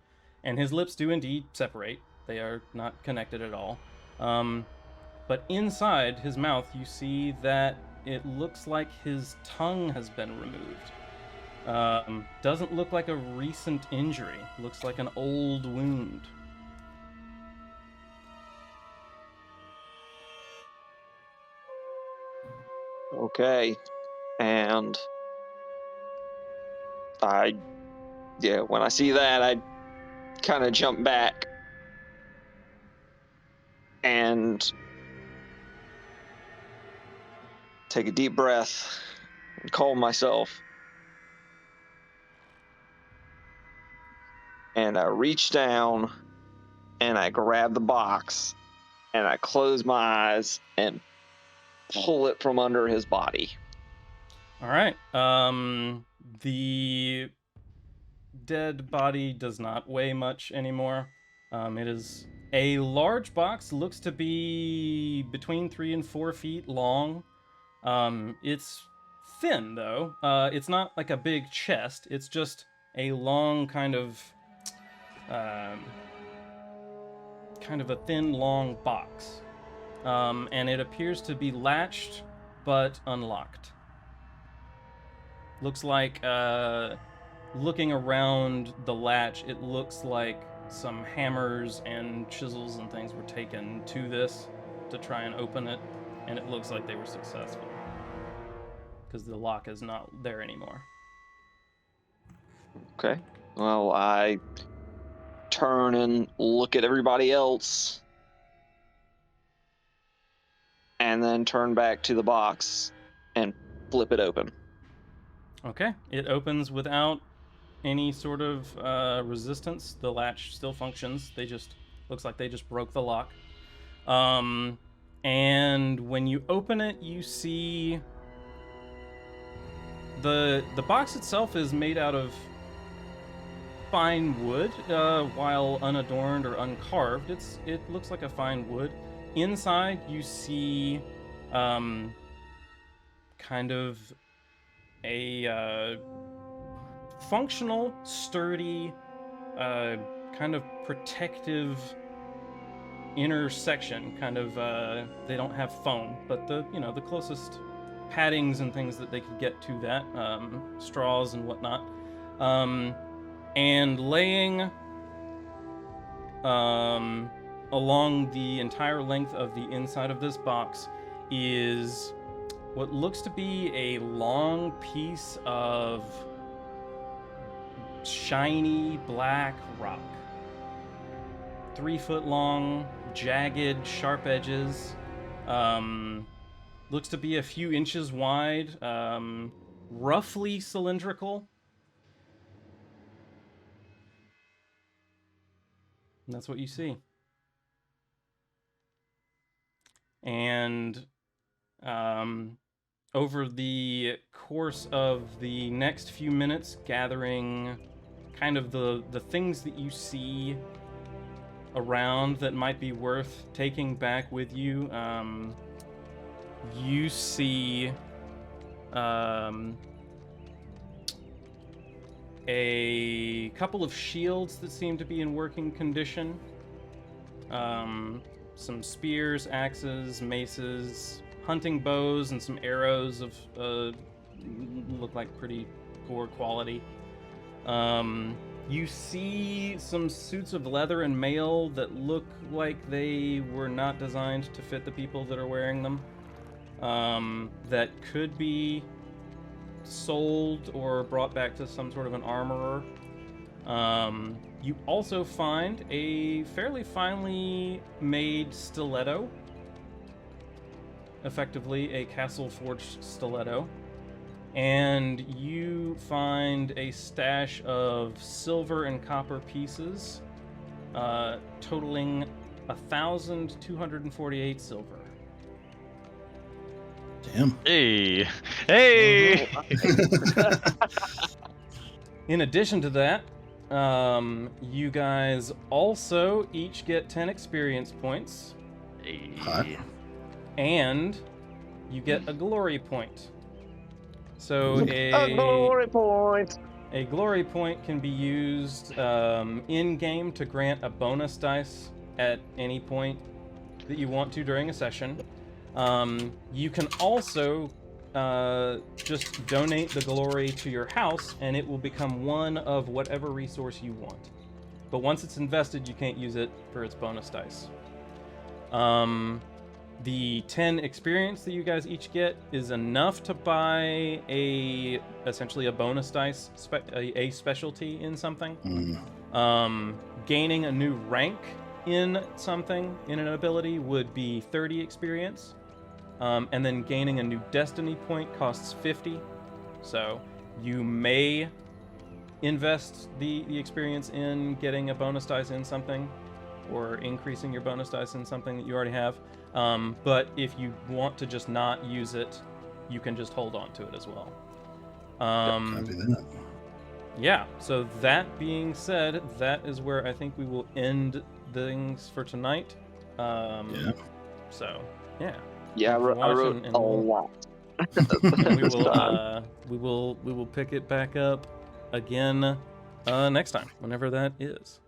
and his lips do indeed separate. They are not connected at all. But inside his mouth, you see that it looks like his tongue has been removed. Doesn't look like a recent injury. Looks like an old wound. Okay. And when I see that, I kind of jump back and take a deep breath and calm myself. And I reach down and I grab the box and I close my eyes and pull it from under his body. All right. The dead body does not weigh much anymore. It is a large box, looks to be between 3 and 4 feet long. It's thin though. It's not like a big chest. It's just a long kind of a thin, long box. And it appears to be latched but unlocked. Looks like, looking around the latch, it looks like some hammers and chisels and things were taken to this to try and open it, and it looks like they were successful because the lock is not there anymore. Okay. Well, I turn and look at everybody else and then turn back to the box and flip it open. Okay, it opens without any sort of resistance. The latch still functions. Looks like they just broke the lock. And when you open it, you see the box itself is made out of fine wood, while unadorned or uncarved. It looks like a fine wood. Inside, you see kind of a functional, sturdy, kind of protective inner section. Kind of, they don't have foam, but the closest paddings and things that they could get to that, straws and whatnot. And laying along the entire length of the inside of this box is what looks to be a long piece of shiny black rock. 3 foot long, jagged, sharp edges. Looks to be a few inches wide, roughly cylindrical. And that's what you see. And over the course of the next few minutes, gathering kind of the things that you see around that might be worth taking back with you. You see a couple of shields that seem to be in working condition. Some spears, axes, maces, hunting bows, and some arrows of look like pretty poor quality. You see some suits of leather and mail that look like they were not designed to fit the people that are wearing them. That could be sold or brought back to some sort of an armorer. You also find a fairly finely made stiletto, effectively a castle-forged stiletto, and you find a stash of silver and copper pieces, totaling 1,248 silver. Damn. Hey, hey! In addition to that, you guys also each get 10 experience points, Hot. and you get a glory point. So A glory point. a glory point can be used in-game to grant a bonus dice at any point that you want to during a session. You can also just donate the glory to your house, and it will become one of whatever resource you want. But once it's invested, you can't use it for its bonus dice. The 10 experience that you guys each get is enough to buy essentially a bonus dice, a specialty in something. Gaining a new rank in something, in an ability, would be 30 experience. And then gaining a new destiny point costs 50. So you may invest the experience in getting a bonus dice in something, or increasing your bonus dice in something that you already have. But if you want to just not use it, you can just hold on to it as well. Copy that. Yeah, so that being said, that is where I think we will end things for tonight. Yeah. So, yeah. Yeah, I wrote Watching, and a we'll- lot. and we will pick it back up again next time, whenever that is.